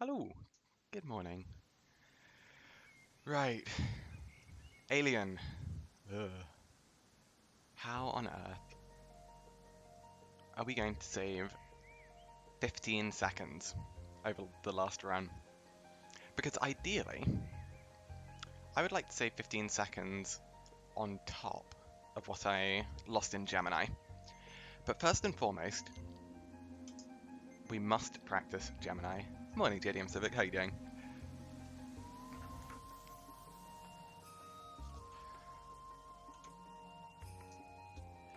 Hello, good morning. Right, alien. Ugh. How on earth are we going to save 15 seconds over the last run? Because ideally, I would like to save 15 seconds on top of what I lost in Gemini. But first and foremost, we must practice Gemini. Morning, JDM Civic, how you doing?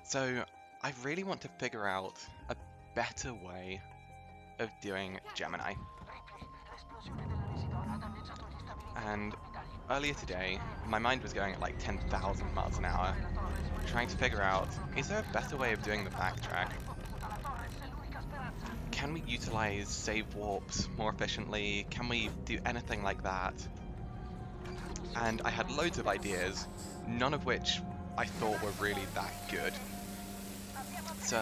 So, I really want to figure out a better way of doing Gemini. And earlier today, my mind was going at like 10,000 miles an hour, trying to figure out, is there a better way of doing the backtrack? Can we utilize save warps more efficiently? Can we do anything like that? And I had loads of ideas, none of which I thought were really that good. So,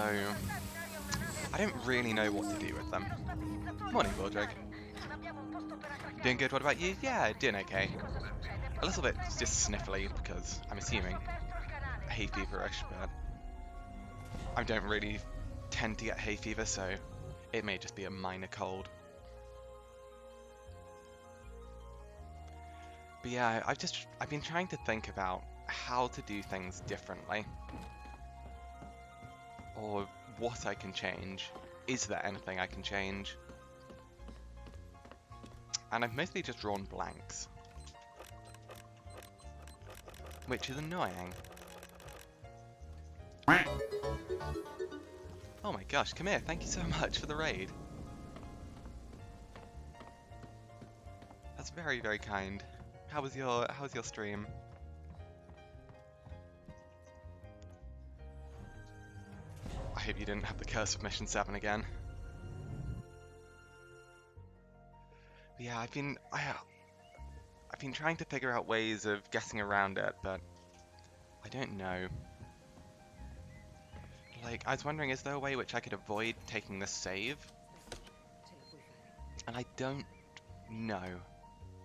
I don't really know what to do with them. Morning, Baldreg. Doing good, what about you? Yeah, doing okay. A little bit just sniffly because I'm assuming hay feverish, but I don't really tend to get hay fever, so it may just be a minor cold. But yeah, I've been trying to think about how to do things differently. Or what I can change. Is there anything I can change? And I've mostly just drawn blanks. Which is annoying. Oh my gosh, come here, thank you so much for the raid. That's very, very kind. How was your stream? I hope you didn't have the curse of Mission 7 again. But yeah, I've been trying to figure out ways of getting around it, but I don't know. Like, I was wondering, is there a way which I could avoid taking this save? And I don't know.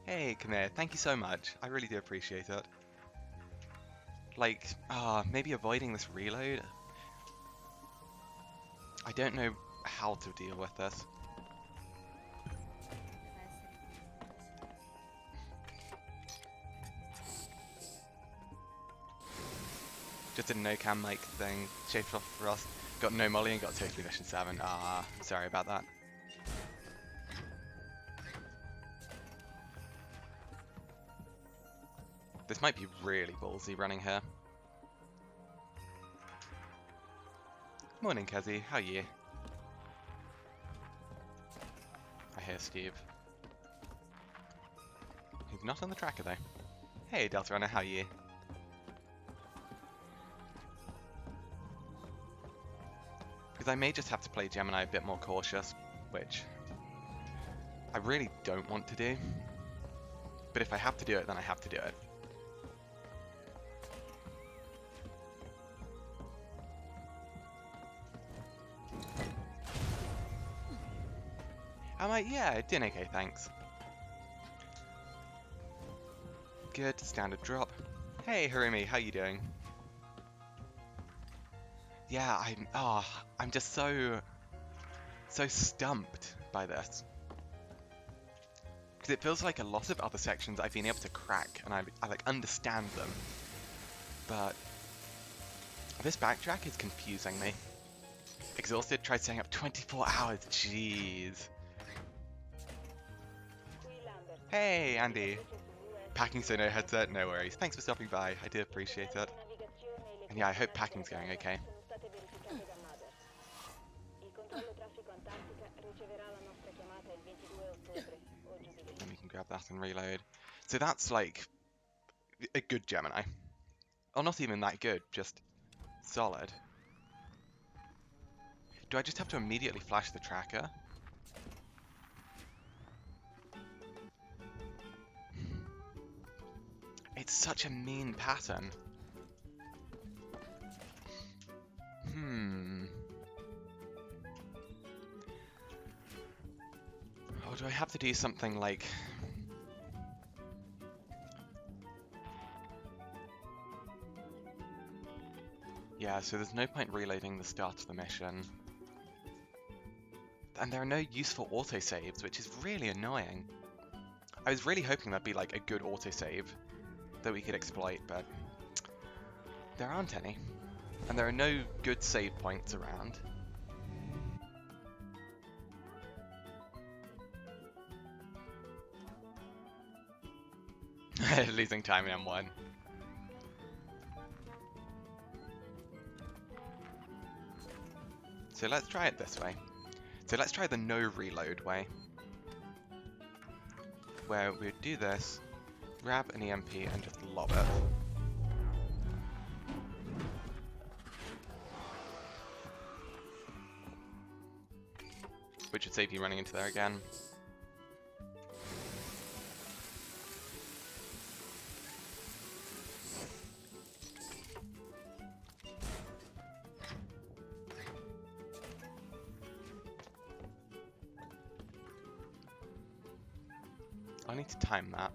Hey, come here, thank you so much. I really do appreciate it. Like, maybe avoiding this reload? I don't know how to deal with this. Just a no-cam mic thing, shaped off for us. Got no molly and got totally Mission 7. Sorry about that. This might be really ballsy running here. Morning, Kezzy. How are you? I hear Steve. He's not on the tracker, though. Hey, Delta Runner. How are you? Because I may just have to play Gemini a bit more cautious, which I really don't want to do. But if I have to do it, then I have to do it. I'm like, yeah, doing okay, thanks. Good, standard drop. Hey, Harumi, how you doing? Yeah, I'm just so stumped by this. Because it feels like a lot of other sections I've been able to crack, and I like understand them. But this backtrack is confusing me. Exhausted, tried staying up 24 hours, jeez. Hey, Andy. Packing so no headset, no worries. Thanks for stopping by, I do appreciate it. And yeah, I hope packing's going okay. Then we can grab that and reload. So that's like a good Gemini. Or not even that good, just solid. Do I just have to immediately flash the tracker? It's such a mean pattern. Or do I have to do something like... Yeah, so there's no point reloading the start of the mission. And there are no useful autosaves, which is really annoying. I was really hoping there'd be like a good autosave that we could exploit, but there aren't any. And there are no good save points around. Losing time in M1. So let's try it this way. So let's try the no reload way. Where we would do this, grab an EMP and just lob it. Which would save you running into there again. I need to time that.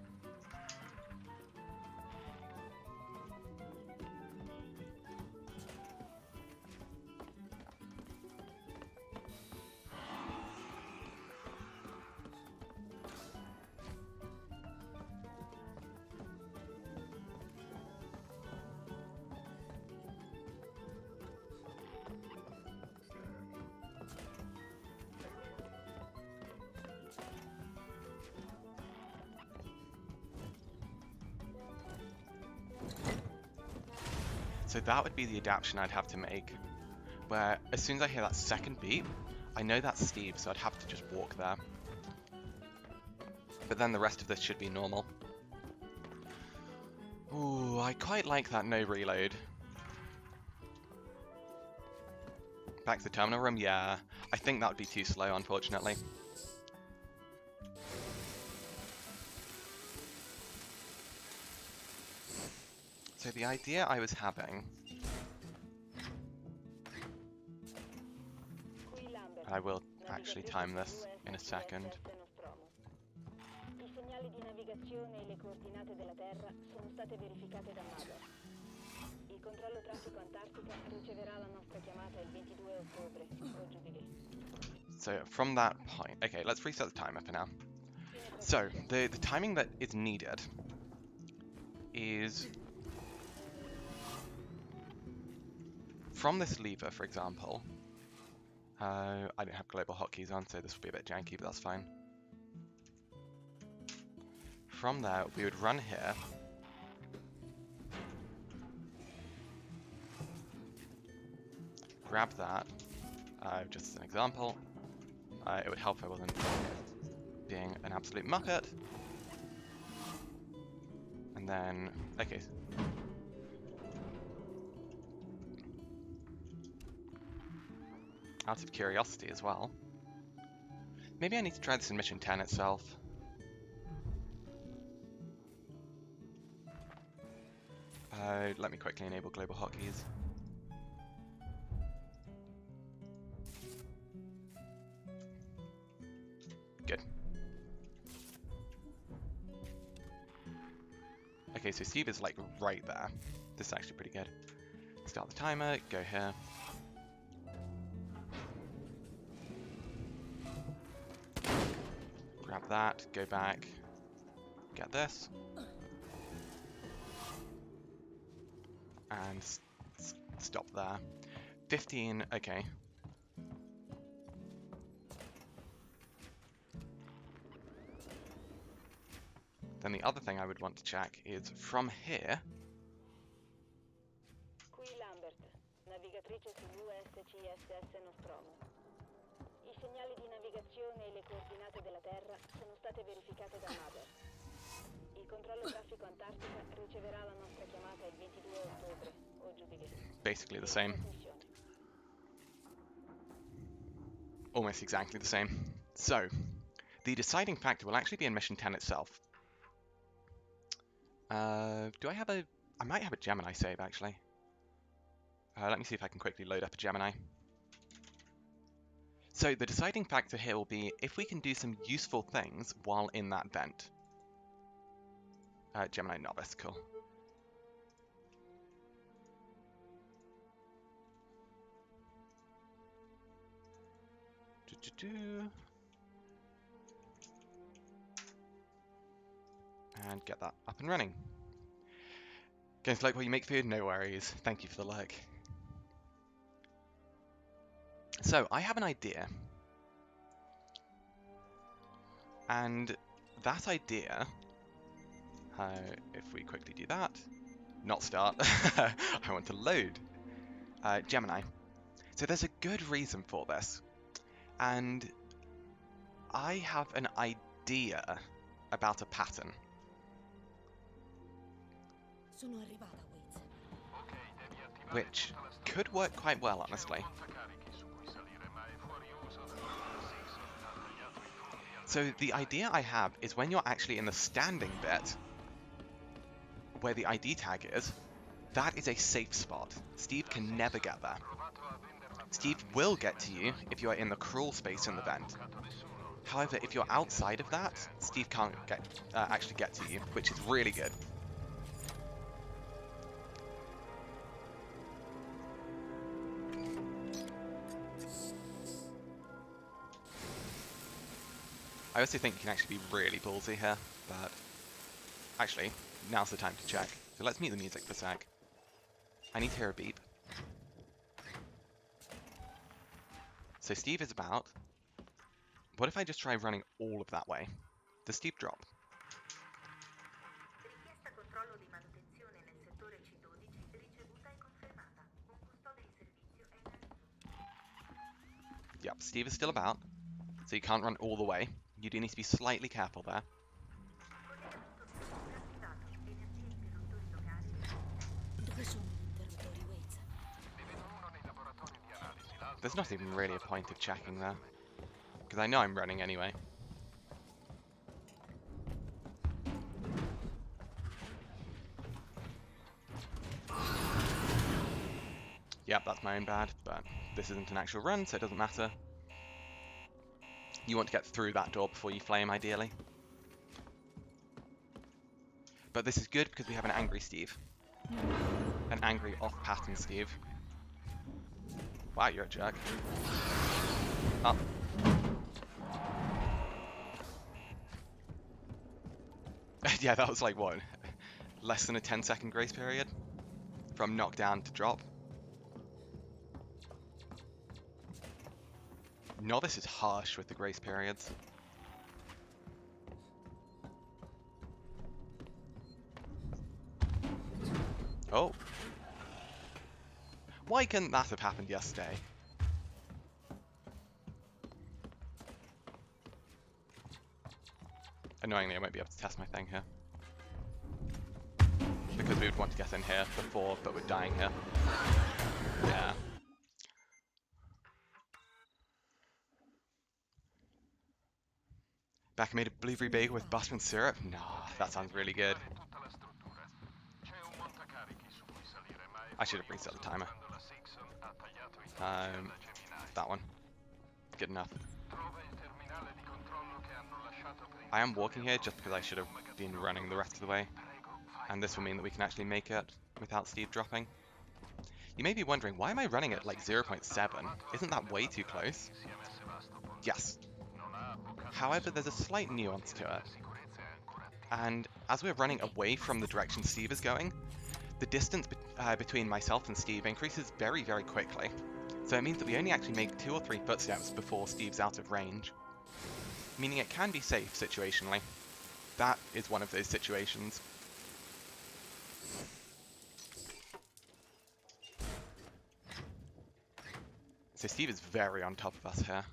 So that would be the adaptation I'd have to make, where as soon as I hear that second beep, I know that's Steve, so I'd have to just walk there. But then the rest of this should be normal. Ooh, I quite like that no reload. Back to the terminal room, yeah. I think that would be too slow, unfortunately. So the idea I was having, and I will actually time this in a second. So from that point, okay, let's reset the timer for now. So the timing that is needed is from this lever, for example. I don't have global hotkeys on, so this will be a bit janky, but that's fine. From there, we would run here. Grab that, just as an example. It would help if I wasn't being an absolute muppet. And then, okay. Out of curiosity as well. Maybe I need to try this in Mission 10 itself. Let me quickly enable global hotkeys. Good. Okay, so Steve is like right there. This is actually pretty good. Start the timer, go here. Grab that, go back, get this. And stop there. 15, okay. Then the other thing I would want to check is from here. Qui Lambert, navigatrice sull'USCSS Nostromo. I segnali di navigazione e le coordinate della Terra sono state verificate da Mother. Il controllo traffico Antartica riceverà la nostra chiamata il 22 ottobre, o giù di lì. Basically the same. Almost exactly the same. So, the deciding factor will actually be in Mission 10 itself. Do I have a... I might have a Gemini save, actually. Let me see if I can quickly load up a Gemini. So the deciding factor here will be if we can do some useful things while in that vent. Gemini Novice, cool. And get that up and running. Games like while you make food? No worries. Thank you for the like. So, I have an idea. And that idea, if we quickly do that, not start, I want to load Gemini. So there's a good reason for this. And I have an idea about a pattern. Which could work quite well, honestly. So the idea I have is when you're actually in the standing bit, where the ID tag is, that is a safe spot. Steve can never get there. Steve will get to you if you are in the crawl space in the vent. However, if you're outside of that, Steve can't actually get to you, which is really good. I also think you can actually be really ballsy here, but actually, now's the time to check. So let's mute the music for a sec. I need to hear a beep. So Steve is about. What if I just try running all of that way? Does Steve drop? Yep, Steve is still about, so you can't run all the way. You do need to be slightly careful there. There's not even really a point of checking there, because I know I'm running anyway. Yep, that's my own bad, but this isn't an actual run, so it doesn't matter. You want to get through that door before you flame, ideally. But this is good because we have an angry Steve. An angry off-pattern Steve. Wow, you're a jerk. Oh. Yeah, that was like, what? Less than a 10-second grace period? From knockdown to drop. Novice is harsh with the grace periods. Oh. Why couldn't that have happened yesterday? Annoyingly, I won't be able to test my thing here. Because we would want to get in here before, but we're dying here. Yeah. Back made a blueberry bagel with butter and syrup? No, that sounds really good. I should have reset the timer. That one. Good enough. I am walking here just because I should have been running the rest of the way. And this will mean that we can actually make it without Steve dropping. You may be wondering, why am I running at like 0.7? Isn't that way too close? Yes. However, there's a slight nuance to it. And as we're running away from the direction Steve is going, the distance between myself and Steve increases very, very quickly. So it means that we only actually make 2 or 3 footsteps before Steve's out of range. Meaning it can be safe situationally. That is one of those situations. So Steve is very on top of us here.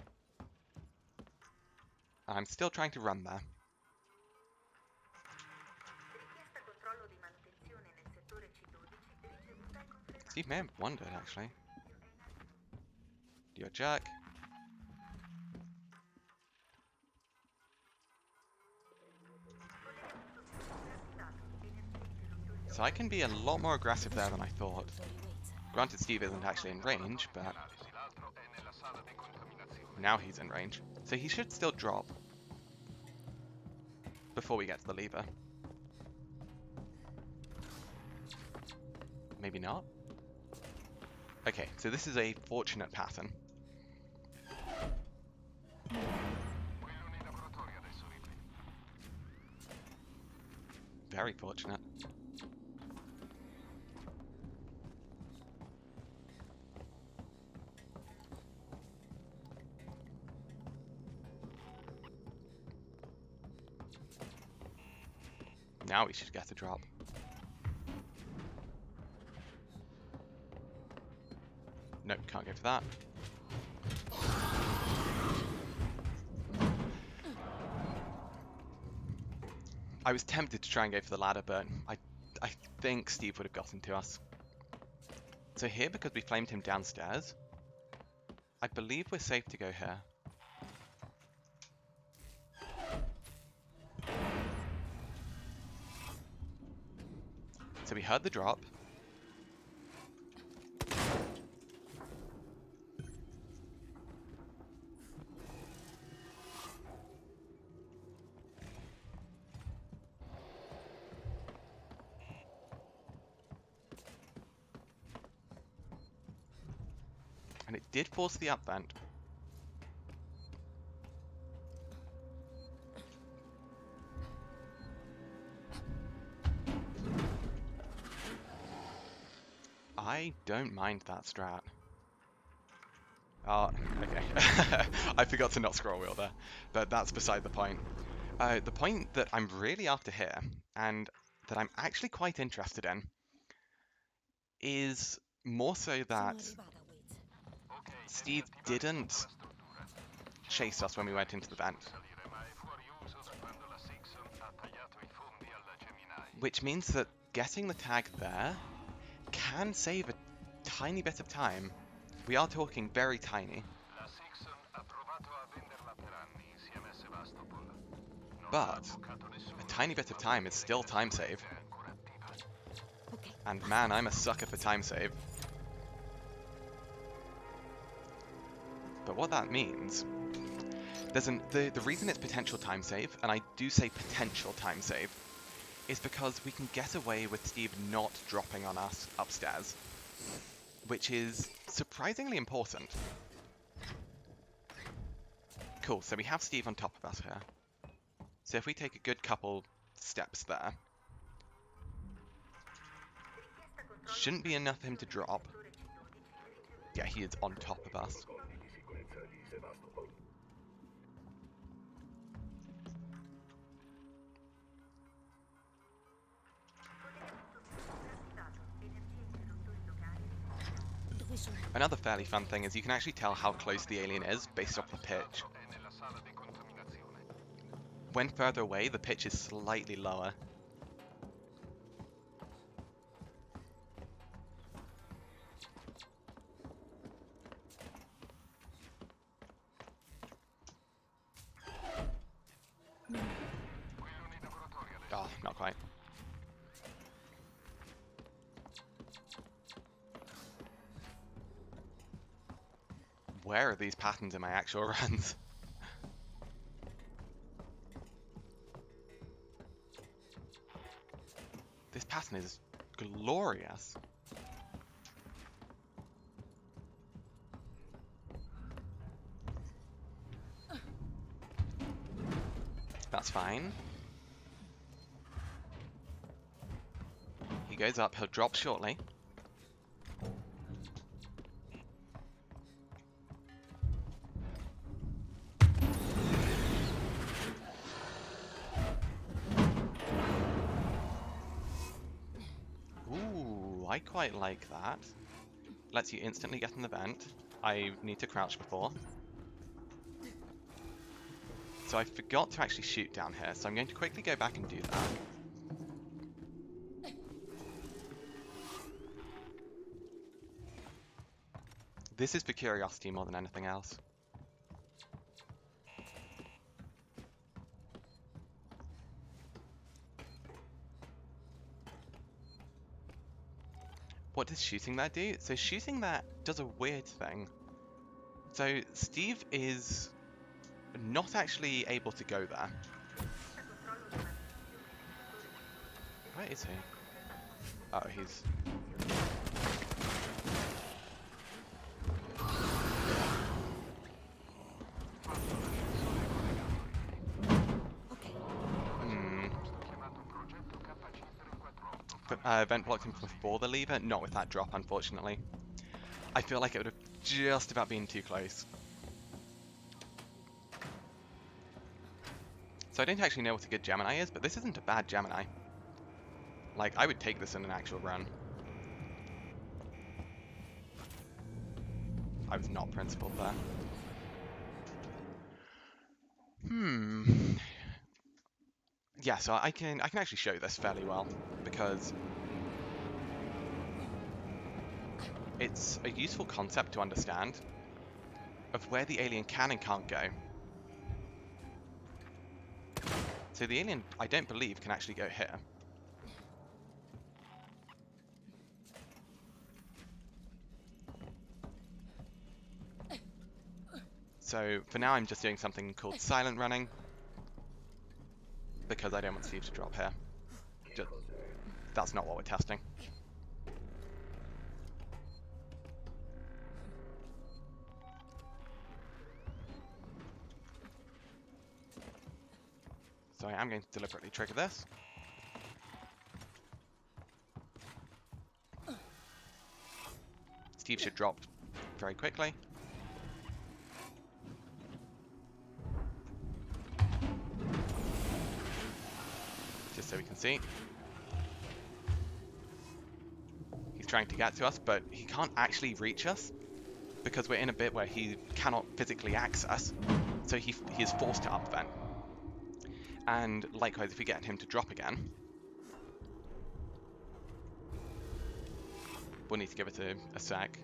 I'm still trying to run there. Steve may have wandered, actually. You're a jerk. So I can be a lot more aggressive there than I thought. Granted, Steve isn't actually in range, but... Now he's in range. So he should still drop before we get to the lever. Maybe not? Okay, so this is a fortunate pattern. Very fortunate. Now we should get a drop. Nope, can't go for that. I was tempted to try and go for the ladder, but I think Steve would have gotten to us. So here, because we flamed him downstairs, I believe we're safe to go here. So we heard the drop. And it did force the up vent. I don't mind that strat. Oh, okay. I forgot to not scroll wheel there, but that's beside the point. The point that I'm really after here, and that I'm actually quite interested in, is more so that Steve didn't chase us when we went into the vent. Which means that getting the tag there can save a tiny bit of time. We are talking very tiny. But a tiny bit of time is still time save. And man, I'm a sucker for time save. But what that means, the reason it's potential time save, and I do say potential time save, is because we can get away with Steve not dropping on us upstairs, which is surprisingly important. Cool, so we have Steve on top of us here. So if we take a good couple steps there, shouldn't be enough for him to drop. Yeah, he is on top of us. Another fairly fun thing is you can actually tell how close the alien is based off the pitch. When further away, the pitch is slightly lower. Oh, not quite. Where are these patterns in my actual runs? This pattern is glorious. That's fine. He goes up, he'll drop shortly. Ooh, I quite like that. Lets you instantly get in the vent. I need to crouch before. So I forgot to actually shoot down here, so I'm going to quickly go back and do that. This is for curiosity more than anything else. What does shooting that do? So shooting that does a weird thing. So Steve is not actually able to go there. Where is he? Oh, he's... Vent blocked him before the lever? Not with that drop, unfortunately. I feel like it would have just about been too close. So I don't actually know what a good Gemini is, but this isn't a bad Gemini. Like, I would take this in an actual run. I was not principled there. Yeah, so I can actually show this fairly well, because it's a useful concept to understand of where the alien can and can't go. So the alien, I don't believe, can actually go here. So for now I'm just doing something called silent running, because I don't want Steve to drop here. That's not what we're testing. So I am going to deliberately trigger this. Steve should drop very quickly. Just so we can see. He's trying to get to us, but he can't actually reach us because we're in a bit where he cannot physically access. So he is forced to upvent. And likewise, if we get him to drop again, we'll need to give it a sec.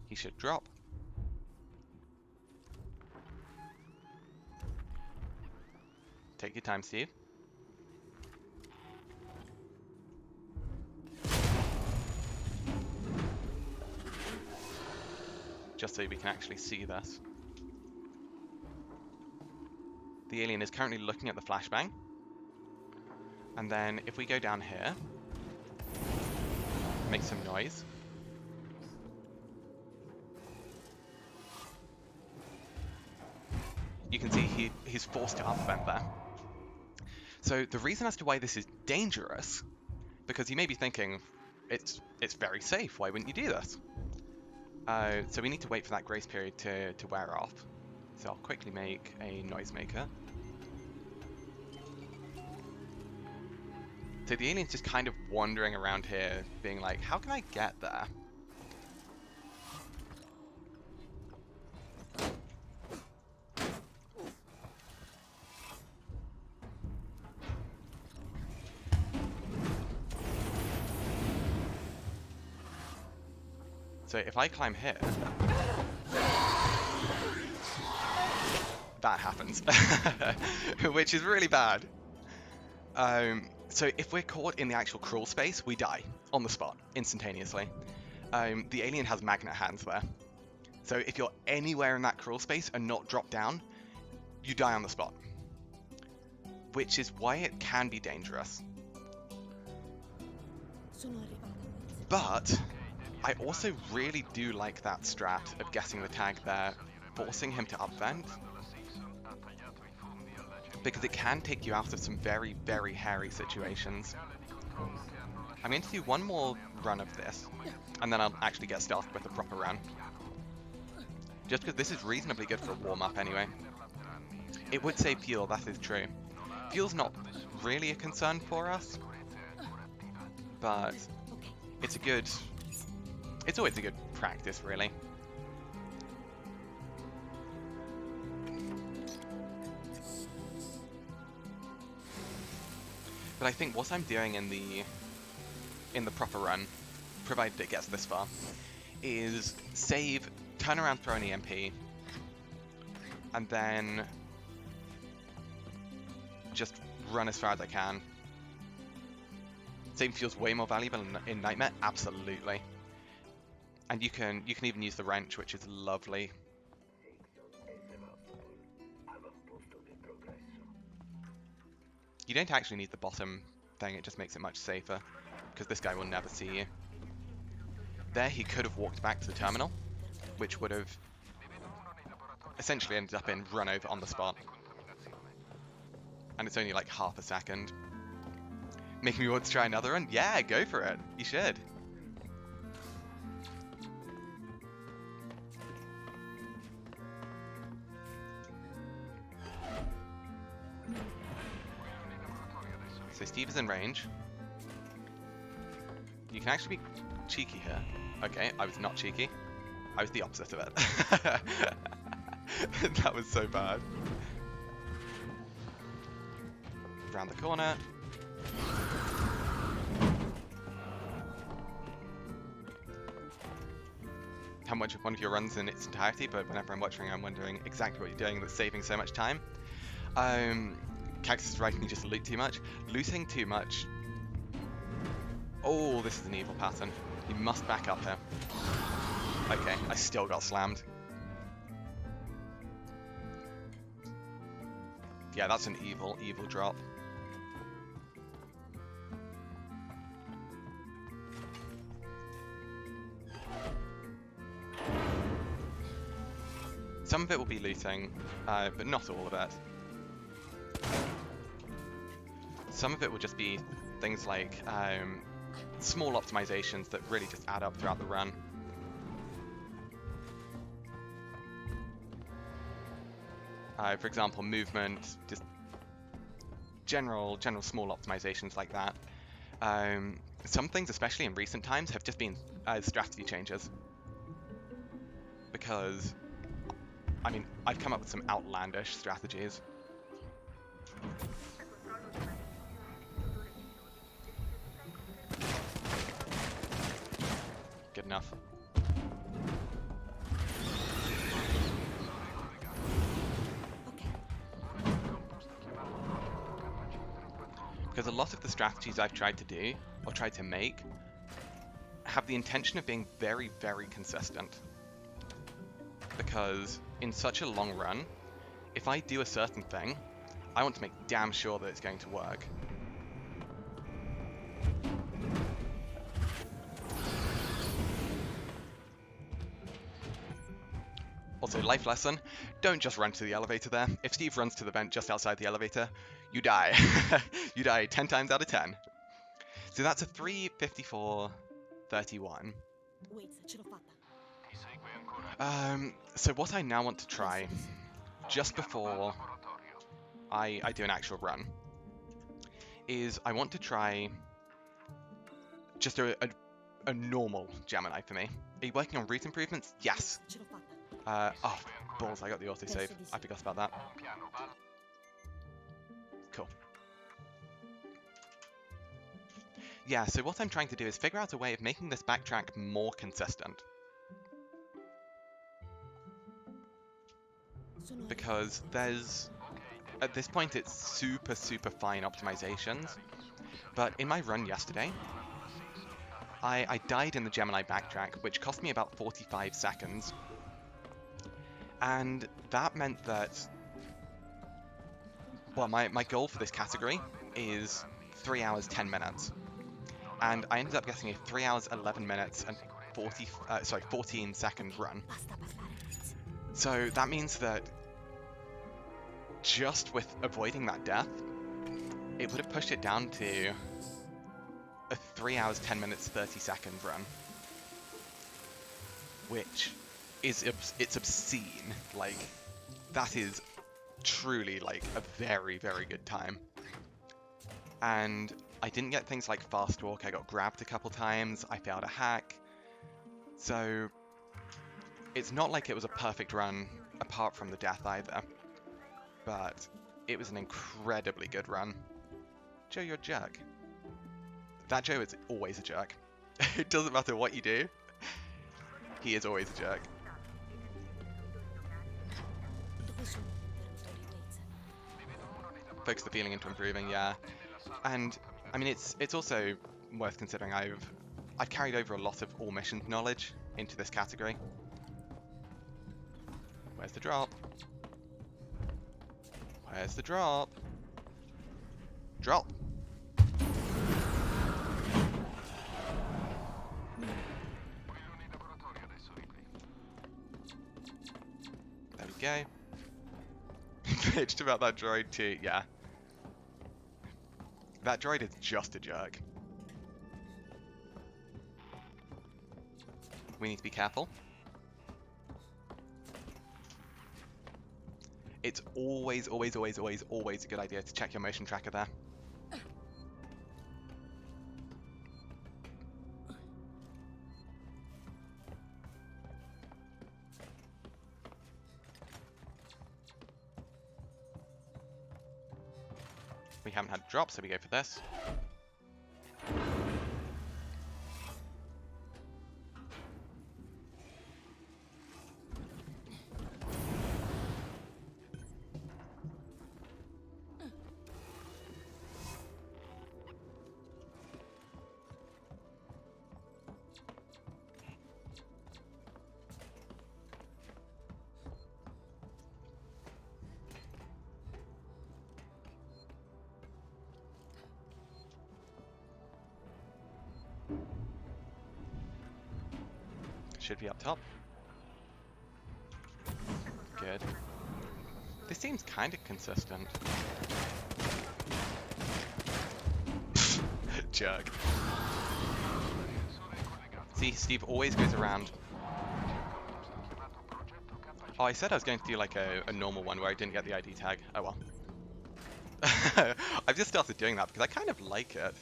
He should drop. Take your time, Steve. Just so we can actually see this. The alien is currently looking at the flashbang. And then if we go down here, make some noise. You can see he's forced to upvent there. So the reason as to why this is dangerous, because you may be thinking, it's very safe, why wouldn't you do this? So we need to wait for that grace period to wear off. So I'll quickly make a Noisemaker. So the alien's just kind of wandering around here, being like, how can I get there? So if I climb here, that happens, which is really bad. So if we're caught in the actual crawl space, we die on the spot, instantaneously. The alien has magnet hands there. So if you're anywhere in that crawl space and not drop down, you die on the spot. Which is why it can be dangerous. But I also really do like that strat of getting the tag there, forcing him to upvent, because it can take you out of some very, very hairy situations. I'm going to do one more run of this, and then I'll actually get started with a proper run. Just because this is reasonably good for a warm-up anyway. It would save fuel, that is true. Fuel's not really a concern for us, but it's always a good practice, really. But I think what I'm doing in the proper run, provided it gets this far, is save, turn around, throw an EMP, and then just run as far as I can. Same fuel's way more valuable in Nightmare, absolutely. And you can even use the wrench, which is lovely. You don't actually need the bottom thing, it just makes it much safer, because this guy will never see you. There he could have walked back to the terminal, which would have essentially ended up in run over on the spot. And it's only like half a second. Making me want to try another one? Yeah, go for it. You should. So Steve is in range. You can actually be cheeky here. Okay, I was not cheeky. I was the opposite of it. That was so bad. Round the corner. How much of one of your runs in its entirety, but whenever I'm watching, I'm wondering exactly what you're doing that's saving so much time. Cactus is writing me just loot too much. Looting too much. Oh, this is an evil pattern. You must back up here. Okay, I still got slammed. Yeah, that's an evil, evil drop. Some of it will be looting, but not all of it. Some of it will just be things like small optimizations that really just add up throughout the run. For example, movement, just general small optimizations like that. Some things, especially in recent times, have just been strategy changes. Because, I mean, I've come up with some outlandish strategies. Good enough. Because a lot of the strategies I've tried to do, or tried to make, have the intention of being very, very consistent. Because in such a long run, if I do a certain thing, I want to make damn sure that it's going to work. Also, life lesson, don't just run to the elevator there. If Steve runs to the vent just outside the elevator, you die. You die 10 times out of 10. So that's a 3:54:31. So what I now want to try, just before I do an actual run, is I want to try just a normal Gemini for me. Are you working on route improvements? Yes. Oh, balls, I got the autosave. I forgot about that. Cool. Yeah, so what I'm trying to do is figure out a way of making this backtrack more consistent. Because there's, at this point, it's super, super fine optimizations. But in my run yesterday, I died in the Gemini backtrack, which cost me about 45 seconds. And that meant that, well, my goal for this category is 3 hours, 10 minutes. And I ended up getting a 3 hours, 11 minutes and 14 second run. So that means that just with avoiding that death, it would have pushed it down to a 3 hours, 10 minutes, 30 second run. Which is, it's obscene. Like, that is truly like a very, very good time. And I didn't get things like fast walk, I got grabbed a couple times, I failed a hack. So it's not like it was a perfect run apart from the death either. But it was an incredibly good run. Joe, you're a jerk. That Joe is always a jerk. It doesn't matter what you do. He is always a jerk. focus the feeling into improving, yeah. And I mean, it's also worth considering I've carried over a lot of all mission knowledge into this category. Where's the drop? Where's the drop? Drop! There we go. Bitched about that droid too, yeah. That droid is just a jerk. We need to be careful. It's always a good idea to check your motion tracker there. We haven't had a drop, so we go for this. Should be up top. Good. This seems kind of consistent. Jerk. See, Steve always goes around. Oh, I said I was going to do like a normal one where I didn't get the ID tag. Oh well. I've just started doing that because I kind of like it.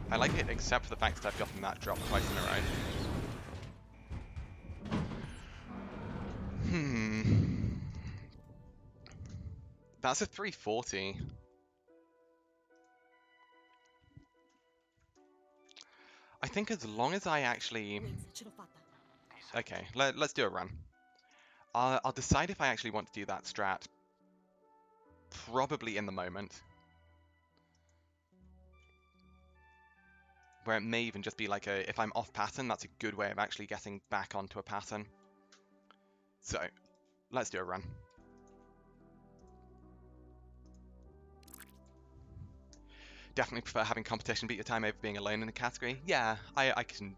I like it except for the fact that I've gotten that drop twice in a row. That's a 340. I think as long as I actually... Okay, let's do a run. I'll decide if I actually want to do that strat. Probably in the moment. Where it may even just be like if I'm off pattern, that's a good way of actually getting back onto a pattern. So, let's do a run. Definitely prefer having competition beat your time over being alone in a category. Yeah, I can...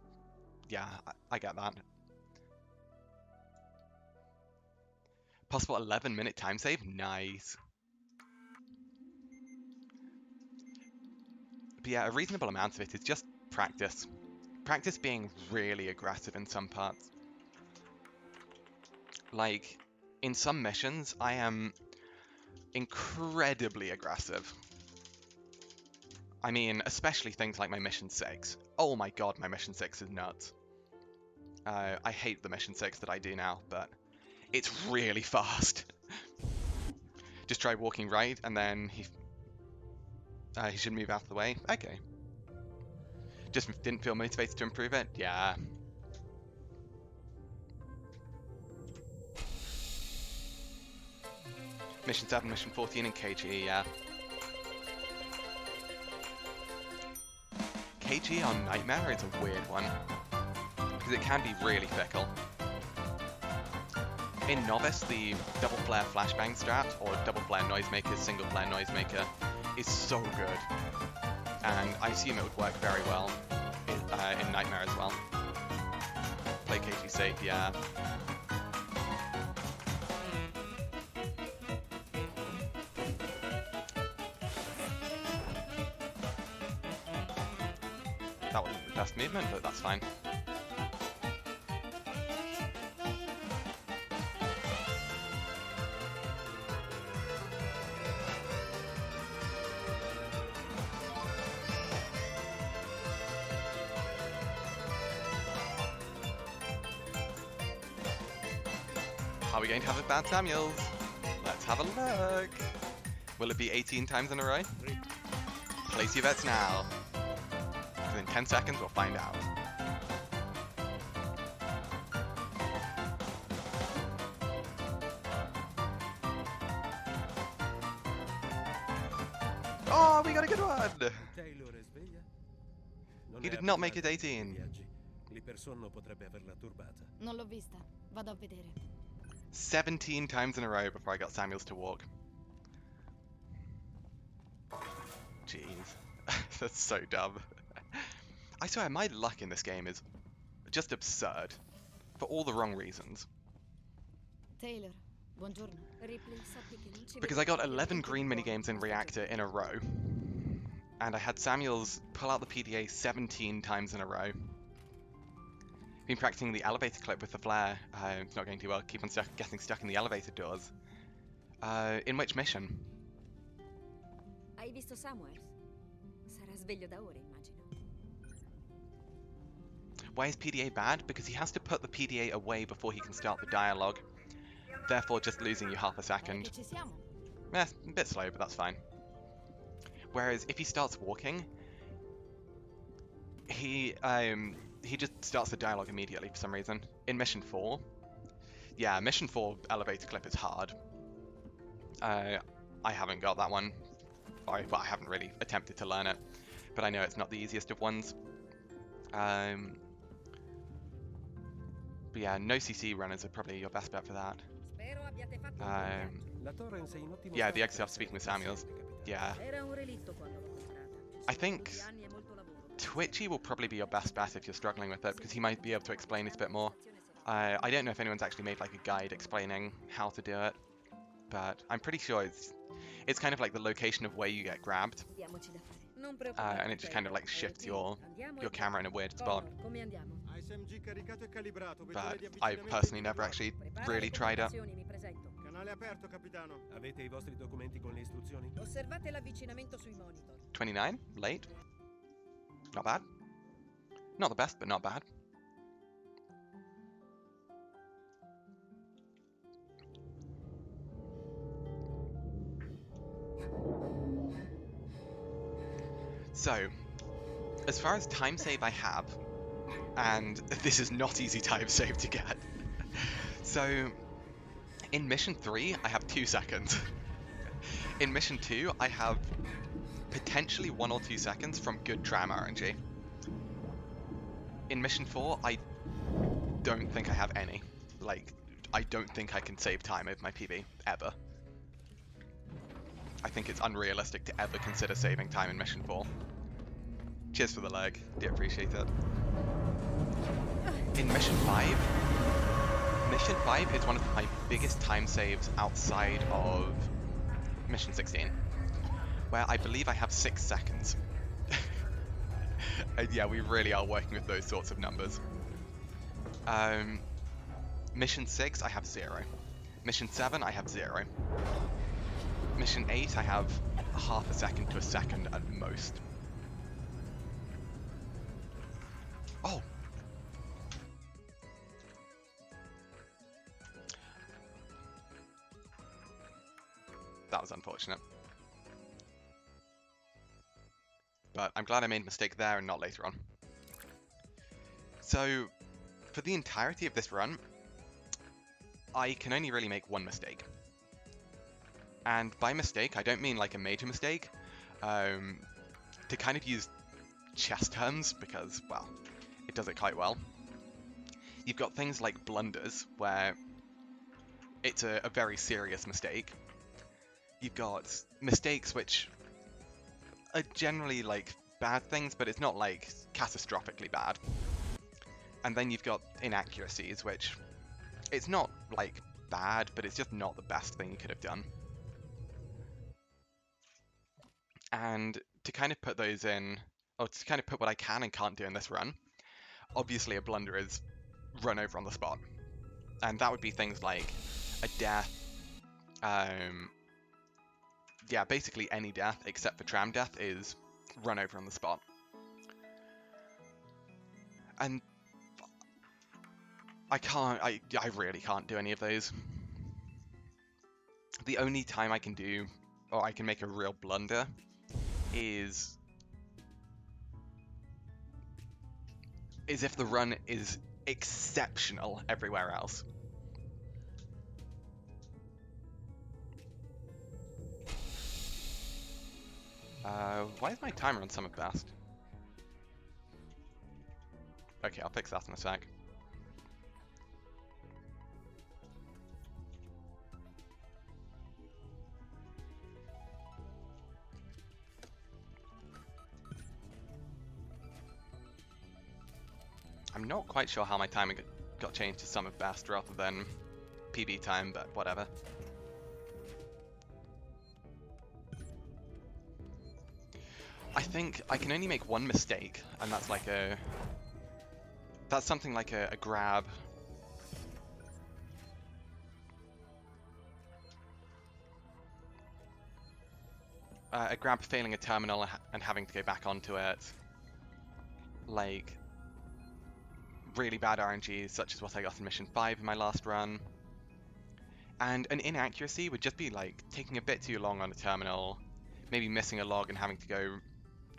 Yeah, I get that. Possible 11-minute time save? Nice. But yeah, a reasonable amount of it is just practice. Practice being really aggressive in some parts. Like, in some missions, I am incredibly aggressive. I mean, especially things like my mission 6. Oh my god, my mission 6 is nuts. I hate the mission 6 that I do now, but it's really fast. Just try walking right, and then he should move out of the way. Okay. Just didn't feel motivated to improve it? Yeah. Mission 7, Mission 14, and KG, yeah. KG on Nightmare is a weird one, because it can be really fickle. In Novice, the double flare flashbang strat, or double flare noisemaker, single flare noisemaker, is so good. And I assume it would work very well in Nightmare as well. Play KG safe, yeah. That wasn't the best movement, but that's fine. Are we going to have a bad Samuels? Let's have a look. Will it be 18 times in a row? Place your bets now. Then 10 seconds, we'll find out. Oh, we got a good one! Taylor è sveglia? Non He è did not make it abituata ai 18. viaggi. L'ipersonno potrebbe averla turbata. Non l'ho vista. Vado a vedere. 17 times in a row before I got Samuels to walk. Jeez. That's so dumb. I swear, my luck in this game is just absurd. For all the wrong reasons. Taylor, buongiorno. Because I got 11 green minigames in Reactor in a row. And I had Samuels pull out the PDA 17 times in a row. Been practicing the elevator clip with the flare. It's not going too well. Keep on getting stuck in the elevator doors. In which mission? Hai visto Samuels? Sarà sveglio da ore, immagino. Why is PDA bad? Because he has to put the PDA away before he can start the dialogue. Therefore just losing you half a second. Che ci siamo. Eh, a bit slow, but that's fine. Whereas if he starts walking, he just starts the dialogue immediately for some reason. In Mission 4, yeah, Mission 4 elevator clip is hard. I haven't got that one. Well, I haven't really attempted to learn it, but I know it's not the easiest of ones. But yeah, no CC runners are probably your best bet for that. Spero abbiate fatto un buon viaggio. La Torrens è in ottimo Yeah, stato the exit per of speaking with essere Samuels. capitano. Yeah. Era un relitto quando l'ho comprata. I think Ci sono molti anni e molto lavoro. Twitchy will probably be your best bet if you're struggling with it, because he might be able to explain it a bit more. I don't know if anyone's actually made like a guide explaining how to do it, but I'm pretty sure it's kind of like the location of where you get grabbed, Diamoci da fare. Non preoccuparti, and it just kind of like Taylor. shifts Andiamo your e camera in a weird spot. Connor, come andiamo? SMG caricato e calibrato, But vettore di I avvicinamento personally never individuato. actually Prepara really le tried it. comunicazioni, mi presento. Canale aperto, capitano. Avete i vostri documenti con le istruzioni? Osservate l'avvicinamento sui monitor. 29, late. Not bad. Not the best, but not bad. So, as far as time save I have, and this is not easy time save to get. So, in Mission 3, I have 2 seconds. In Mission 2, I have potentially 1 or 2 seconds from good tram RNG. In Mission 4, I don't think I have any. Like, I don't think I can save time with my PB, ever. I think it's unrealistic to ever consider saving time in Mission 4. Cheers for the leg, do appreciate it. In Mission 5, Mission 5 is one of my biggest time saves outside of Mission 16, where I believe I have 6 seconds. And yeah, we really are working with those sorts of numbers. Mission 6, I have 0. Mission 7, I have 0. Mission 8, I have half a second to a second at most. Oh! That was unfortunate. But I'm glad I made a mistake there and not later on. So, for the entirety of this run, I can only really make one mistake. And by mistake, I don't mean like a major mistake. To kind of use chess terms, because, well, it does it quite well. You've got things like blunders, where it's a very serious mistake. You've got mistakes which are generally like bad things, but it's not like catastrophically bad. And then you've got inaccuracies, which it's not like bad, but it's just not the best thing you could have done. And to kind of put those in, or to kind of put what I can and can't do in this run, obviously a blunder is run over on the spot. And that would be things like a death, yeah, basically any death except for tram death is run over on the spot. And I really can't do any of those. The only time I can do, or I can make a real blunder, is is if the run is exceptional everywhere else. Why is my timer on summer best? Okay, I'll fix that in a sec. I'm not quite sure how my timing got changed to summer best rather than PB time, but whatever. I think I can only make one mistake, and that's like a... That's something like a grab. A grab failing a terminal and having to go back onto it. Like, really bad RNGs, such as what I got in Mission 5 in my last run. And an inaccuracy would just be like taking a bit too long on a terminal, maybe missing a log and having to go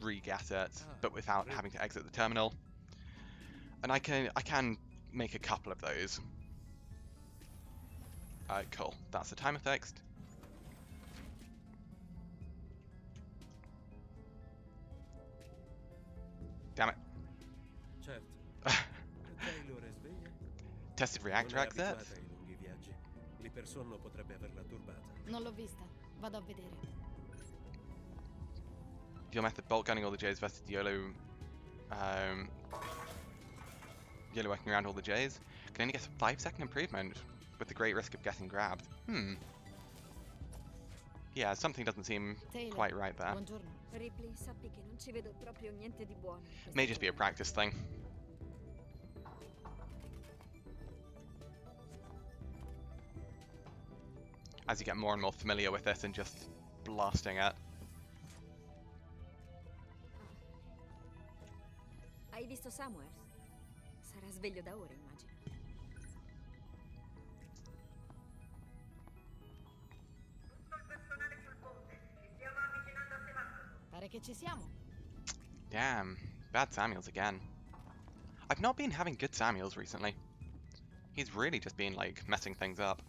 re-get it, but without having to exit the terminal. And I can make a couple of those. Cool. That's the timer fixed. Damn it. Certo. Taylor è sveglia? Tested reactor Non è exit. abituata ai lunghi viaggi. L'ipersonno potrebbe averla turbata. Non l'ho vista. Vado a vedere. Your method, bolt gunning all the J's versus YOLO. YOLO working around all the J's. Can only get a 5-second improvement with the great risk of getting grabbed. Yeah, something doesn't seem Taylor, quite right there. buongiorno. Ripley, sappi che non ci vedo proprio niente di buono. May just be a practice thing. As you get more and more familiar with it and just blasting it. Hai visto Samuels? Sarà sveglio da ora, immagino. Pare che ci siamo. Damn, bad Samuels again. I've not been having good Samuels recently. He's really just been like messing things up.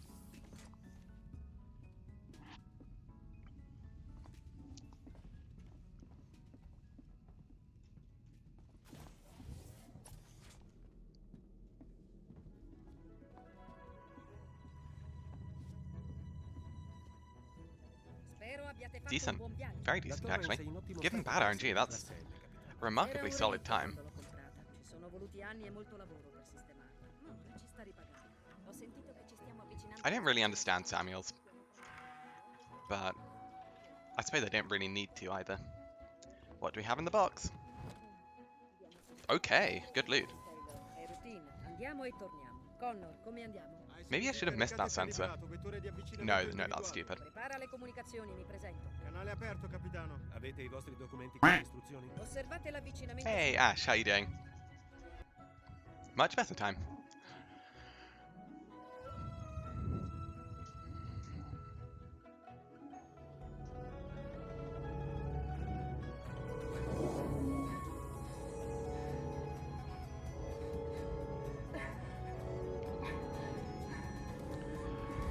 Decent. Very decent, actually. Given bad RNG, that's a remarkably solid time. Ci sono voluti anni e molto lavoro per sistemarla. No, ci sta ripagando. Ho sentito che ci stiamo avvicinando. I didn't really understand Samuels, but I suppose I didn't really need to either. What do we have in the box? Okay, good loot. È routine. Andiamo e torniamo. Connor, come andiamo? Maybe I should have missed that sensor. No, that's stupid. Prepara le comunicazioni, mi presento. Canale aperto, capitano. Avete i vostri documenti con le istruzioni? Osservate l'avvicinamento. Hey Ash, how you doing? Much better time.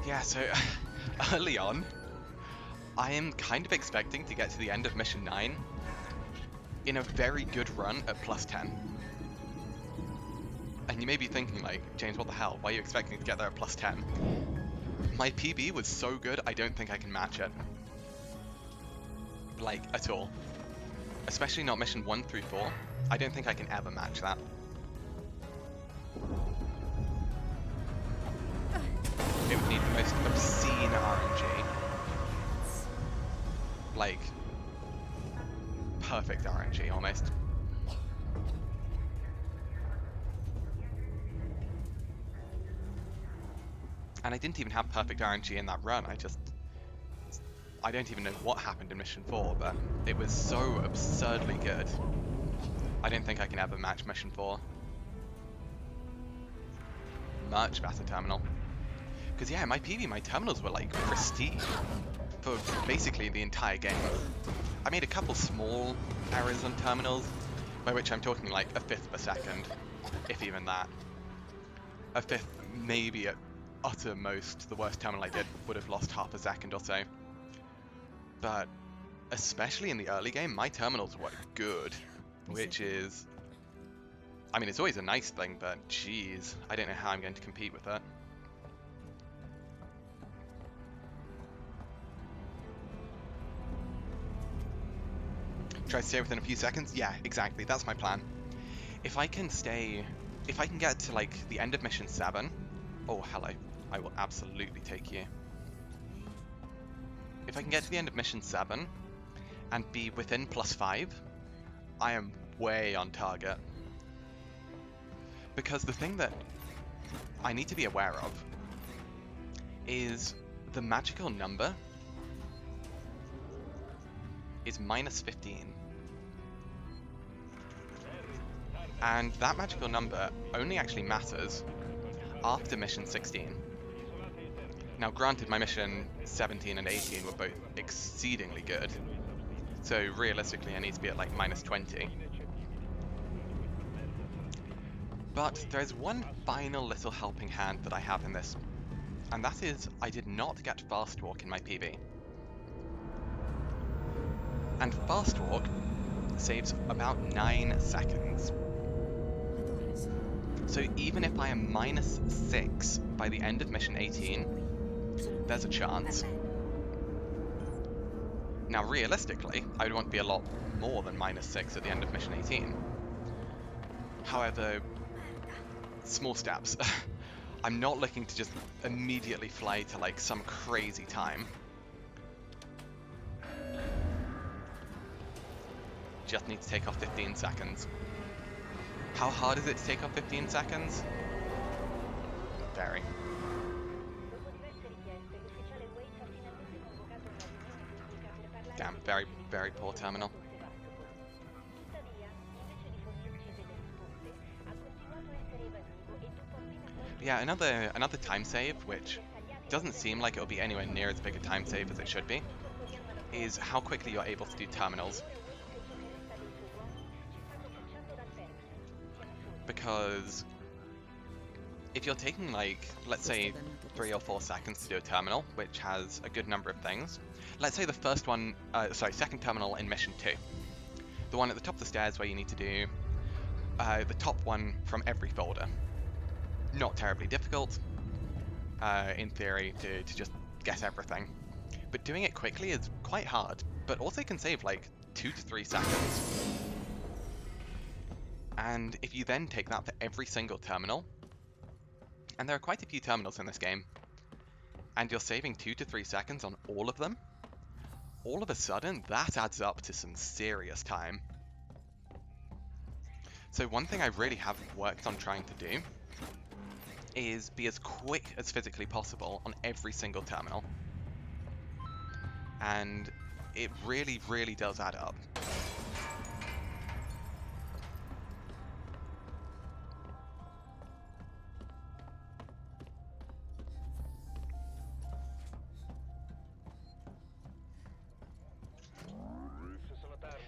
Yeah, so early on, I am kind of expecting to get to the end of Mission 9 in a very good run at +10. And you may be thinking like, James, what the hell? Why are you expecting to get there at +10? My PB was so good, I don't think I can match it. Like, at all. Especially not Mission 1 through 4. I don't think I can ever match that. It would need the most obscene RNG. Like, perfect RNG almost. And I didn't even have perfect RNG in that run. I don't even know what happened in Mission 4, but it was so absurdly good. I don't think I can ever match Mission 4. Much better terminal. Because yeah, my PB, my terminals were like pristine for basically the entire game. I made a couple small errors on terminals, by which I'm talking like 1/5 per second, if even that. A fifth, maybe at uttermost, the worst terminal I did would have lost half a second or so. But especially in the early game, my terminals were good, which is, I mean, it's always a nice thing, but geez, I don't know how I'm going to compete with that. Try to stay within a few seconds? Yeah, exactly, that's my plan. If I can get to like the end of mission 7, oh hello, I will absolutely take you. If I can get to the end of mission 7 and be within +5, I am way on target. Because the thing that I need to be aware of is the magical number is -15. And that magical number only actually matters after mission 16. Now granted, my mission 17 and 18 were both exceedingly good, so realistically I need to be at like -20. But there's one final little helping hand that I have in this, and that is I did not get fast walk in my PB. And fast walk saves about 9 seconds. So even if I am -6 by the end of mission 18, there's a chance. Now realistically, I would want to be a lot more than -6 at the end of mission 18. However, small steps. I'm not looking to just immediately fly to like some crazy time. Just need to take off 15 seconds. How hard is it to take off 15 seconds? Very. Damn, very, very poor terminal. Yeah, another time save, which doesn't seem like it'll be anywhere near as big a time save as it should be, is how quickly you're able to do terminals. Because if you're taking like, let's say 3 or 4 seconds to do a terminal, which has a good number of things, let's say the first one, second terminal in mission 2, the one at the top of the stairs where you need to do the top one from every folder. Not terribly difficult, in theory, to just get everything. But doing it quickly is quite hard, but also can save like 2 to 3 seconds. And if you then take that for every single terminal, and there are quite a few terminals in this game, and you're saving 2 to 3 seconds on all of them, all of a sudden that adds up to some serious time. So one thing I really have worked on trying to do is be as quick as physically possible on every single terminal. And it really, really does add up.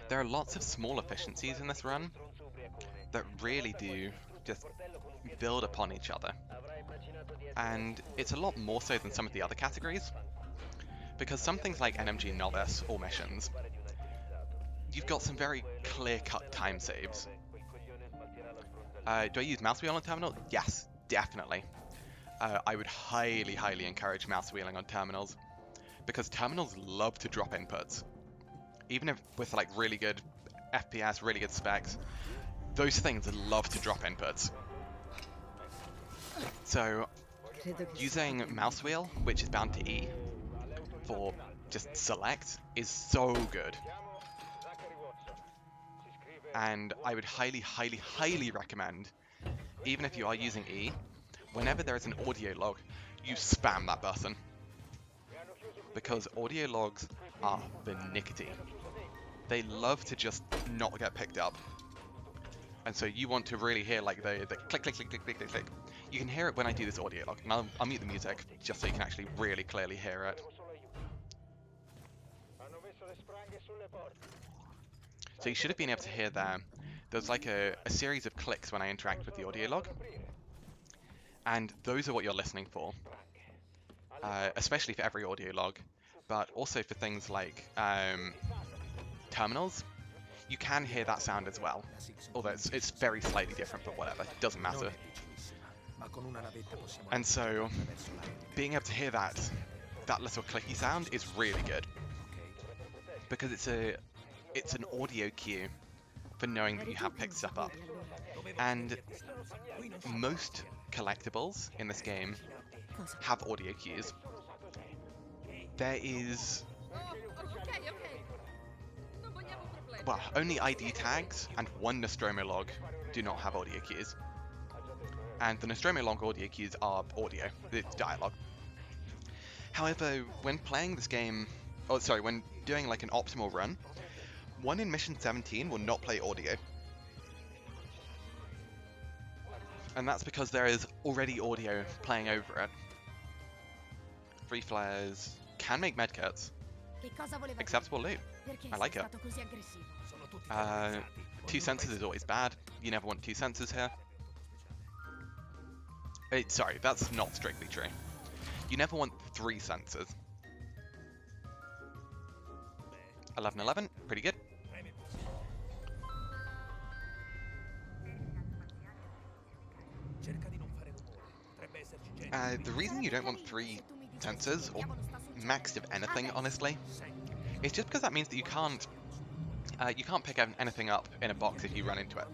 There are lots of small efficiencies in this run that really do just build upon each other. And it's a lot more so than some of the other categories, because some things like NMG Novice or missions, you've got some very clear-cut time saves. Do I use mouse wheel on terminal? Yes, definitely. I would highly, highly encourage mouse wheeling on terminals, because terminals love to drop inputs. Even if with like really good FPS, really good specs, those things love to drop inputs. So using mouse wheel, which is bound to E, for just select, is so good. And I would highly, highly, highly recommend, even if you are using E, whenever there is an audio log, you spam that button. Because audio logs are finicky. They love to just not get picked up. And so you want to really hear like the click, click, click, click, click, click, click. You can hear it when I do this audio log. And I'll mute the music just so you can actually really clearly hear it. So you should have been able to hear there there's like a series of clicks when I interact with the audio log, and those are what you're listening for, especially for every audio log, but also for things like terminals. You can hear that sound as well, although it's very slightly different, but whatever, it doesn't matter. And so, being able to hear that little clicky sound is really good, because it's an audio cue for knowing that you have picked stuff up. And most collectibles in this game have audio cues. There is, well, only ID tags and one Nostromo log do not have audio cues. And the Nostromo log audio cues are audio, it's dialogue. However, when playing this game, when doing like an optimal run, one in Mission 17 will not play audio. And that's because there is already audio playing over it. 3 flares can make medkits. Acceptable loot. I like it. 2 sensors is always bad. You never want 2 sensors here. Sorry, that's not strictly true. You never want 3 sensors. 1111, pretty good. The reason you don't want 3 sensors, or maxed of anything, honestly, is just because that means that you can't pick anything up in a box if you run into it.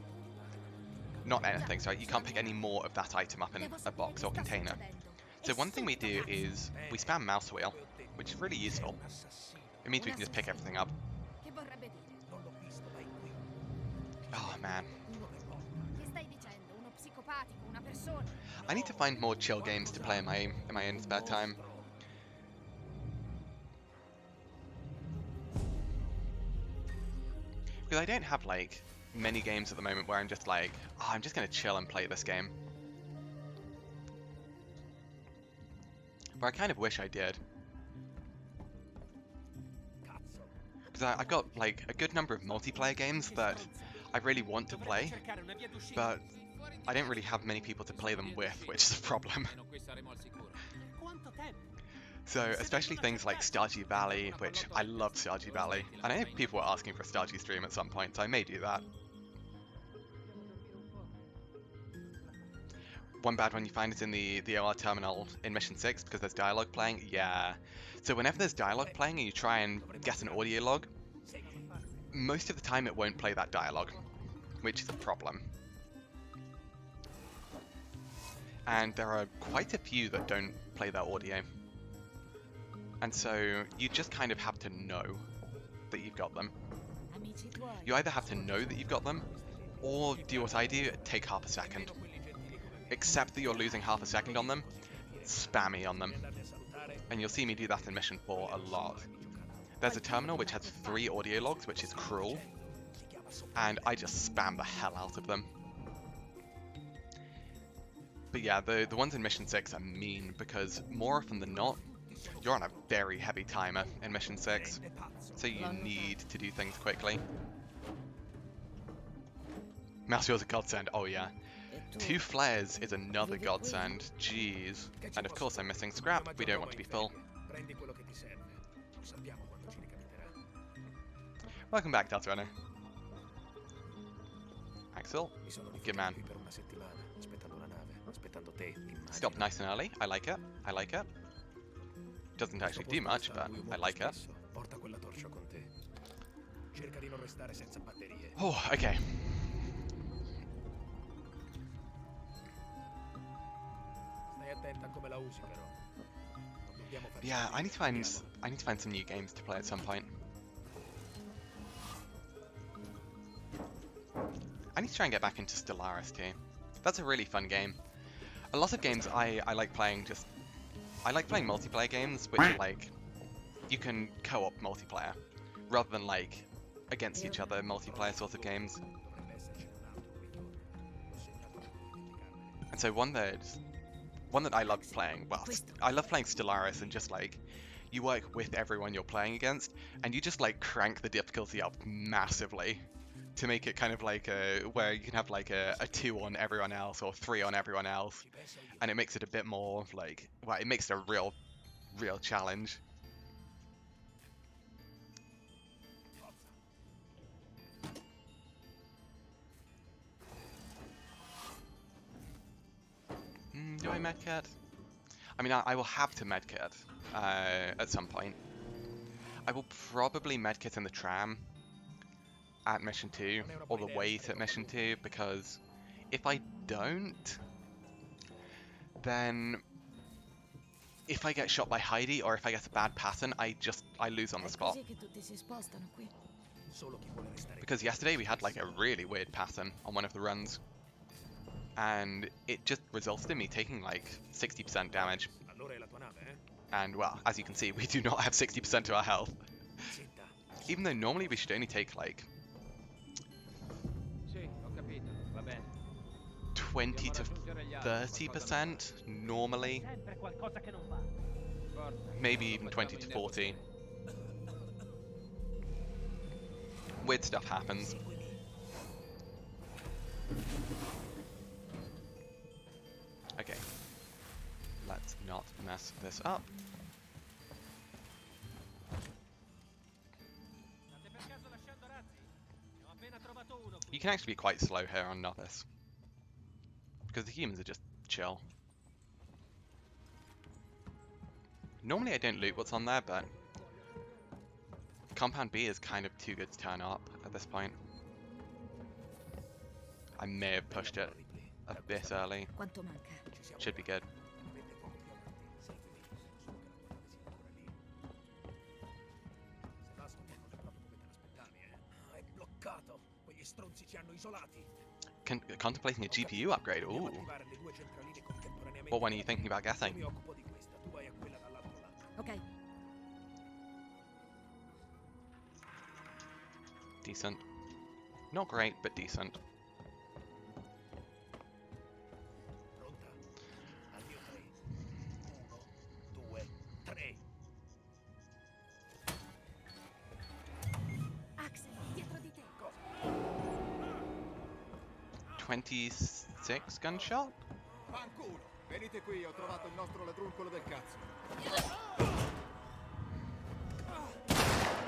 Not anything, sorry, you can't pick any more of that item up in a box or container. So one thing we do is we spam mouse wheel, which is really useful. It means we can just pick everything up. Oh man. I need to find more chill games to play in my own spare time. Because I don't have like many games at the moment where I'm just like, oh, I'm just gonna chill and play this game. But I kind of wish I did. Because I've got like a good number of multiplayer games that I really want to play, but I don't really have many people to play them with, which is a problem. So, especially things like Stardew Valley, which I love Stardew Valley. And I know people were asking for a Stardew stream at some point, so I may do that. One bad one you find is in the OR terminal in Mission 6, because there's dialogue playing. Yeah. So whenever there's dialogue playing and you try and get an audio log, most of the time it won't play that dialogue, which is a problem. And there are quite a few that don't play their audio. And so you just kind of have to know that you've got them. You either have to know that you've got them, or do what I do, take half a second. Accept that you're losing half a second on them, spammy on them. And you'll see me do that in Mission 4 a lot. There's a terminal which has 3 audio logs, which is cruel. And I just spam the hell out of them. But yeah, the ones in Mission 6 are mean, because more often than not, you're on a very heavy timer in Mission 6. So you need to do things quickly. Mouse wheel's a godsend, oh yeah. 2 flares is another godsend, jeez. And of course I'm missing scrap, we don't want to be full. Welcome back, Tatsrunner. Axel, good man. Stop nice and early, I like it, I like it. Doesn't actually do much, but I like it. Oh, okay. Yeah, I need to find some new games to play at some point. I need to try and get back into Stellaris too. That's a really fun game. A lot of games I like playing I like playing multiplayer games, which are like, you can co-op multiplayer, rather than like, against each other multiplayer sort of games. And so one that I love playing, well, I love playing Stellaris, and just like, you work with everyone you're playing against, and you just like crank the difficulty up massively, to make it kind of like where you can have like a 2 on everyone else or 3 on everyone else, and it makes it a bit more like, well, it makes it a real challenge. Do I medkit? I mean, I will have to medkit at some point. I will probably medkit in the tram at mission 2, or the wait at mission 2, because if I don't, then if I get shot by Heidi or if I get a bad pattern, I lose on the È spot. così che tutti si spostano qui. Because yesterday we had like a really weird pattern on one of the runs, and it just resulted in me taking like 60% damage. Allora è la tua nave, eh? And well, as you can see, we do not have 60% to our health. Even though normally we should only take like 20 to 30% normally. Maybe even 20 to 40. Weird stuff happens. Okay. Let's not mess this up. You can actually be quite slow here on Novice, because the humans are just chill. Normally I don't loot what's on there, but Compound B is kind of too good to turn up at this point. I may have pushed it a bit early. Quanto manca? Should be good. È bloccato. Quegli stronzi ci hanno isolati. Contemplating a GPU upgrade. Ooh. What one are you thinking about getting? Mi occupo di questa, tu vai a quella dall'altro lato. Ok. Decent. Not great, but decent. Pronta? Al mio 3. 1, 2, 3. Axel, dietro di te. 26 gunshot? Fanculo! Venite qui, ho trovato il nostro ladruncolo del cazzo.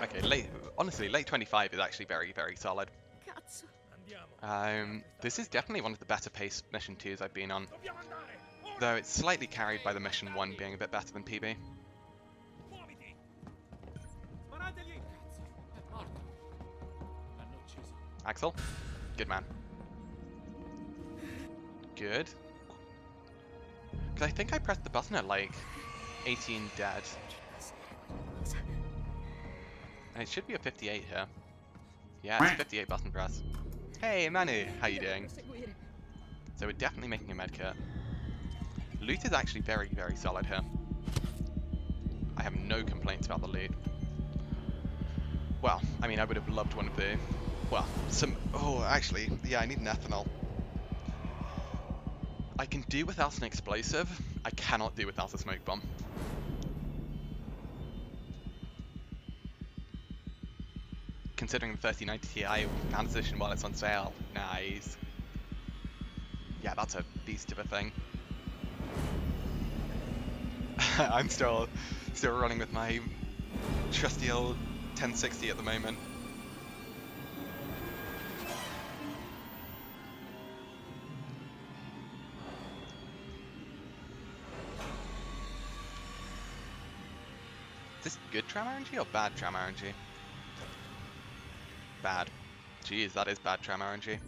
Okay, honestly, late 25 is actually very solid. Cazzo. This is definitely one of the better paced mission 2s I've been on. Though it's slightly carried by the mission 1 being a bit better than PB. Muoviti! Sparategli! Cazzo, è morto. L'hanno ucciso. Axel? Good man. Good. Because I think I pressed the button at like 18 dead. And it should be a 58 here. Yeah, it's a 58 button press. Hey Manu, how you doing? So we're definitely making a medkit. Loot is actually very solid here. I have no complaints about the loot. Well, I mean, I would have loved one of the... Well, some... Oh, actually, yeah, I need an ethanol. I can do without an explosive. I cannot do without a smoke bomb. Considering the 3090 Ti pound position while it's on sale. Nice. Yeah, that's a beast of a thing. I'm still running with my trusty old 1060 at the moment. Is this good tram RNG or bad tram RNG? Bad. Jeez, that is bad tram RNG.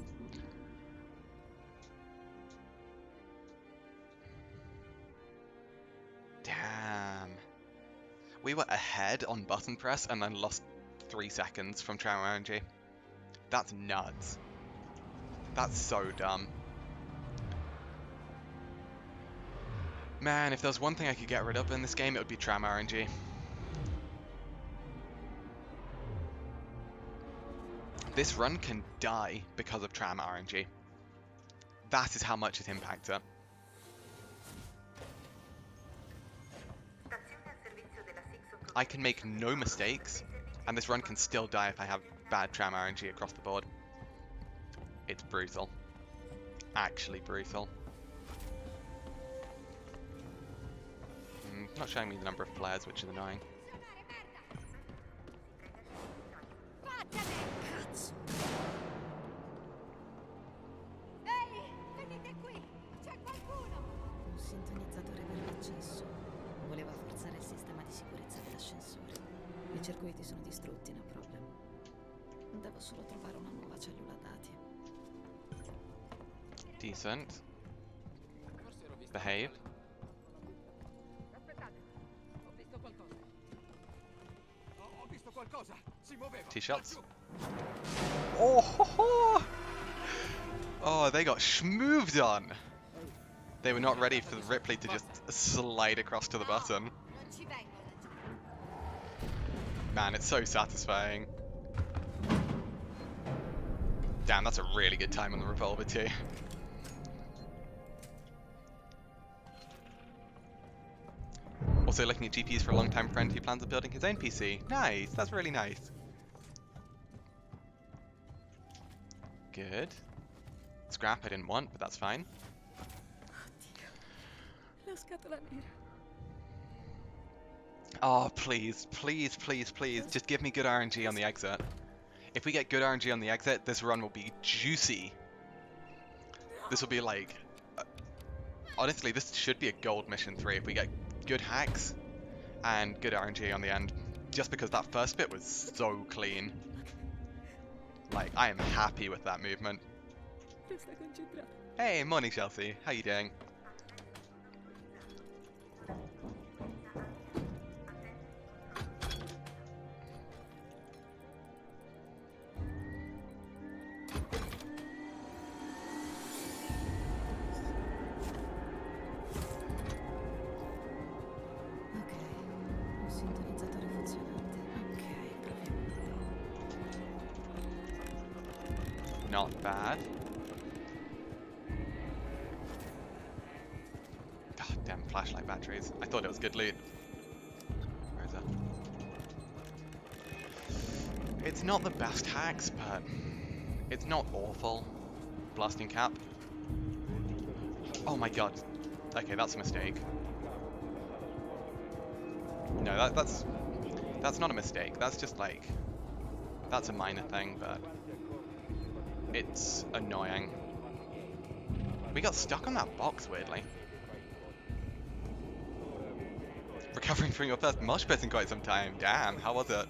Damn. We were ahead on button press and then lost 3 seconds from tram RNG. That's nuts. That's so dumb. Man, if there was one thing I could get rid of in this game, it would be tram RNG. This run can die because of tram RNG. That is how much it impacts it. I can make no mistakes, and this run can still die if I have bad tram RNG across the board. brutal. Actually brutal. Not showing me the number of flares, which is annoying. Un sintonizzatore per l'accesso. Voleva forzare il sistema di sicurezza dell'ascensore. I circuiti sono distrutti, no problem. Devo solo trovare una nuova cellula dati. Decent. Behave. Aspettate, ho visto qualcosa. Ho visto qualcosa, si muoveva. T-shots. Oh, ho, ho. Oh, they got schmooved on. They were not ready for the Ripley to just slide across to the button. Man, it's so satisfying. Damn, that's a really good time on the revolver too. Also looking at GPs for a long-time friend who plans on building his own PC. Nice, that's really nice. Good. Scrap I didn't want, but that's fine. La scatola nera. Oh, please, please, please, please, just give me good RNG on the exit. If we get good RNG on the exit, this run will be juicy. This will be like... honestly, this should be a gold mission 3 if we get good hacks and good RNG on the end. Just because that first bit was so clean. Like, I am happy with that movement. Hey, morning Chelsea, how you doing? Not bad. God damn flashlight batteries. I thought it was good loot. Where is that? It's not the best hacks, but it's not awful. Blasting cap. Oh my god. Okay, that's a mistake. No, that's not a mistake. That's just like... that's a minor thing, but... it's annoying. We got stuck on that box, weirdly. Recovering from your first mosh pit in quite some time. Damn, how was it?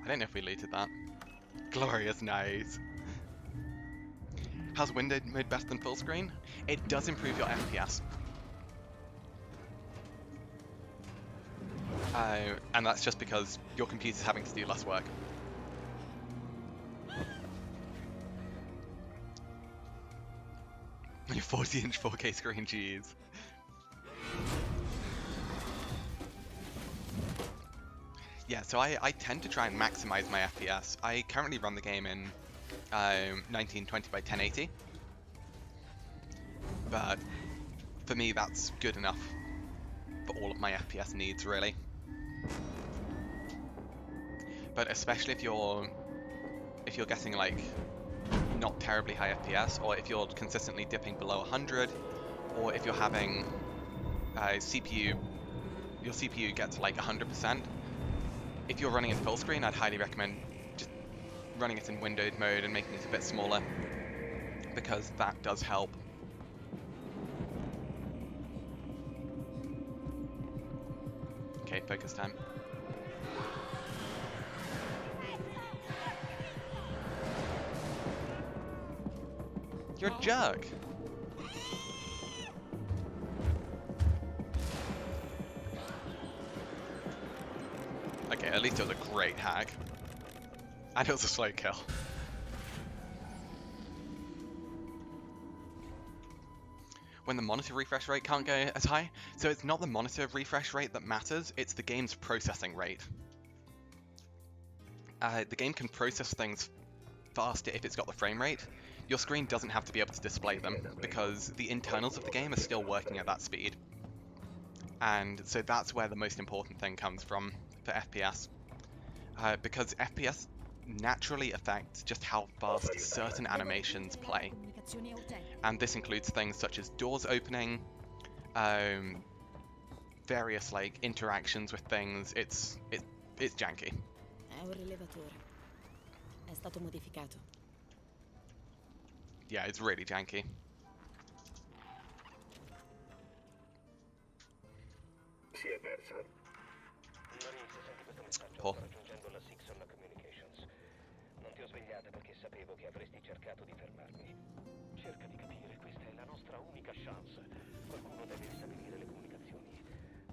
I don't know if we looted that. Glorious, nice. How's windowed mode best than full screen? It does improve your FPS. And that's just because your computer's having to do less work. Your 40-inch 4K screen, jeez. Yeah, so I tend to try and maximize my FPS. I currently run the game in 1920 by 1080. But for me, that's good enough for all of my FPS needs, really. But especially if you're getting like not terribly high FPS, or if you're consistently dipping below 100, or if you're having your CPU gets like 100%. If you're running in full screen, I'd highly recommend just running it in windowed mode and making it a bit smaller, because that does help. Okay, focus time. You're a jerk! Okay, at least it was a great hack. And it was a slow kill. When the monitor refresh rate can't go as high, so it's not the monitor refresh rate that matters, it's the game's processing rate. The game can process things faster if it's got the frame rate, your screen doesn't have to be able to display them because the internals of the game are still working at that speed. And so that's where the most important thing comes from for FPS. Because FPS naturally affects just how fast certain animations play. And this includes things such as doors opening, various like interactions with things. It's janky. È un rilevatore. È stato modificato. Yeah, it's really janky. Si è persa. Paul. Non ti ho svegliata perché sapevo che avresti cercato di fermarmi. Cerca di capire, questa è la nostra unica chance. Qualcuno deve ristabilire le comunicazioni.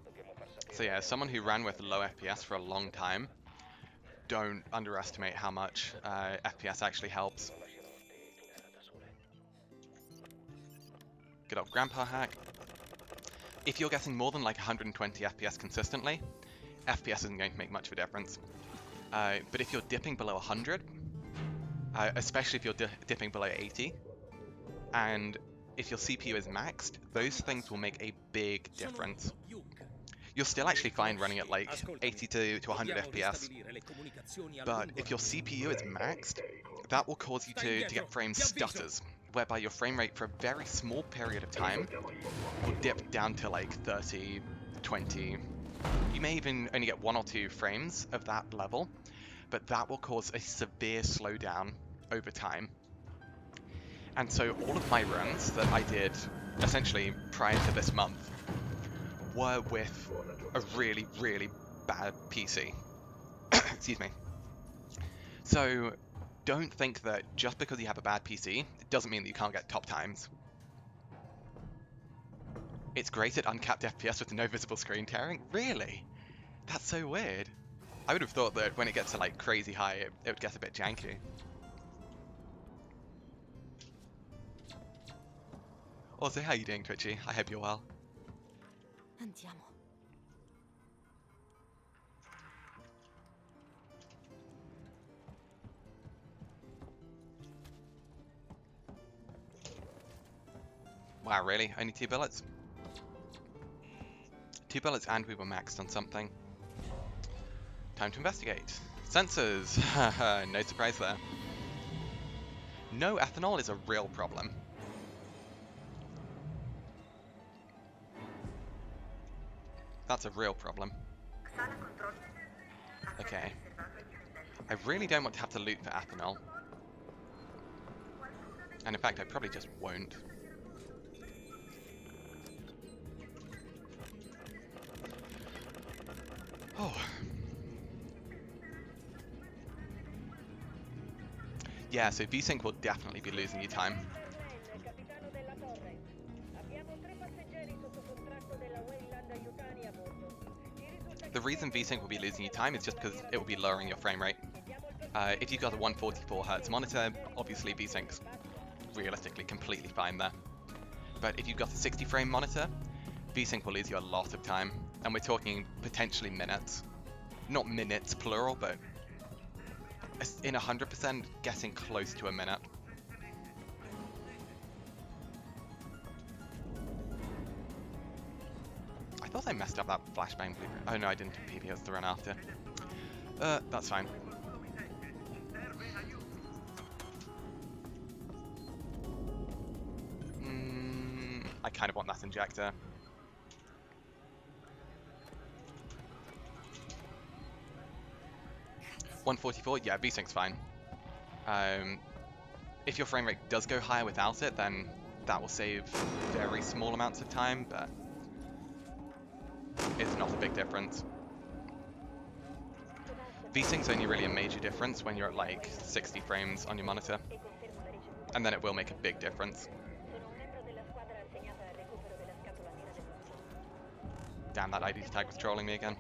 Dobbiamo far sapere. So yeah, as someone who ran with low FPS for a long time, don't underestimate how much FPS actually helps. Good old grandpa hack. If you're getting more than like 120 FPS consistently, FPS isn't going to make much of a difference. But if you're dipping below 100, especially if you're dipping below 80, and if your CPU is maxed, those things will make a big difference. You're still actually fine running at like 80 to 100 FPS, but if your CPU is maxed, that will cause you to get frame stutters, whereby your frame rate for a very small period of time will dip down to like 30, 20. You may even only get 1 or 2 frames of that level, but that will cause a severe slowdown over time. And so all of my runs that I did essentially prior to this month were with a really, really bad PC. Excuse me. So don't think that just because you have a bad PC, it doesn't mean that you can't get top times. It's great at uncapped FPS with no visible screen tearing? Really? That's so weird. I would have thought that when it gets to like crazy high, it would get a bit janky. Also, how you doing, Twitchy? I hope you're well. Andiamo. Wow, really? Only 2 bullets? 2 bullets and we were maxed on something. Time to investigate. Sensors! No surprise there. No ethanol is a real problem. That's a real problem. Okay. I really don't want to have to loot for ethanol. And in fact, I probably just won't. Oh. Yeah, so VSync will definitely be losing you time. The reason VSync will be losing you time is just because it will be lowering your frame rate. If you've got a 144Hz monitor, obviously VSync's realistically completely fine there. But if you've got a 60 frame monitor, VSync will lose you a lot of time. And we're talking potentially minutes. Not minutes plural, but in 100% getting close to a minute. I thought I messed up that Flashbang blueprint. Oh no, I didn't. PB has the run after. That's fine. I kind of want that injector. $144, yeah, VSync's fine. If your frame rate does go higher without it, then that will save very small amounts of time, but it's not a big difference. VSync's only really a major difference when you're at like 60 frames on your monitor, and then it will make a big difference. Damn, that ID tag was trolling me again.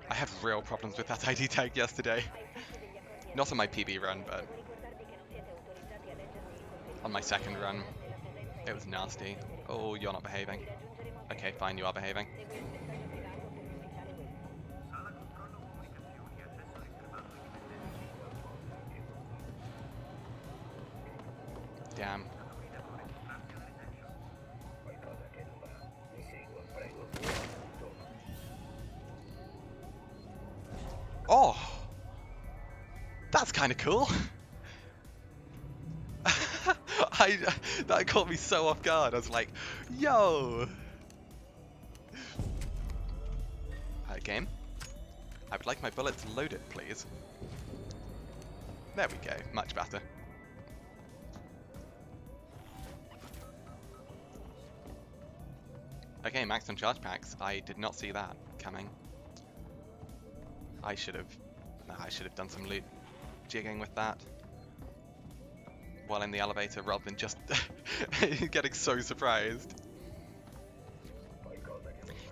I had real problems with that ID tag yesterday. Not on my PB run, but on my second run, it was nasty. Oh, you're not behaving. Okay, fine, you are behaving. scam. Oh! That's kind of cool! That caught me so off guard. I was like, yo! Game. I would like my bullets loaded, please. There we go. Much better. Okay, max on charge packs. I did not see that coming. I should have done some loot jigging with that while in the elevator rather than just getting so surprised.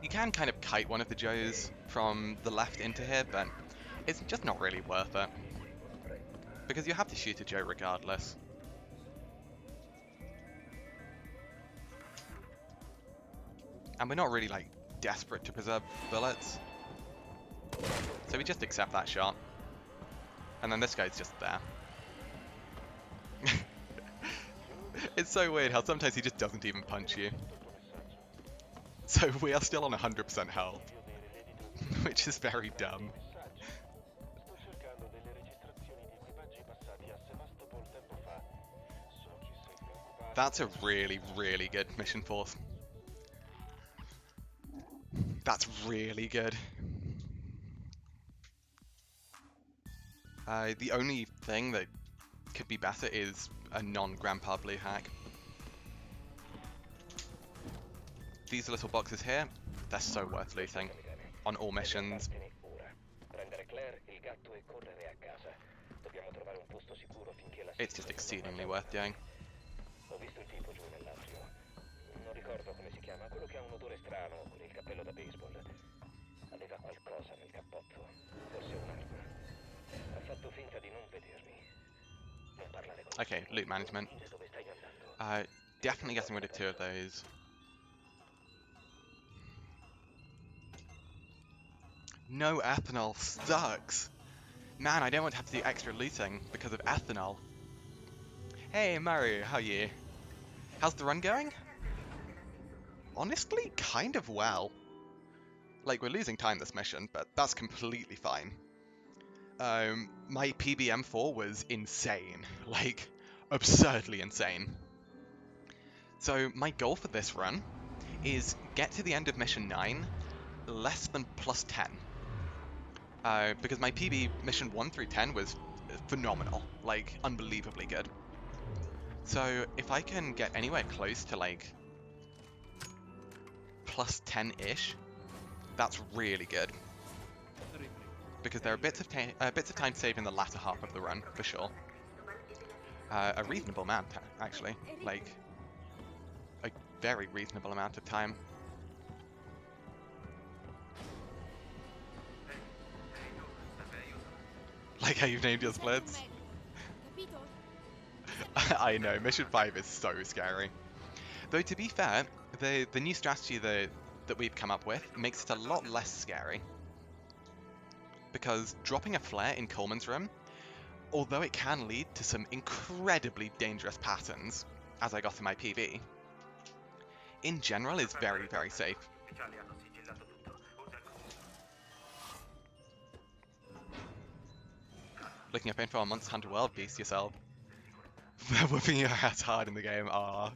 You can kind of kite one of the Joes from the left into here, but it's just not really worth it. Because you have to shoot a Joe regardless. And we're not really, like, desperate to preserve bullets. So we just accept that shot. And then this guy's just there. It's so weird how sometimes he just doesn't even punch you. So we are still on 100% health. Which is very dumb. That's a really, really good mission force. That's really good. The only thing that could be better is a non-Grandpa Blue hack. These little boxes here, they're so worth looting on all missions. It's just exceedingly worth doing. Okay, loot management. Definitely getting rid of 2 of those. No ethanol sucks! Man, I don't want to have to do extra looting because of ethanol. Hey Mario, how are you? How's the run going? Honestly, kind of well. Like, we're losing time this mission, but that's completely fine. My PBM4 was insane. Like, absurdly insane. So, my goal for this run is get to the end of mission 9 less than +10. Because my PB mission 1 through 10 was phenomenal. Like, unbelievably good. So, if I can get anywhere close to, like, +10-ish, that's really good. Because there are bits of time saved in the latter half of the run, for sure. A reasonable amount, actually. Like, a very reasonable amount of time. Like how you've named your splits. I know, Mission 5 is so scary. Though to be fair, the new strategy that we've come up with makes it a lot less scary. Because dropping a flare in Coleman's room, although it can lead to some incredibly dangerous patterns, as I got in my PV, in general is very, very safe. Looking up info on Monster Hunter World, beast yourself. They're whooping your ass hard in the game, ah.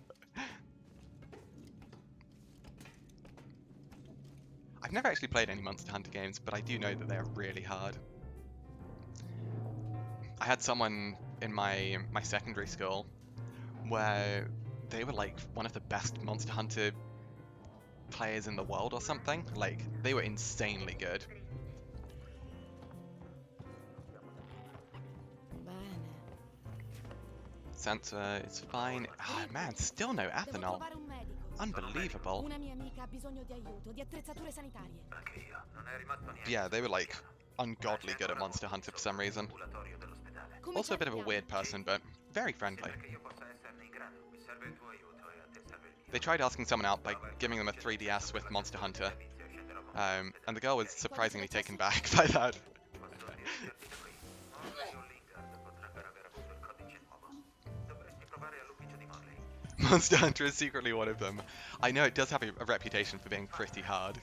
I've never actually played any Monster Hunter games, but I do know that they're really hard. I had someone in my secondary school where they were like one of the best Monster Hunter players in the world or something. Like, they were insanely good. Sensor, it's fine. Ah, man, still no ethanol. Unbelievable. Yeah, they were like ungodly good at Monster Hunter for some reason. Also a bit of a weird person, but very friendly. They tried asking someone out by giving them a 3DS with Monster Hunter, and the girl was surprisingly taken back by that. Monster Hunter is secretly one of them. I know it does have a reputation for being pretty hard.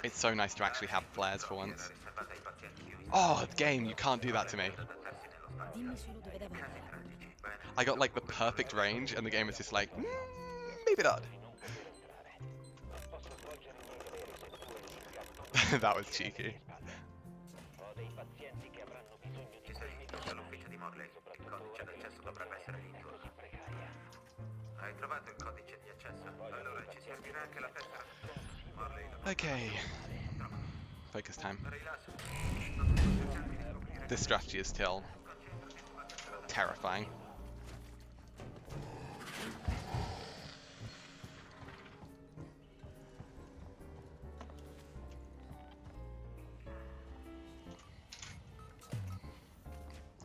It's so nice to actually have flares for once. Oh, game, you can't do that to me. Dimmi solo dove devo andare. I got like the perfect range and the game was just like, maybe not. That was cheeky. Ho dei pazienti che avranno bisogno di servizi all'ufficio di Morley. Il codice d'accesso dovrebbe essere lì. Hai trovato il codice di accesso? Allora ci servirà anche la tessera. Morley. Okay. Focus time. This strategy is still terrifying.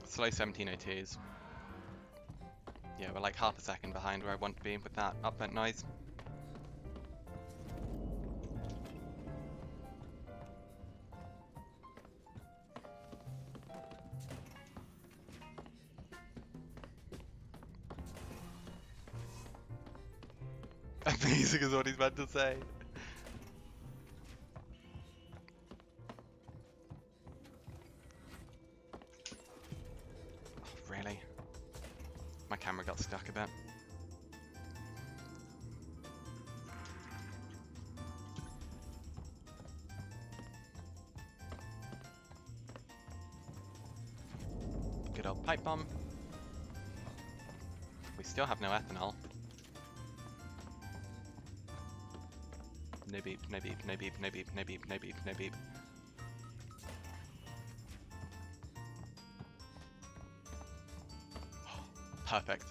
Slow 1702s. Yeah, we're like half a second behind where I want to be with that upvent noise. Amazing is what he's meant to say. Oh, really? My camera got stuck a bit. Good old pipe bomb. We still have no ethanol. No beep, no beep, no beep, no beep, no beep, no beep, no beep. Perfect.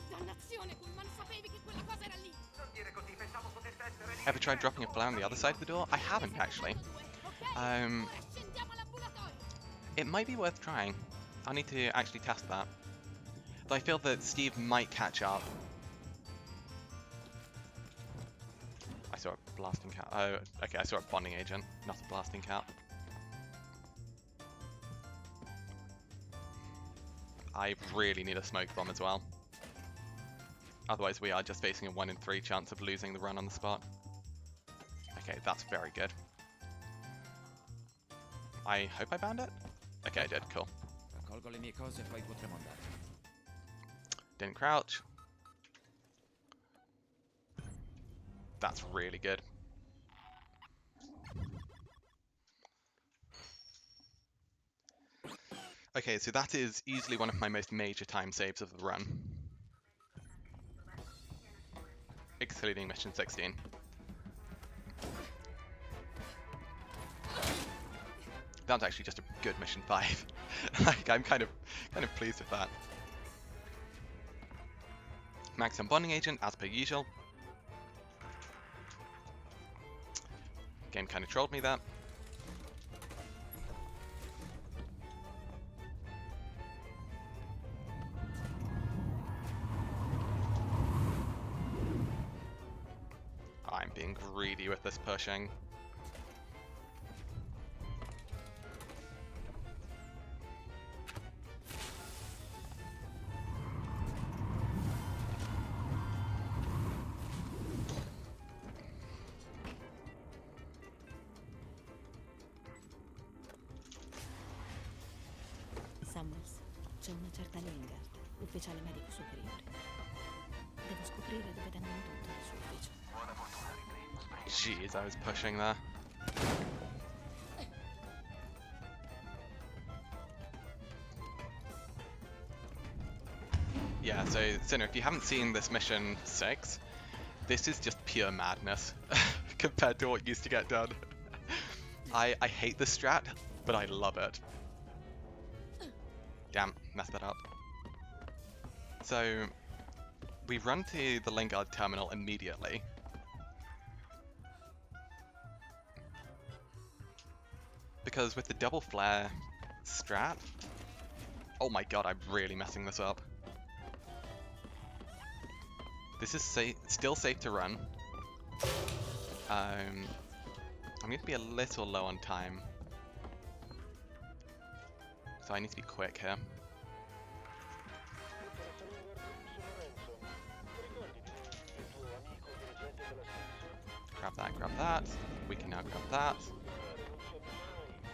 Dannazione, Pullman, sapevi che quella cosa era lì. Non dire così, pensavo potesse essere lì. Ever tried dropping a flare on the other side of the door? I haven't actually. Scendiamo all'ambulatorio. It might be worth trying. I need to actually test that. Though I feel that Steve might catch up. I saw a blasting cat. Oh, okay, I saw a bonding agent, not a blasting cat. I really need a smoke bomb as well. Otherwise we are just facing a 1 in 3 chance of losing the run on the spot. Okay, that's very good. I hope I bound it? Okay, I did, cool. Raccolgo le mie cose e poi potremo andare. Didn't crouch. That's really good. Okay, so that is easily one of my most major time saves of the run. Excluding mission 16. That's actually just a good mission 5. Like, I'm kind of pleased with that. Maximum bonding agent, as per usual. Game kind of trolled me there. I'm being greedy with this pushing. Samuels, c'è una certa Lingard, ufficiale medico superiore. Devo scoprire dove tengono tutto nel suo ufficio. Jeez, I was pushing there. Yeah, so Sinner, if you haven't seen this mission 6, this is just pure madness compared to what used to get done. I hate this strat, but I love it. Damn, messed that up. So, we run to the Lingard terminal immediately. Because with the double flare strat... Oh my god, I'm really messing this up. This is still safe to run. I'm going to be a little low on time. So I need to be quick here. Grab that, grab that. We can now grab that.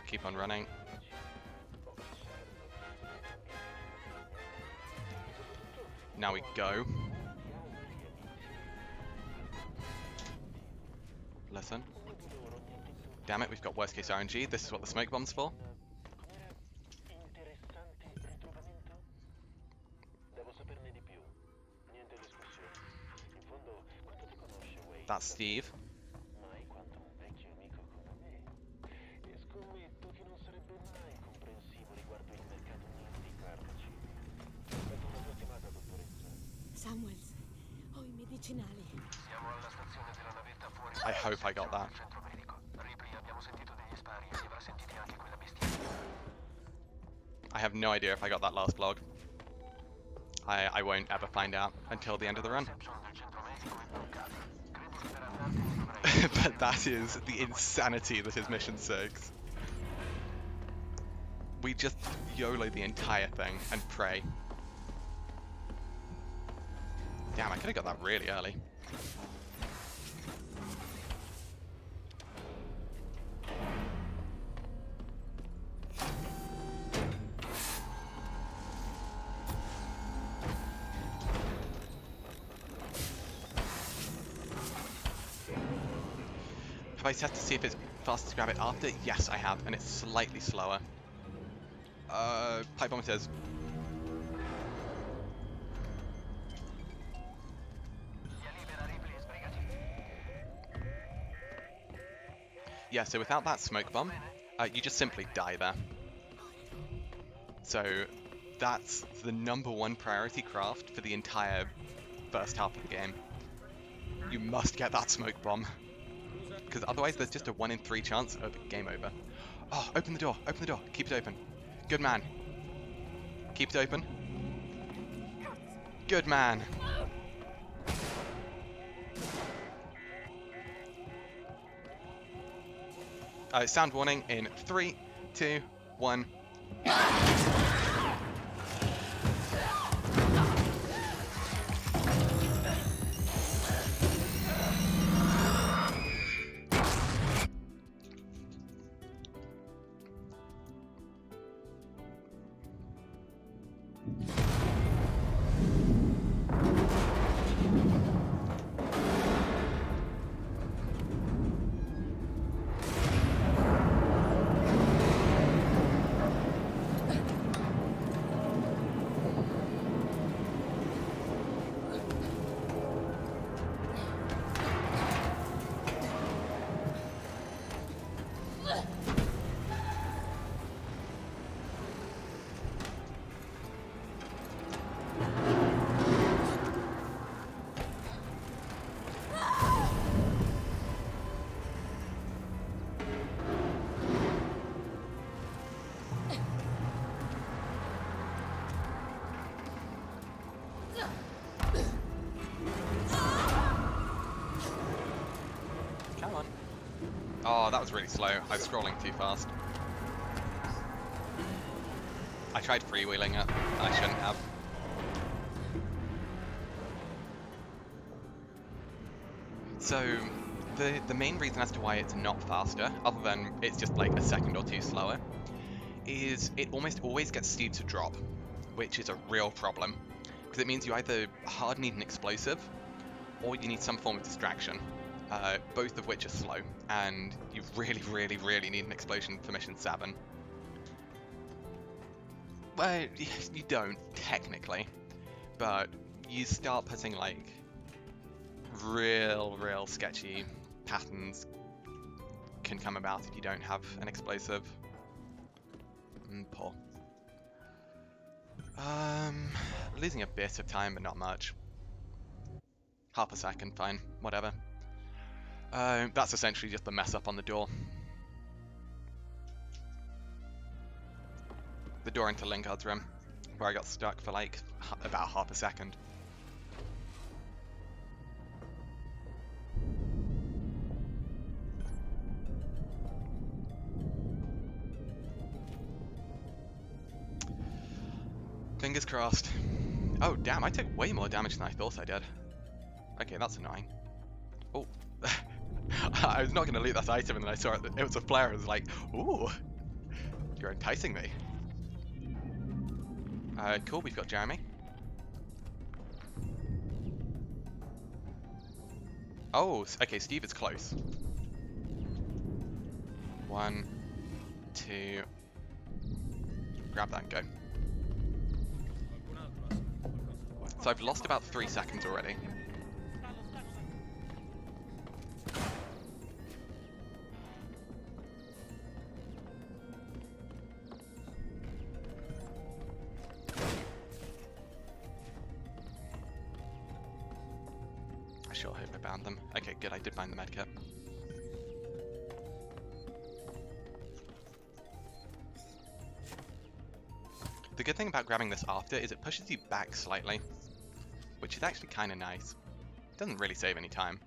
Keep on running. Now we go. Listen. Damn it, we've got worst case RNG. This is what the smoke bomb's for. That's Steve. Samuels, ho I medicinali. Siamo alla stazione della navetta fuori. I hope I got that. Centro medico. Ripley, abbiamo sentito degli spari e li avrà sentiti anche quella bestiale. I have no idea if I got that last log. I won't ever find out until the end of the run. But that is the insanity that is mission 6. We just YOLO the entire thing and pray. Damn, I could have got that really early. Have I tested to see if it's faster to grab it after? Yes, I have, and it's slightly slower. Pipe bomb it is. Yeah, so without that smoke bomb, you just simply die there. So that's the #1 priority craft for the entire first half of the game. You must get that smoke bomb, because otherwise there's just a 1 in 3 chance of game over. Oh, open the door, keep it open. Good man. Keep it open. Good man. Sound warning in 3, 2, 1. Oh, that was really slow. I was scrolling too fast. I tried freewheeling it. I shouldn't have. So, the main reason as to why it's not faster, other than it's just like a second or two slower, is it almost always gets Steve to drop, which is a real problem. Because it means you either hard need an explosive, or you need some form of distraction. Both of which are slow, and you really, really, really need an explosion for mission 7. Well, you don't, technically, but you start putting, like, real sketchy patterns can come about if you don't have an explosive. Poor. Losing a bit of time, but not much. Half a second, fine, whatever. That's essentially just the mess up on the door. The door into Lingard's room, where I got stuck for like about half a second. Fingers crossed. Oh, damn, I took way more damage than I thought I did. Okay, that's annoying. Oh. I was not going to loot that item, and then I saw it was a flare. I was like, ooh, you're enticing me. Cool, we've got Jeremy. Oh, okay, Steve is close. 1, 2. Grab that and go. So I've lost about 3 seconds already. I sure hope I bound them. Okay, good, I did bind the medkit. The good thing about grabbing this after is it pushes you back slightly, which is actually kind of nice. It doesn't really save any time.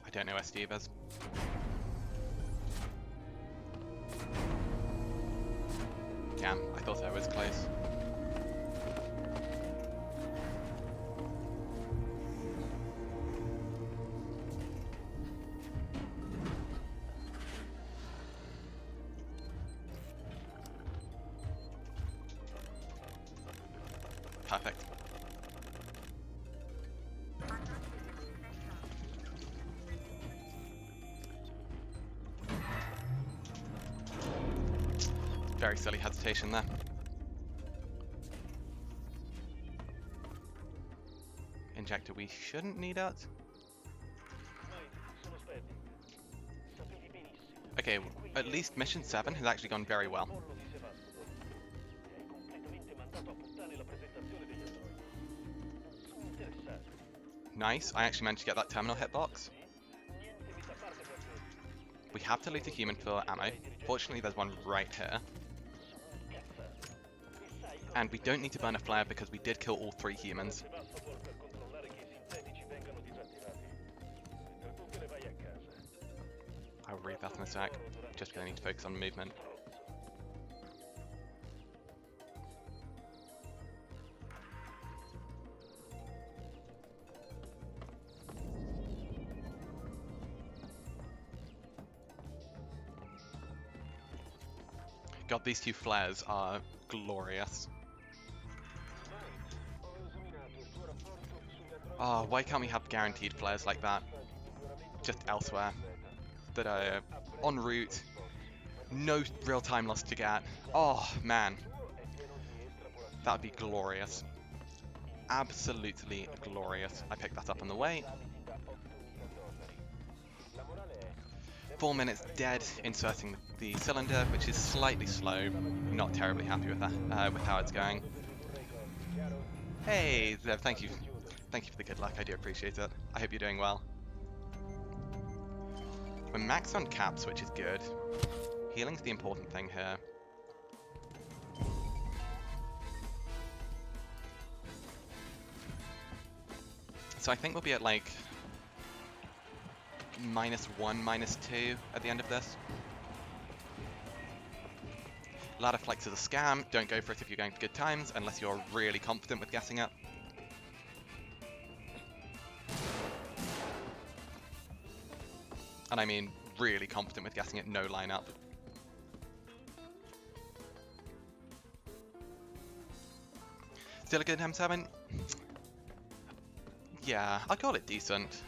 I don't know where Steve is. Damn, I thought I was close. Perfect. Very silly hesitation there. Injector we shouldn't need it. Okay, at least mission 7 has actually gone very well. Nice, I actually managed to get that terminal hitbox. We have to loot a human for ammo. Fortunately, there's one right here. And we don't need to burn a flare because we did kill all 3 humans. I'll read that in a sec, just because I need to focus on movement. God, these 2 flares are glorious. Oh, why can't we have guaranteed flares like that? Just elsewhere. That are en route. No real time lost to get. Oh, man. That would be glorious. Absolutely glorious. I picked that up on the way. 4 minutes dead inserting the cylinder, which is slightly slow. Not terribly happy with that, with how it's going. Hey, thank you. Thank you for the good luck, I do appreciate it. I hope you're doing well. We're maxed on caps, which is good. Healing's the important thing here. So I think we'll be at like -1, -2 at the end of this. Ladder flex is a scam. Don't go for it if you're going for good times, unless you're really confident with guessing it. And I mean really confident with guessing it, no lineup. Still a good M7? Yeah, I'll call it decent.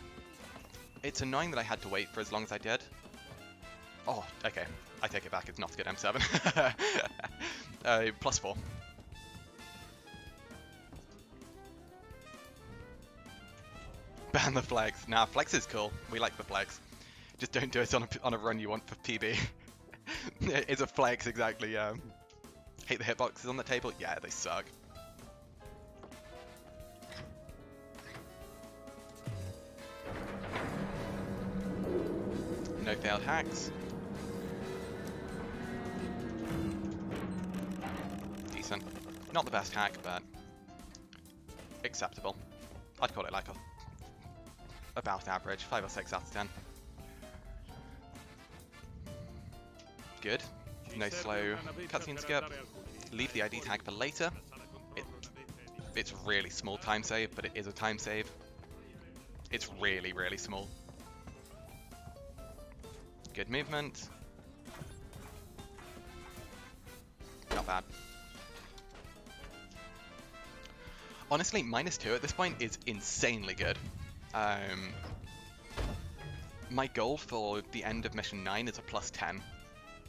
It's annoying that I had to wait for as long as I did. Oh, okay. I take it back, it's not a good M7. +4. ban the flex. Nah, flex is cool. We like the flex. Just don't do it on a run you want for PB. It's a flex, exactly, yeah. Hate the hitboxes on the table? Yeah, they suck. No failed hacks. Decent. Not the best hack, but acceptable. I'd call it like about average, 5 or 6 out of 10. Good. No slow cutscene skip. Leave the ID tag for later. It's a really small time save, but it is a time save. It's really, really small. Good movement. Not bad. Honestly, -2 at this point is insanely good. My goal for the end of mission 9 is a +10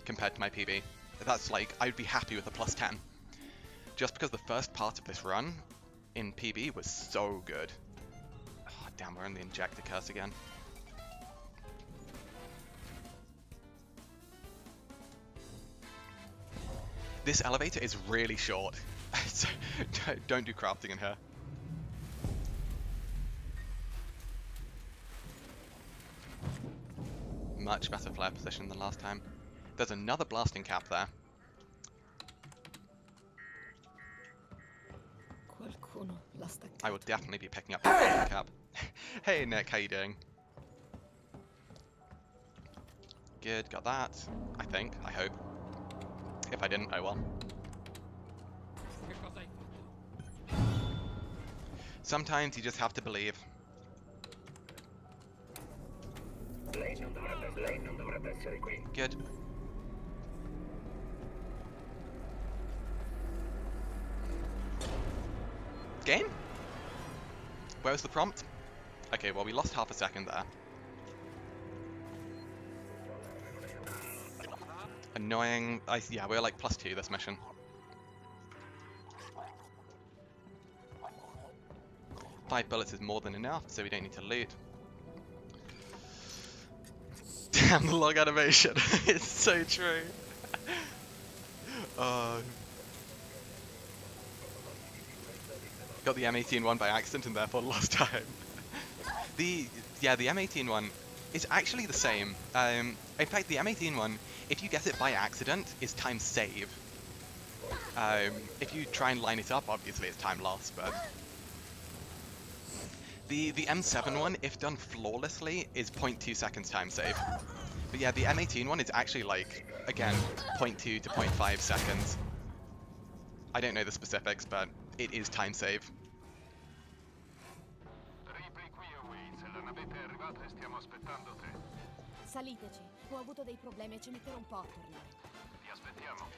compared to my PB. That's like, I'd be happy with a +10. Just because the first part of this run in PB was so good. Oh, damn, we're in the injector curse again. This elevator is really short, so don't do crafting in here. Much better flare position than last time. There's another blasting cap there. I will definitely be picking up the blasting cap. Hey Nick, how you doing? Good, got that. I think, I hope. If I didn't, oh well. Sometimes you just have to believe. Good. Game? Where was the prompt? Okay, well we lost half a second there. Annoying. Yeah, we're like +2 this mission. Five bullets is more than enough, so we don't need to loot. Damn, the log animation. It's so true. Got the M18 one by accident and therefore lost time. The M18 one is actually the same. In fact, the M18 one, if you get it by accident, is time save. If you try and line it up, obviously it's time lost, but the M7 one, if done flawlessly, is 0.2 seconds time save. But yeah, the M18 one is actually like, again, 0.2 to 0.5 seconds. I don't know the specifics, but it is time save.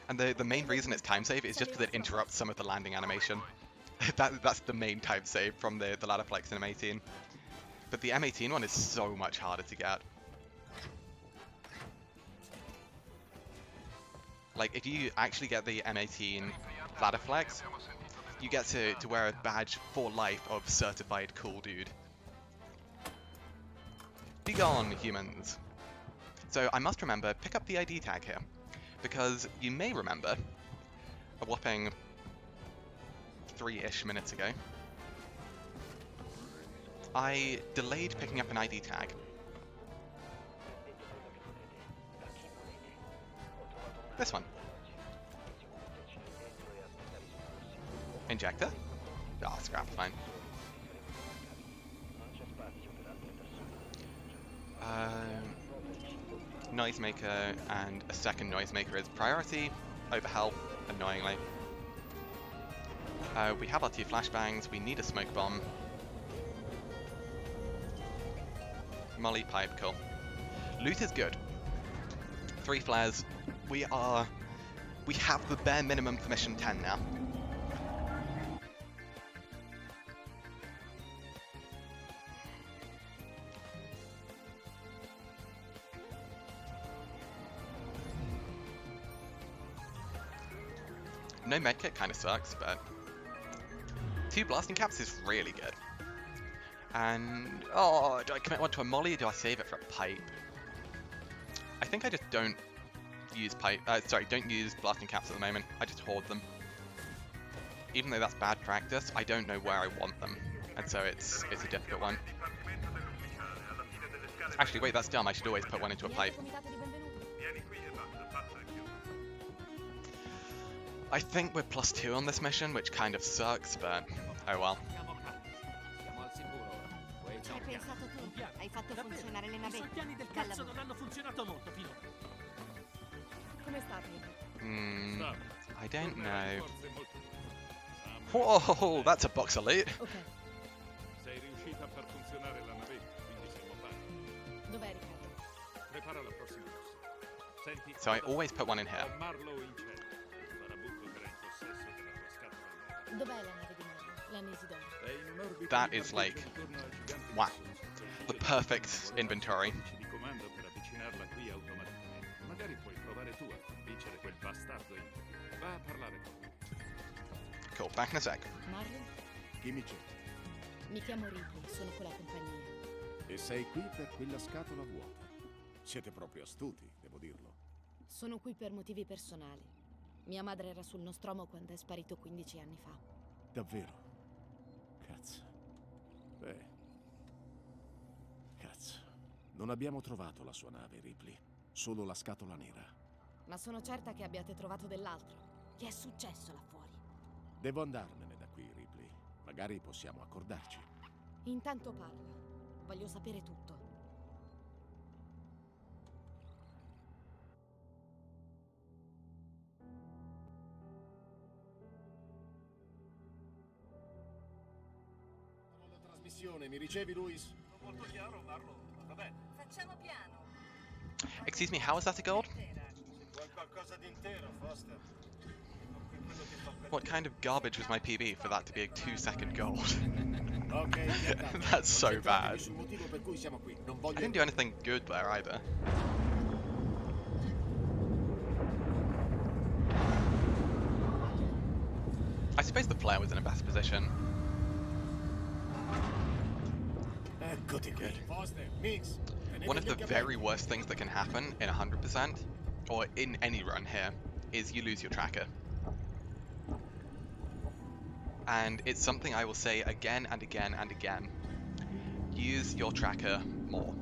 And the main reason it's time save is just because it interrupts some of the landing animation. That's the main time save from the ladder flex in M18. But the M18 one is so much harder to get. Like, if you actually get the M18 ladder flex, you get to wear a badge for life of certified cool dude. Be gone, humans. So I must remember, pick up the ID tag here, because you may remember, a whopping 3-ish minutes ago, I delayed picking up an ID tag. This one. Injector? Ah, oh, scrap, fine. Noisemaker and a second Noisemaker is priority over health, annoyingly. We have our 2 flashbangs, we need a smoke bomb. Molly pipe, cool. Loot is good. 3 flares. We have the bare minimum for mission 10 now. No medkit kind of sucks, but 2 blasting caps is really good. And, oh, do I commit one to a molly or do I save it for a pipe? I think I just don't use don't use blasting caps at the moment. I just hoard them. Even though that's bad practice, I don't know where I want them. And so it's a difficult one. Actually, wait, that's dumb. I should always put one into a pipe. I think we're +2 on this mission, which kind of sucks, but oh well. Siamo al sicuro ora. Poi Ci hai pensato tu? Hai fatto funzionare le I navette? suoi piani del Bella cazzo voce. non hanno funzionato molto finora. Come state? I don't know. Forse molto. Whoa, that's a box of loot. Ok, Sei riuscita a far funzionare la navetta, quindi siamo pari. dov'è Riccardo? Prepara la prossima mossa. Senti, So I always put one in here. ho Marlow in cielo. Farabutto che era in possesso della tua scatola. Dov'è la nave di Marlo? La Nesidora? È in un'orbita That di is parcheggio like, intorno al gigante wow, rosso, senza the luce. perfect inventory. Di comando per avvicinarla qui automaticamente. Magari puoi provare tu a convincere quel bastardo in va a parlare con lui. Cool, back in a sec. Marlo? Chi mi c'è? Mi chiamo Ripley, sono con la compagnia. E sei qui per quella scatola vuota. Siete proprio astuti, devo dirlo. Sono qui per motivi personali. Mia madre era sul Nostromo quando è sparito 15 anni fa. Davvero? Cazzo. Beh. Cazzo. Non abbiamo trovato la sua nave, Ripley. Solo la scatola nera. Ma sono certa che abbiate trovato dell'altro. Che è successo là fuori? Devo andarmene da qui, Ripley. Magari possiamo accordarci. Intanto parla. Voglio sapere tutto. La trasmissione, mi ricevi, Luis? Molto chiaro, Marlo. Va bene. Facciamo piano. Excuse me, how is that a gold? Vuoi qualcosa di intero, Foster? What kind of garbage was my PB for that to be a 2-second gold? Ok, That's so bad. sul motivo per cui siamo qui. Non voglio... I didn't do anything good there either. I suppose the player was in a better position. Eccoti qui. Foster, Mix. One of the very worst things that can happen in 100%, or in any run here, is you lose your tracker. And it's something I will say again and again and again. Use your tracker more.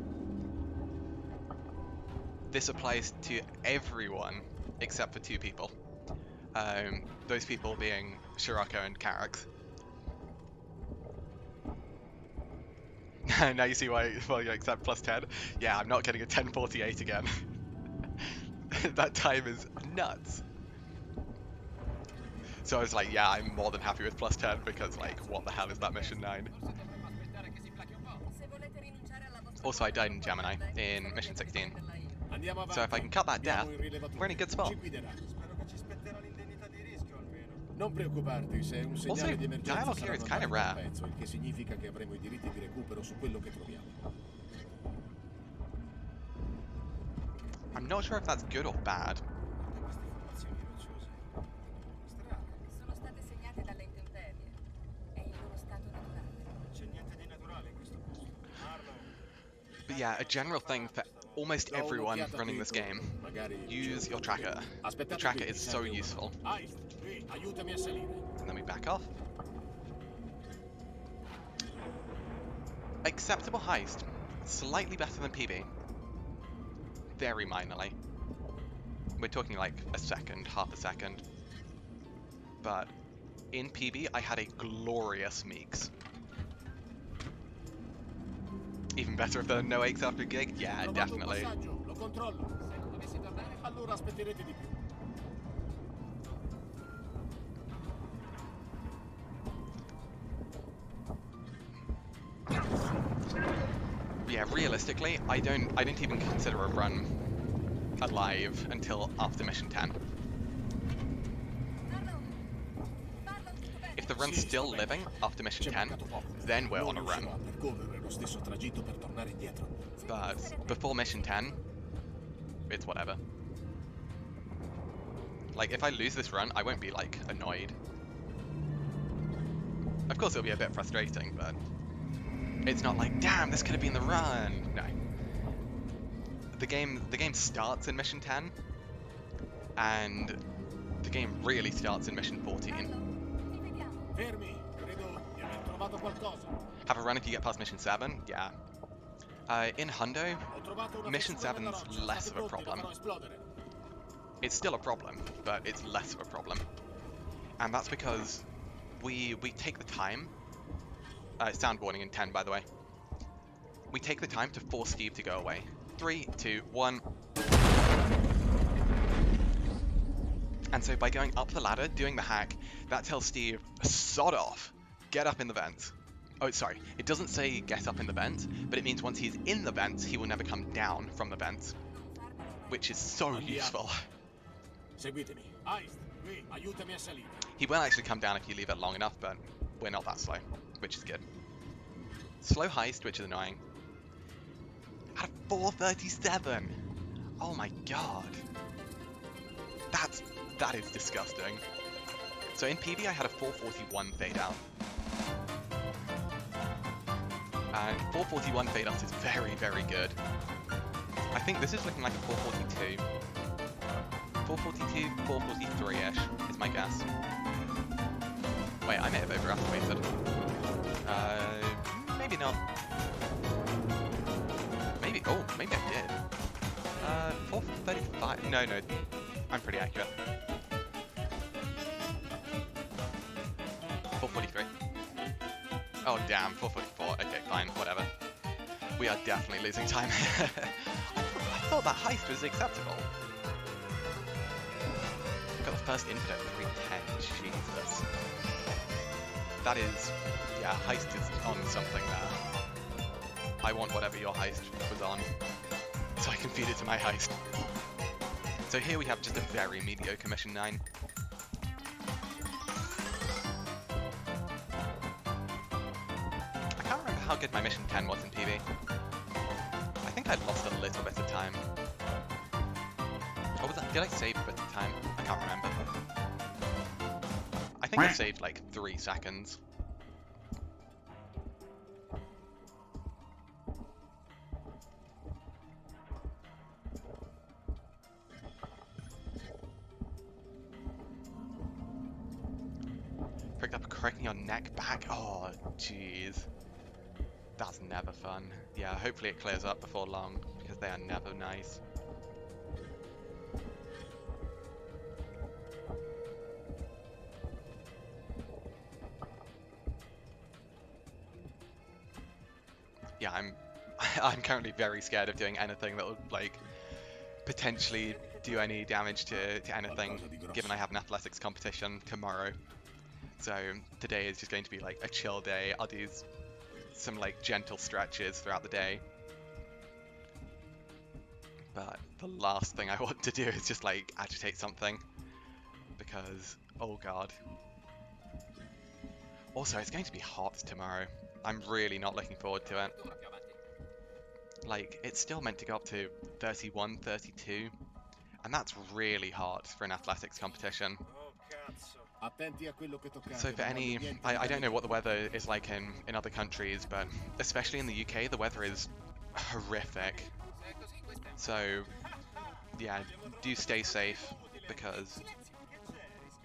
This applies to everyone except for 2 people. Those people being Shirako and Karax. Now you see why you accept +10? Yeah, I'm not getting a 1048 again. That time is nuts. So I was like, yeah, I'm more than happy with +10 because, like, what the hell is that mission 9? Also, I died in Gemini in mission 16. Andiamo avanti. So if I can cut that death, Abbiamo il rilevatore. we're in a good spot. Ci guiderà. Spero che ci spetterà l'indennità di rischio almeno. Non preoccuparti, se è un segnale Also, di emergenza dialogue here is saranno kind of andati rare. un pezzo, il che significa che avremo i diritti di recupero su quello che troviamo. I'm not sure if that's good or bad. Queste formazioni rocciose. Strano. Sono state segnate dalle intemperie. È il loro stato naturale. Non c'è niente di naturale in questo posto. Marlo. But yeah, a general thing for almost Do everyone un'occhiata running qui this game, intorno, magari use c'è your un tracker. problema. The Aspettate tracker qui, is mi so serve una useful. mano. Heist, qui, aiutami a salire. And then we back off. Acceptable heist. Slightly better than PB. Very minorly. We're talking like a second, half a second. But in PB, I had a glorious Meeks. Even better if there are no aches after gig? Yeah, Trovato un definitely. passaggio, lo controllo. Se non dovessi tornare, allora aspetterete di più. Yeah, realistically, I don't even consider a run alive until after mission 10. If the run's still living after mission C'è 10, mancato poco. then we're Non on a run. riuscirò a percorrere lo stesso tragitto per tornare indietro. But before mission 10, it's whatever. Like, if I lose this run, I won't be, like, annoyed. Of course it'll be a bit frustrating, but It's not like, damn, this could have been the run. No. The game starts in mission 10, and the game really starts in mission 14. Fermi, credo di aver trovato qualcosa. Have a run if you get past mission 7, yeah. In Hundo, Ho trovato una mission fessura nella 7's roccia, less state of a pronti, la problem. farò esplodere. It's still a problem, but it's less of a problem. And that's because we take the time. Sound warning in 10, by the way. We take the time to force Steve to go away. 3, 2, 1. And so by going up the ladder, doing the hack, that tells Steve, sod off, get up in the vent. Oh, sorry, it doesn't say get up in the vent, but it means once he's in the vent, he will never come down from the vent. Which is so useful. Seguitemi. Heist, qui, aiutami a salire. He will actually come down if you leave it long enough, but we're not that slow, which is good. Slow heist, which is annoying. At a 437! Oh my god. That is disgusting. So in PB I had a 441 fade out. And 441 fade out is very, very good. I think this is looking like a 442. 442, 443-ish is my guess. Wait, I may have overestimated. Maybe not. Maybe, oh, maybe I did. 435, no, I'm pretty accurate. 443. Oh damn, 444, okay, fine, whatever. We are definitely losing time. I thought that heist was acceptable. Got the first input at 310, Jesus. That is, yeah, heist is on something there. I want whatever your heist was on, so I can feed it to my heist. So here we have just a very mediocre mission 9. I can't remember how good my mission 10 was in PB. I think I lost a little bit of time. Or was that, did I save a bit of time? I can't remember. I think I saved like 3 seconds. Picked up a crack in your neck back. Oh, jeez. That's never fun. Yeah, hopefully it clears up before long, because they are never nice. Yeah, I'm currently very scared of doing anything that will like potentially do any damage to anything, given I have an athletics competition tomorrow. So today is just going to be like a chill day. I'll do some like gentle stretches throughout the day. But the last thing I want to do is just like agitate something, because oh god. Also, it's going to be hot tomorrow. I'm really not looking forward to it. Like, it's still meant to go up to 31, 32, and that's really hot for an athletics competition. So for any, I don't know what the weather is like in other countries, but especially in the UK, the weather is horrific. So yeah, do stay safe, because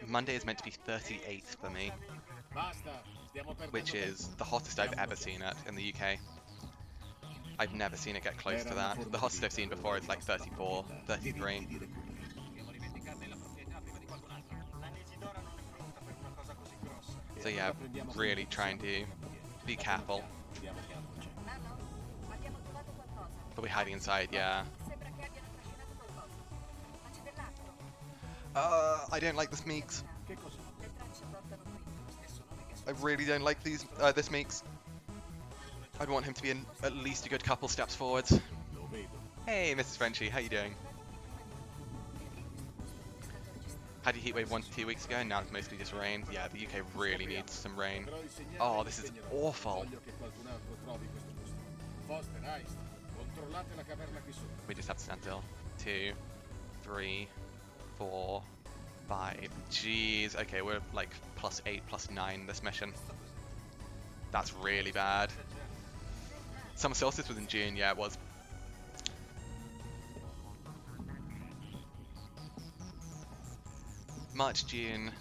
Monday is meant to be 38 for me, which is the hottest I've ever seen it in the UK. I've never seen it get close to that. The hottest I've seen before is like 34, 33. So yeah, really trying to be careful. But we're hiding inside, yeah. I don't like this Meeks. I really don't like this Meeks. I'd want him to be at least a good couple steps forwards. Hey, Mrs. Frenchie, how you doing? Had your heatwave 1 to 2 weeks ago, and now it's mostly just rain. Yeah, the UK really needs some rain. Oh, this is awful. We just have to stand still. 2, 3, 4, 5. Jeez, okay, we're like +8, +9 this mission. That's really bad. Summer solstice was in June, yeah, it was. March, June,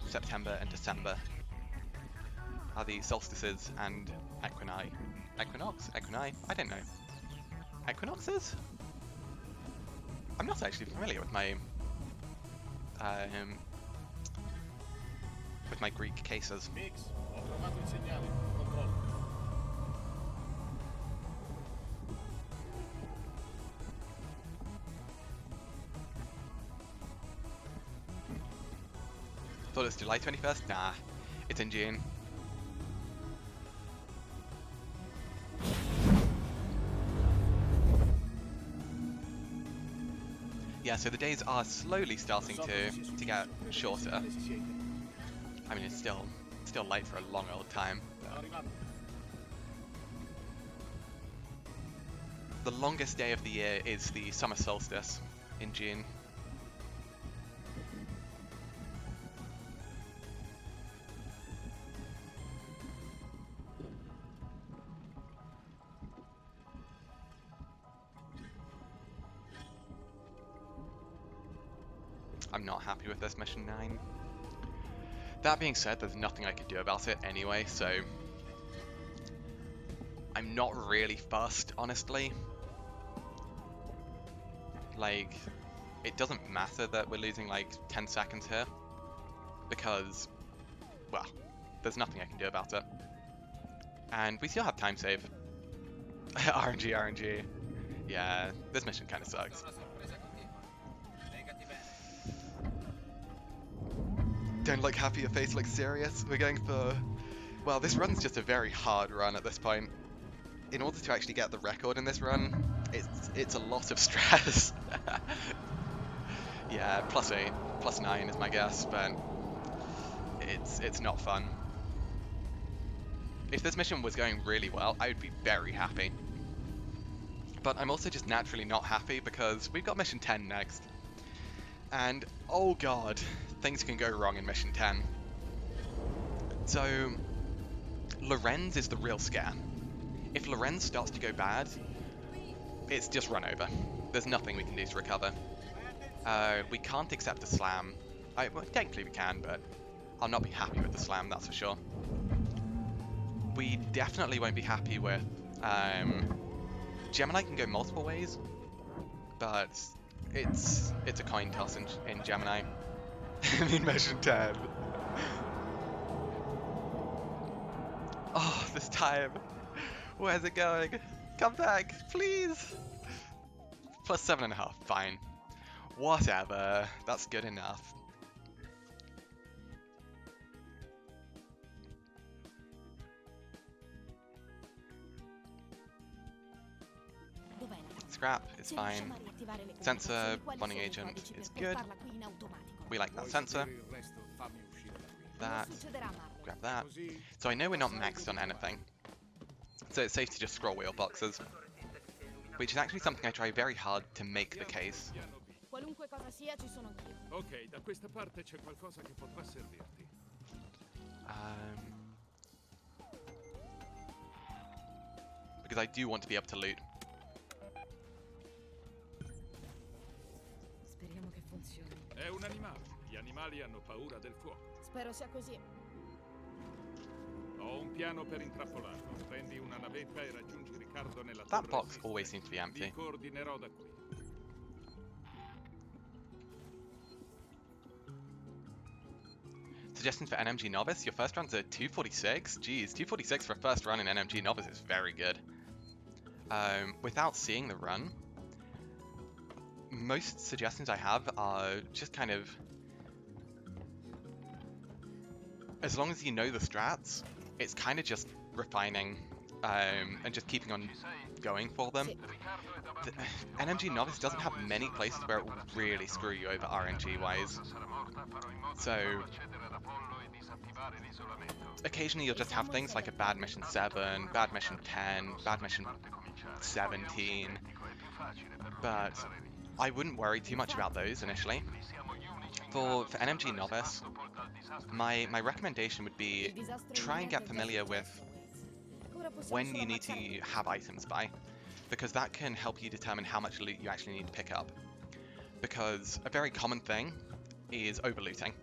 September, and December are the solstices and equinox? Equini? I don't know. Equinoxes? I'm not actually familiar with my Greek cases. Mix, ho trovato il segnale. Controllo. Thought it was July 21st? Nah, it's in June. Yeah, so the days are slowly starting to get shorter. I mean, it's still late for a long old time. The longest day of the year is the summer solstice in June. I'm not happy with this mission 9. That being said, there's nothing I could do about it anyway, so I'm not really fussed, honestly. Like, it doesn't matter that we're losing like 10 seconds here, because, well, there's nothing I can do about it. And we still have time save. RNG. Yeah, this mission kind of sucks. Don't look happy, your face looks serious. We're going for... Well, this run's just a very hard run at this point. In order to actually get the record in this run, it's a lot of stress. Yeah, +8, +9 is my guess, but it's not fun. If this mission was going really well, I would be very happy. But I'm also just naturally not happy because we've got mission 10 next. And, oh god, things can go wrong in mission 10. So, Lorenz is the real scare. If Lorenz starts to go bad, it's just run over. There's nothing we can do to recover. We can't accept a slam. Well, technically we can, but I'll not be happy with the slam, that's for sure. We definitely won't be happy with... Gemini can go multiple ways, but it's a coin toss in Gemini. I mean, mission 10. Oh, this time. Where's it going? Come back, please. +7.5, fine. Whatever, that's good enough. Scrap is fine. Sensor, bonding agent is good. We like that sensor. That. Grab that. So I know we're not maxed on anything. So it's safe to just scroll wheel boxes. Which is actually something I try very hard to make the case. Ok, da questa parte c'è qualcosa che potrà servirti. Because I do want to be able to loot. Speriamo che funzioni. È un animale. Gli animali hanno paura del fuoco. Spero sia così. Ho un piano per intrappolarlo. Prendi una navetta e raggiungi Riccardo nella That torre box sinistra. always seems to be empty. Ti coordinerò da qui. Suggestions for NMG Novice? Your first run's a 246? Geez, 246 for a first run in NMG Novice is very good. Without seeing the run, most suggestions I have are just kind of... As long as you know the strats, it's kind of just refining and just keeping on going for them. NMG Novice doesn't have many places where it will really screw you over RNG-wise. So, occasionally you'll just have things like a bad mission 7, bad mission 10, bad mission 17, but I wouldn't worry too much about those initially. For NMG Novice, my recommendation would be try and get familiar with when you need to have items by, because that can help you determine how much loot you actually need to pick up. Because a very common thing is overlooting,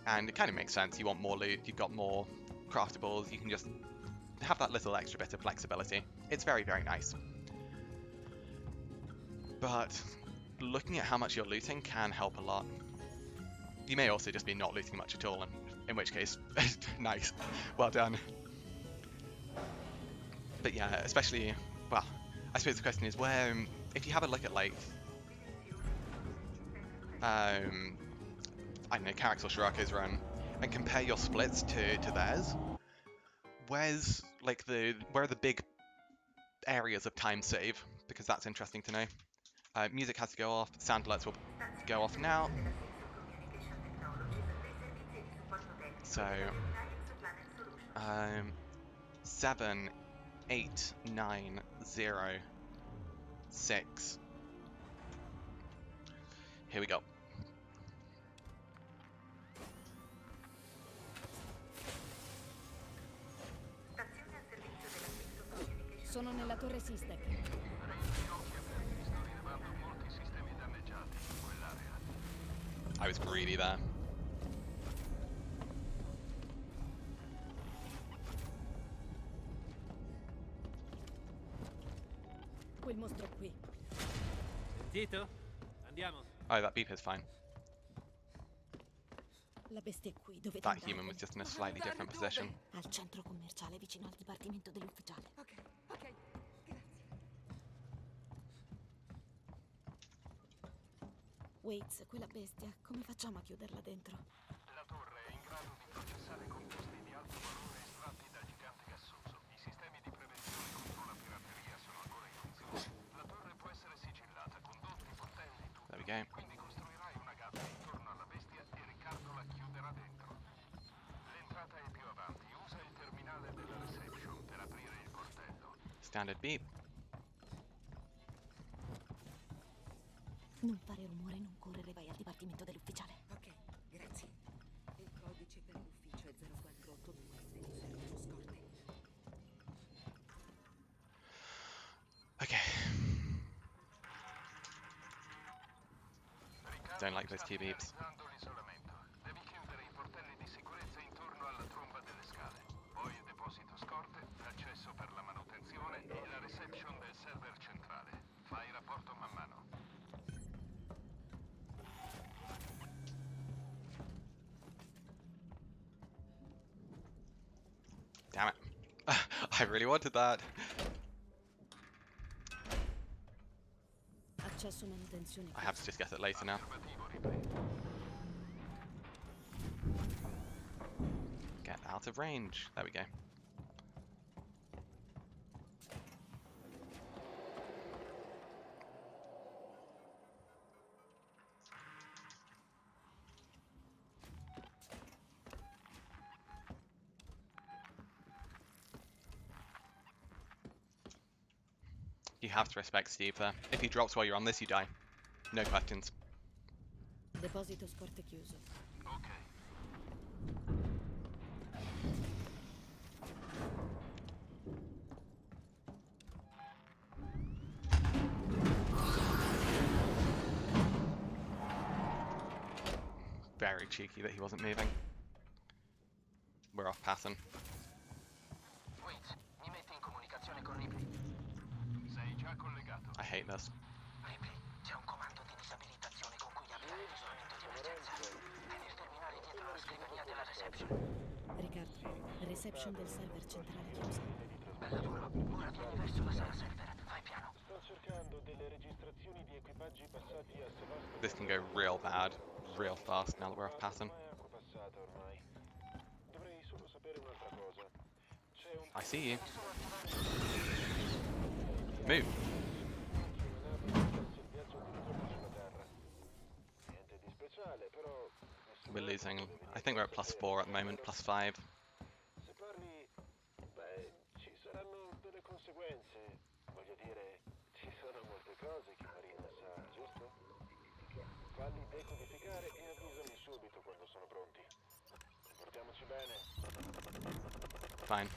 and it kind of makes sense. You want more loot, you've got more craftables, you can just have that little extra bit of flexibility. It's very, very nice. But looking at how much you're looting can help a lot. You may also just be not looting much at all, and in which case, nice, well done. But yeah, especially, well, I suppose the question is where, if you have a look at like, I don't know, Carrick's or Shiraka's run, and compare your splits to theirs, where's like where are the big areas of time save? Because that's interesting to know. Music has to go off, sound alerts will go off now. So, 7, 8, 9, 0, 6. Here we go. Sono nella torre Sistek. I was greedy there. Quel mostro qui. Sentito? Andiamo. Oh, that beep is fine. La bestia è qui, dovete That andarvene. human was just in a slightly different position. Al centro commerciale vicino al dipartimento dell'ufficiale. Ok, ok, grazie. Waits, quella bestia, come facciamo a chiuderla dentro? La torre è in grado di processare composti di alto valore estratti dal gigante gassoso. I sistemi di prevenzione contro la pirateria sono ancora in funzione. La torre può essere sigillata con dotti, portelli, tubi. There we go. Quindi costruirai una gabbia intorno alla bestia e Riccardo la chiuderà dentro. L'entrata è più avanti. Usa il terminale della reception per aprire il portello. Standard beep. Non fare rumore, non correre, vai al dipartimento dell'ufficiale. Ok, grazie. Il codice per l'ufficio è 0482 se ti servono scorte. Okay. Don't like those two beeps. L'isolamento. Devi chiudere i portelli di sicurezza intorno alla tromba delle scale. Poi il deposito scorte, l'accesso per la manutenzione e la reception del server centrale. Fai rapporto man mano. Damn it. I really wanted that. Accesso manutenzione. I have to just get it later now. Get out of range. There we go. You have to respect Steve there. If he drops while you're on this, you die. No questions. Deposito scorte chiuso. Ok. Very cheeky that he wasn't moving. We're off passing. Wait, mi metti in comunicazione con Ripley. Sei già collegato. I hate this. Ripley, c'è un comando di disabilitazione con cui avviare il isolamento di emergenza. È nel terminale dietro la scrivania della reception. Riccardo, reception del server centrale chiusa. Bel lavoro. Ora vieni verso la sala server. Fai piano. Sto cercando delle registrazioni di equipaggi passati a Sevastopol. This can go real bad, real fast now that we're off passing. Acqua passata ormai. Dovrei solo sapere un'altra cosa. C'è un I see you. Move. niente di speciale, però We're losing. I think we're at +4 at the moment, +5. se parli, beh, ci saranno delle conseguenze. Voglio dire, ci sono molte cose che Marina sa, giusto? Falli decodificare e avvisami subito quando sono pronti. Comportiamoci bene. Fine.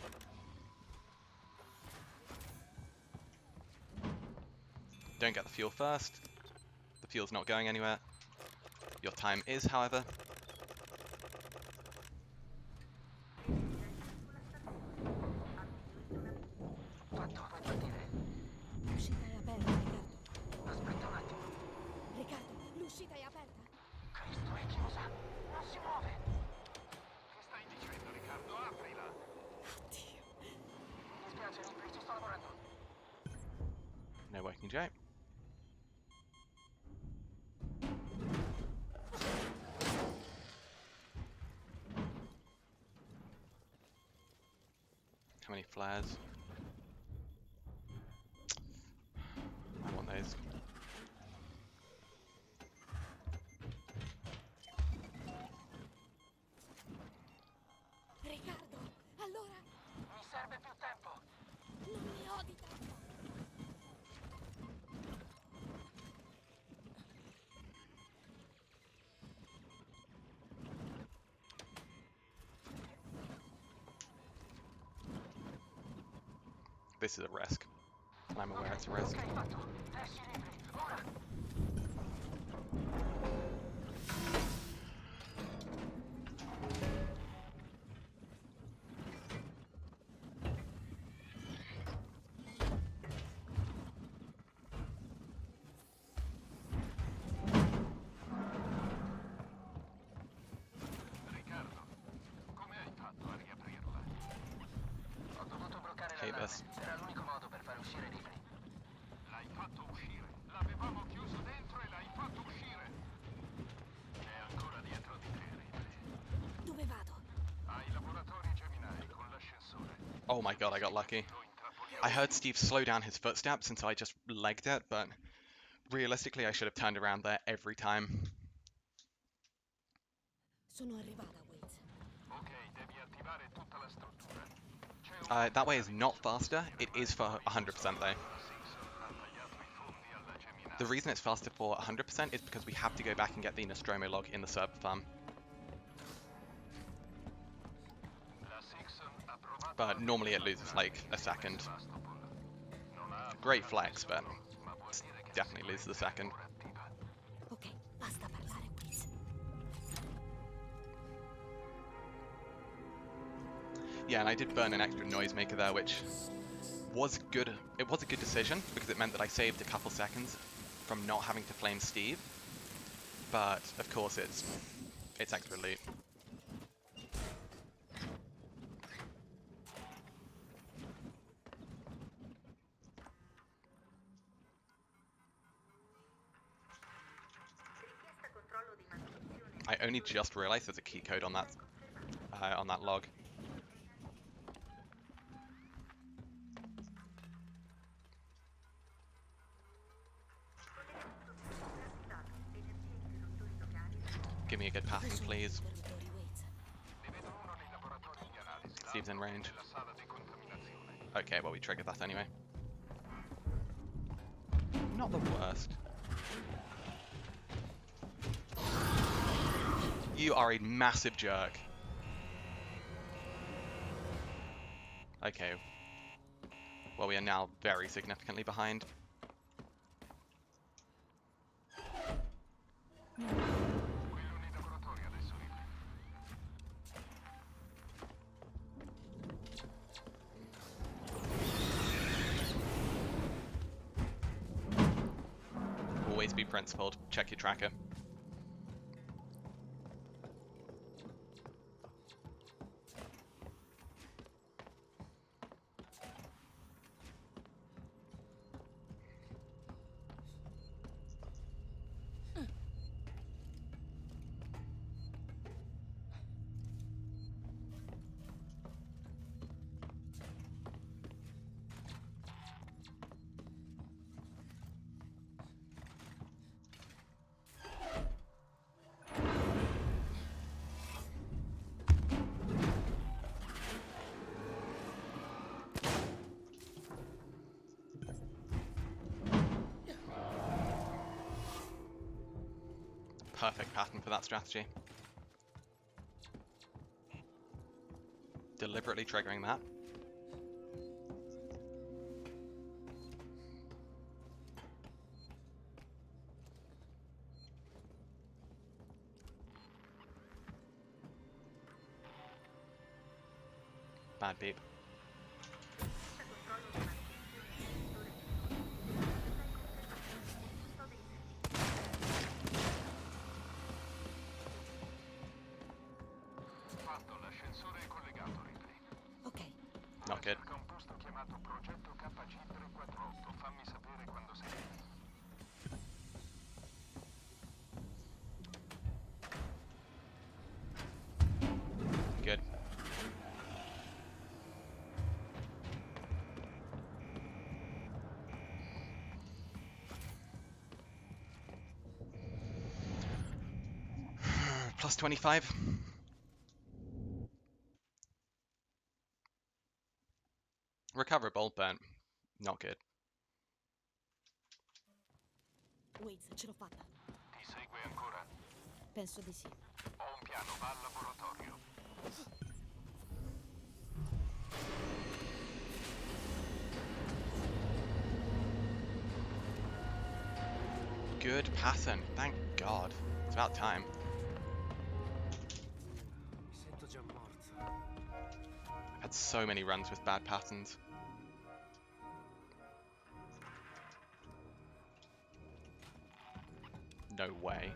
don't get the fuel first, the fuel's not going anywhere. Your time is, however. L'uscita è aperta, Riccardo. Aspetta un attimo. Riccardo, l'uscita è aperta? Cristo è chiusa. Non si muove. Che stai dicendo, Riccardo? Aprila! Dio. Mi spiace, Ripley, ci sto lavorando. No working J. How many flares? I want those. Riccardo, allora Mi serve più tempo. non mi odi tanto. This is a risk. And I'm aware it's a risk. Ok, fatto. Esci, Ripley. Ora. Riccardo, come hai fatto a riaprirla? Ho dovuto bloccare Hate l'allarme. this. Era l'unico modo per far uscire Ripley. L'hai fatto uscire. L'avevamo chiuso dentro e l'hai fatto uscire. È ancora dietro di te, Ripley. Dove vado? Ai laboratori Gemini con l'ascensore. Oh my god, I got lucky. Lo intrappoliamo. I heard Steve slow down his footsteps, and so I just legged it, but realistically I should have turned around there every time. Sono arrivata, Waits. Ok, devi attivare tutta la struttura. C'è un That way is not faster, it is for 100% though. Simpson ha tagliato i fondi alla Gemini. The reason it's faster for 100% is because we have to go back and get the Nostromo log in the server farm. La Simpson ha provato But normally it loses like a second. Non ha Great flex, but ma vuol dire che definitely loses a second. attiva. Ok, basta parlare, Waits. Yeah, and I did burn an extra noisemaker there, which was good. It was a good decision because it meant that I saved a couple seconds from not having to flame Steve. But of course, it's extra loot. I only just realized there's a key code on that log. Give me a good pattern, please. Interruttori, Waits. Ne vedo uno nei laboratori di analisi. Steve's in range. Nella sala di contaminazione. Okay, well we triggered that anyway. Not the worst. You are a massive jerk. Okay. Well, we are now very significantly behind. Quello nei laboratori adesso, Ripley. Always be principled. Check your tracker. Perfect pattern for that strategy. Deliberately triggering that. Bad beep. Fatto, l'ascensore è collegato, Ripley. Ok, Not good. Cerca un posto chiamato Progetto KG348. Fammi sapere quando sei lì. Good. Plus 25. Recoverable, but not good. Waits, ce l'ho fatta. Ti segue ancora? Penso di sì. Ho un piano, va al laboratorio. Good pattern, thank God. It's about time. Mi sento già morto. I've had so many runs with bad patterns. No way.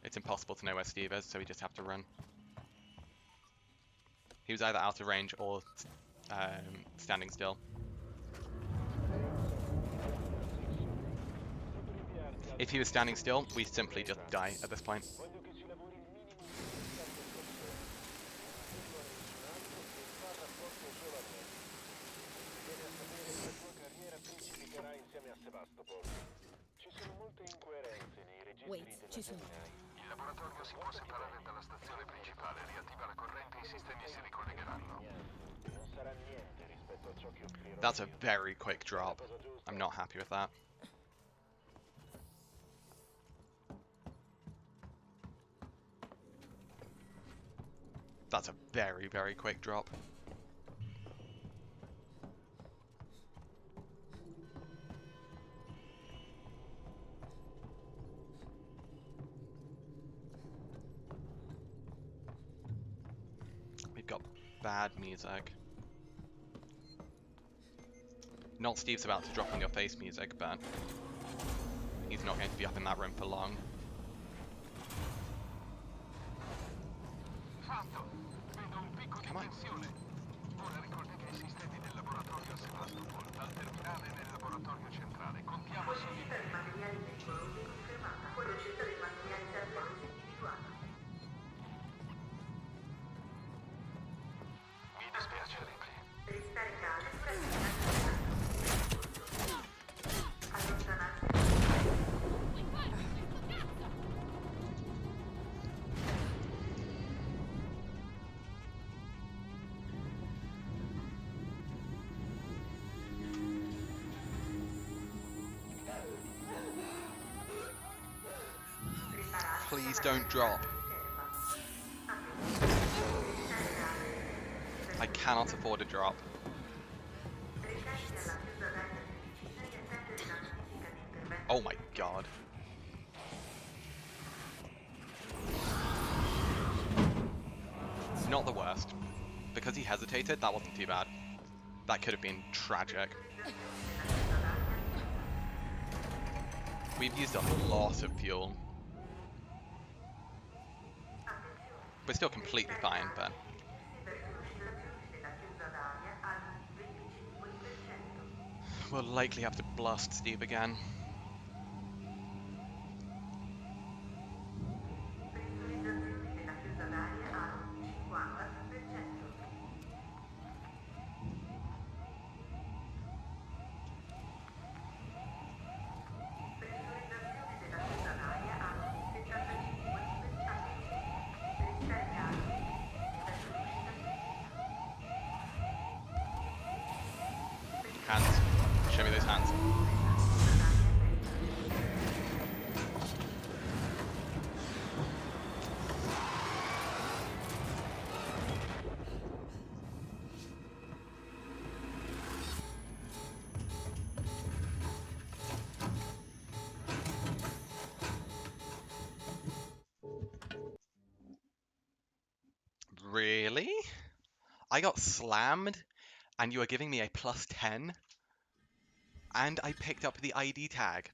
It's impossible to know where Steve is, so we just have to run. He was either out of range or standing still. If he was standing still, we simply just die at this point. Voglio che ci lavori il minimo indispensabile con sé. Non fa rapporto solo a me. Viene a sapere che la tua carriera precipiterà insieme a Sebastopol. Ci sono molte incoerenze nei registri Waits, ci sono. della Il laboratorio si può separare dalla stazione principale. Riattiva la corrente e i sistemi si ricollegheranno. Non sarà niente rispetto a ciò che offrirò. That's a very quick drop. I'm not happy with that. That's a very, very quick drop. We've got bad music. Not Steve's about to drop on your face music, but he's not going to be up in that room for long. Fatto! Vedo un picco di Come on. tensione. Ora ricollega i sistemi del laboratorio a Sebastopol, dal terminale nel laboratorio centrale. Contiamo su di te. Materiali pericolosi confermata. Fuoriuscita dei materiali pericolosi individuata. Mi dispiace, Ripley. Restare calmi, allontanarsi. Puoi fare questo cazzo! Please don't drop. I cannot afford a drop. Oh my God. Not the worst. Because he hesitated, that wasn't too bad. That could have been tragic. We've used a lot of fuel. We're still completely fine, but... we'll likely have to blast Steve again. Hands. Show me those hands. I got slammed, and you are giving me a +10, and I picked up the ID tag.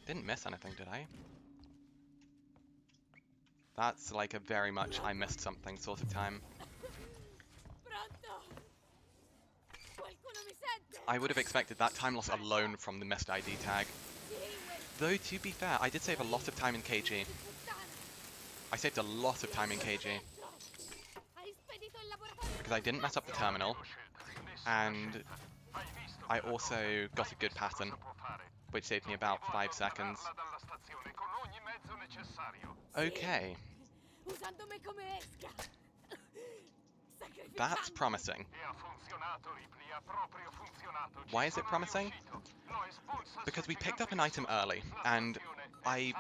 Didn't miss anything, did I? That's like a very much I missed something sort of time. Pronto? Qualcuno mi sente? I would have expected that time loss alone from the missed ID tag. Though, to be fair, I did save a lot of time in KG. I saved a lot of time in KG. Hai spedito il laboratorio? Because I didn't mess up the terminal, and I also got a good pattern, which saved me about 5 seconds. Okay, Usando me come esca. that's promising. Why is it promising? Because we picked up an item early, and I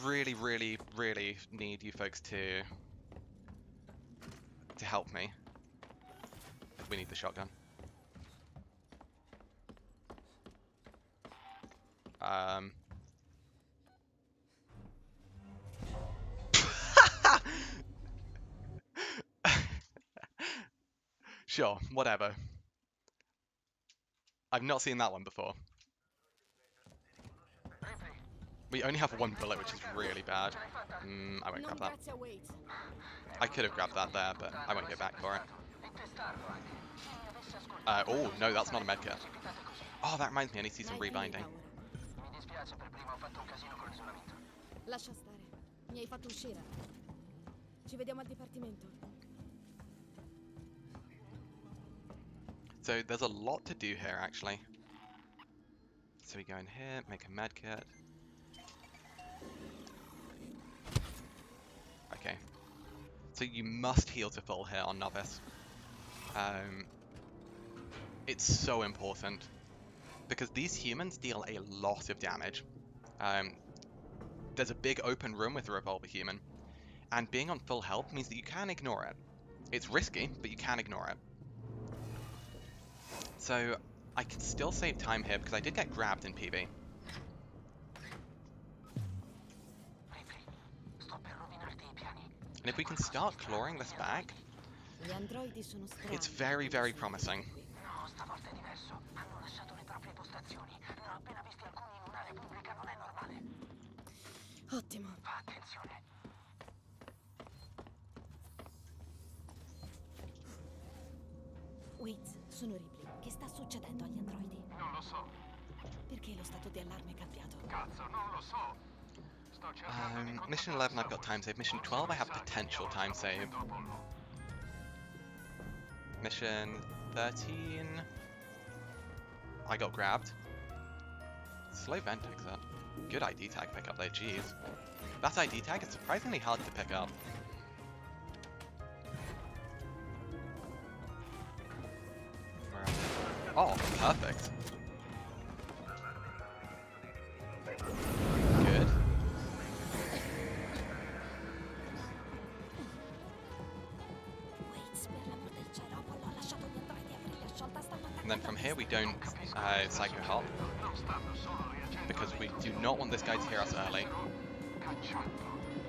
really, really, really need you folks to help me. We need the shotgun. Sure, whatever. I've not seen that one before. We only have one bullet, which is really bad. I won't grab that. I could have grabbed that there, but I won't go back for it. Oh, no, that's not a medkit. Oh, that reminds me, I need to see some rebinding. Lascia stare. Mi hai fatto uscire. Ci vediamo al dipartimento. So there's a lot to do here, actually. So we go in here, make a medkit. Okay. So you must heal to full here on Novice. It's so important. Because these humans deal a lot of damage. There's a big open room with a revolver human. And being on full health means that you can ignore it. It's risky, but you can ignore it. So I can still save time here because I did get grabbed in PV. And if we can start clawing this back, it's very, very promising. Ottimo. Wait, sono Ripley. Che sta succedendo agli androidi? Non lo so. Perché lo stato di allarme è cambiato? Cazzo, non lo so. Sto cercando di Mission 11 I've got time save. Mission 12 I have potential time save. Mission 13 I got grabbed. Slow vent exit. Good ID tag pickup there, jeez. That ID tag is surprisingly hard to pick up. Where are they? Oh, perfect. Good. And then from here we don't psycho hop, because we do not want this guy to hear us early.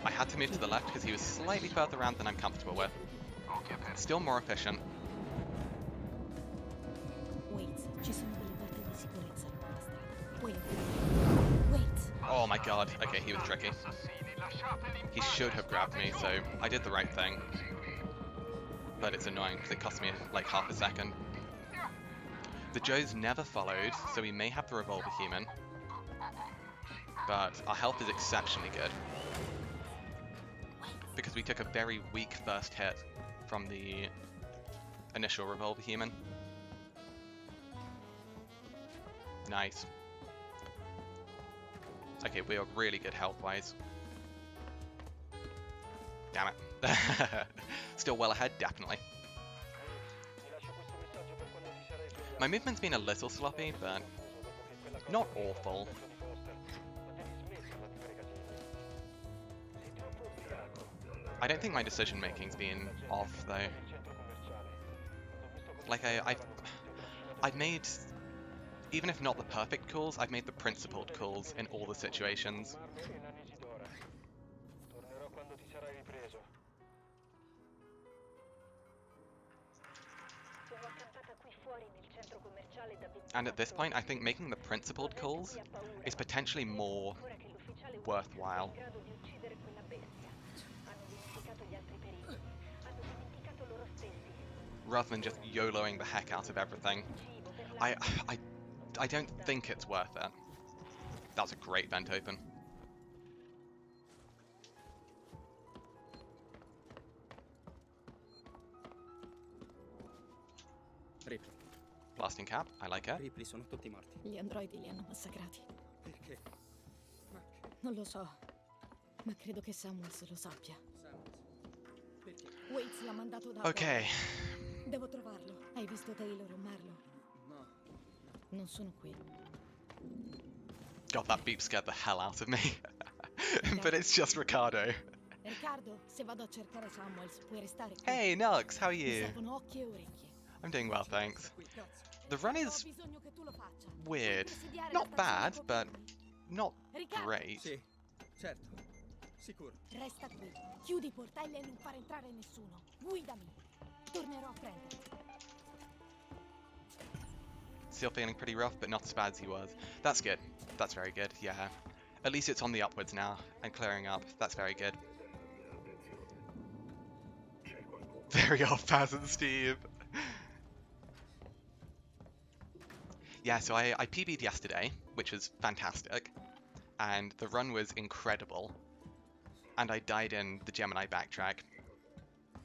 I had to move to the left because he was slightly further around than I'm comfortable with. Still more efficient. Oh my god, okay, he was tricky. He should have grabbed me, so I did the right thing. But it's annoying because it cost me like half a second. The Joes never followed, so we may have the revolver human. But our health is exceptionally good. Because we took a very weak first hit from the initial revolver human. Nice. Okay, we are really good health-wise. Damn it. Still well ahead, definitely. My movement's been a little sloppy, but not awful. I don't think my decision making's been off though. Like I've made even if not the perfect calls, I've made the principled calls in all the situations. And at this point, I think making the principled calls is potentially more worthwhile. Rather than just YOLOing the heck out of everything. I don't think it's worth it. That was a great vent open. Blasting cap, I like it. Ripley, sono tutti morti. Gli androidi li hanno massacrati. Perché? Ma Non lo so, ma credo che Samuels lo sappia. perché? Waits l'ha mandato da... Okay. Devo trovarlo. Hai visto Taylor o Marlo? No. Non sono qui. God, that beep scared the hell out of me. But it's just Ricardo. Riccardo, se vado a cercare Samuels, puoi restare qui. Hey, Nugs, how are Mi you? servono occhi e orecchie. I'm doing well, thanks. Qui, cazzo. The run Ho is bisogno che tu lo faccia. weird. Devi presidiare Not la bad, stazione but con not Riccardo, great. Sì, certo. Sicuro. resta qui. Chiudi i portelli e non far entrare nessuno. Guidami. Tornerò a prenderti. Still feeling pretty rough, but not as bad as he was. That's good. That's very good, yeah. At least it's on the upwards now, and clearing up. That's very good. Very off, Paz and Steve. Yeah, so I PB'd yesterday, which was fantastic. And the run was incredible. And I died in the Gemini backtrack.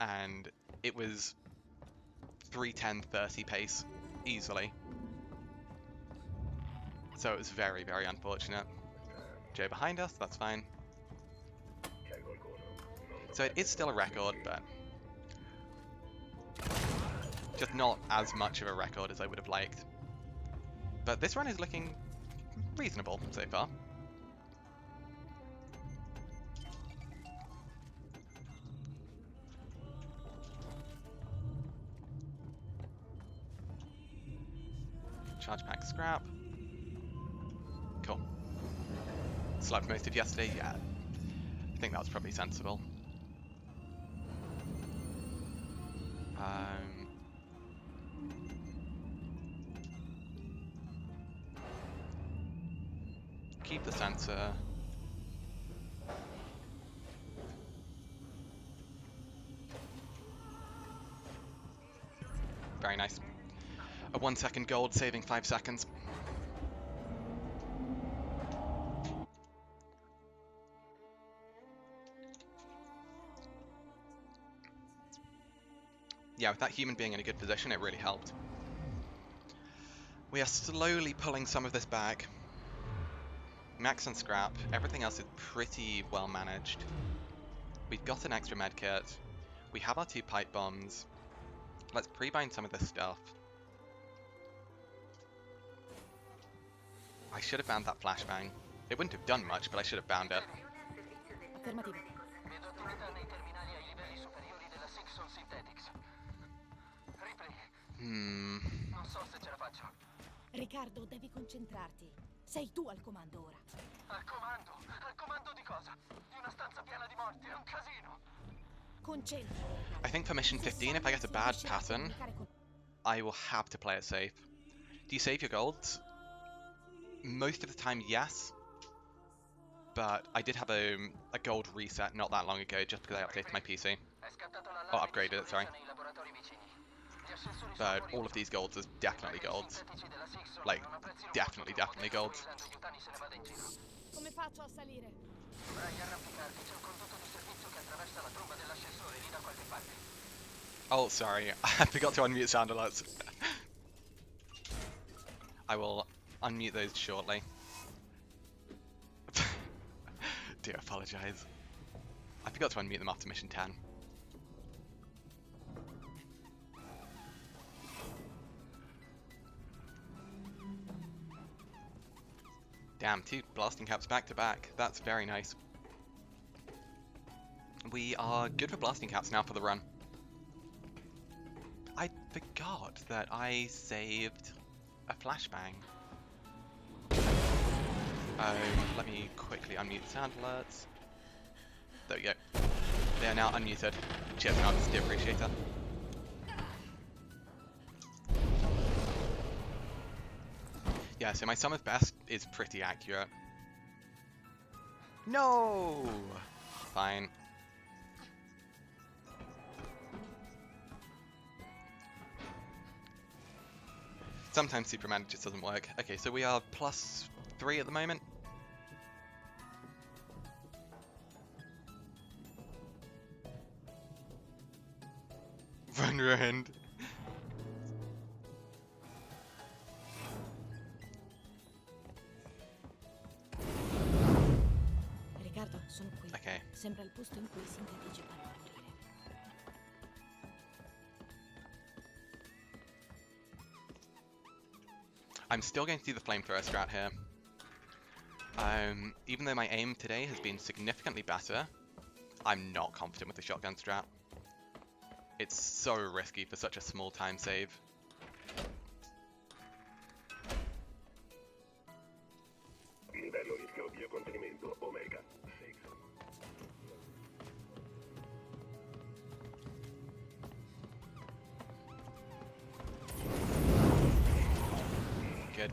And it was 3:10:30 pace, easily. So it was very, very unfortunate. Joe behind us, that's fine. So it is still a record, but just not as much of a record as I would have liked. But this run is looking reasonable so far. Charge pack scrap. Cool. Slept most of yesterday, yeah. I think that was probably sensible. Keep the sensor. Very nice. A 1 second gold, saving 5 seconds. Yeah, with that human being in a good position, it really helped. We are slowly pulling some of this back. Max and scrap, everything else is pretty well managed. We've got an extra medkit. We have our 2 pipe bombs. Let's pre-bind some of this stuff. I should have bound that flashbang. It wouldn't have done much, but I should have bound it. Affermativo. Vedo attività nei terminali ai livelli superiori della Sixon Synthetics. Ripley, non so se ce la faccio. Riccardo, devi concentrarti. Sei tu al comando ora. Al comando? Al comando di cosa? Di una stanza piena di morti, è un casino. Concentrati. I think for mission 15, if I get a bad pattern, I will have to play it safe. Do you save your golds? Most of the time, yes. But I did have a gold reset not that long ago, just because I updated my PC. Oh, upgraded it, sorry. But all of these golds are definitely golds. Like, definitely golds. Come faccio a salire? Dovrai arrampicarti, c'è un condotto di servizio che attraversa la tromba dell'ascensore lì da qualche parte. Oh, sorry, I forgot to unmute sound alerts. I will unmute those shortly. Do apologize. I forgot to unmute them after mission 10. Damn, 2 blasting caps back to back. That's very nice. We are good for blasting caps now for the run. I forgot that I saved a flashbang. Let me quickly unmute sound alerts. There we go. They are now unmuted. Cheers, nuts. Do appreciate that. Yeah, so my sum of best is pretty accurate. No! Fine. Sometimes Superman just doesn't work. Okay, so we are +3 at the moment. Run around. Riccardo, sono qui. Okay. Sembra il posto in cui i sintetici vanno a morire. I'm still going to do the flamethrower strat here. Even though my aim today has been significantly better, I'm not confident with the shotgun strat. It's so risky for such a small time save. Livello di scoppio contenimento Omega 6. Good.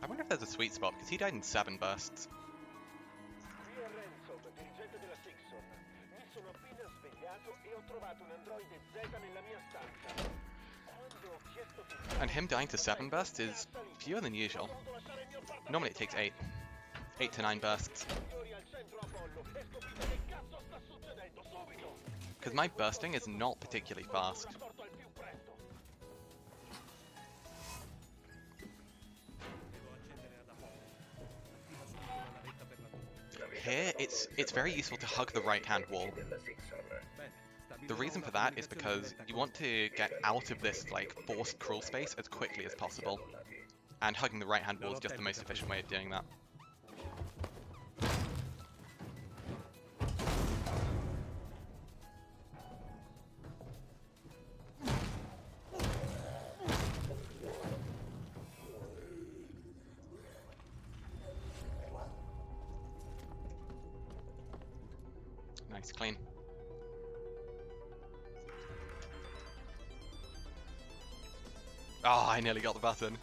I wonder if there's a sweet spot, because he died in 7 bursts. Qui è Ransom, dirigente della Sixon. Mi sono appena svegliato e ho trovato un androide Z nella mia stanza. Quando ho chiesto che... And him dying to 7 bursts is fewer than usual. Normally it takes 8 to 9 bursts. Because my bursting is not particularly fast. Here, it's very useful to hug the right-hand wall. The reason for that is because you want to get out of this like forced crawl space as quickly as possible, and hugging the right-hand wall is just the most efficient way of doing that. Nice, clean. Oh, I nearly got the button.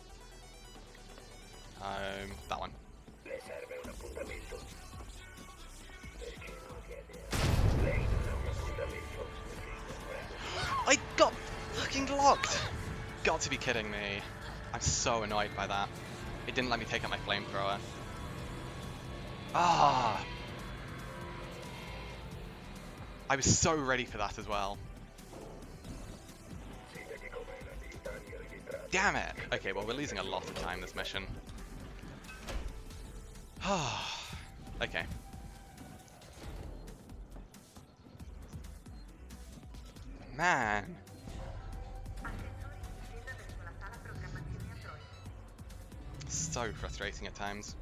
That one. I got fucking locked! Got to be kidding me. I'm so annoyed by that. It didn't let me take out my flamethrower. Ah! I was so ready for that as well. Damn it! Okay, well we're losing a lot of time this mission. Okay. Man. So frustrating at times.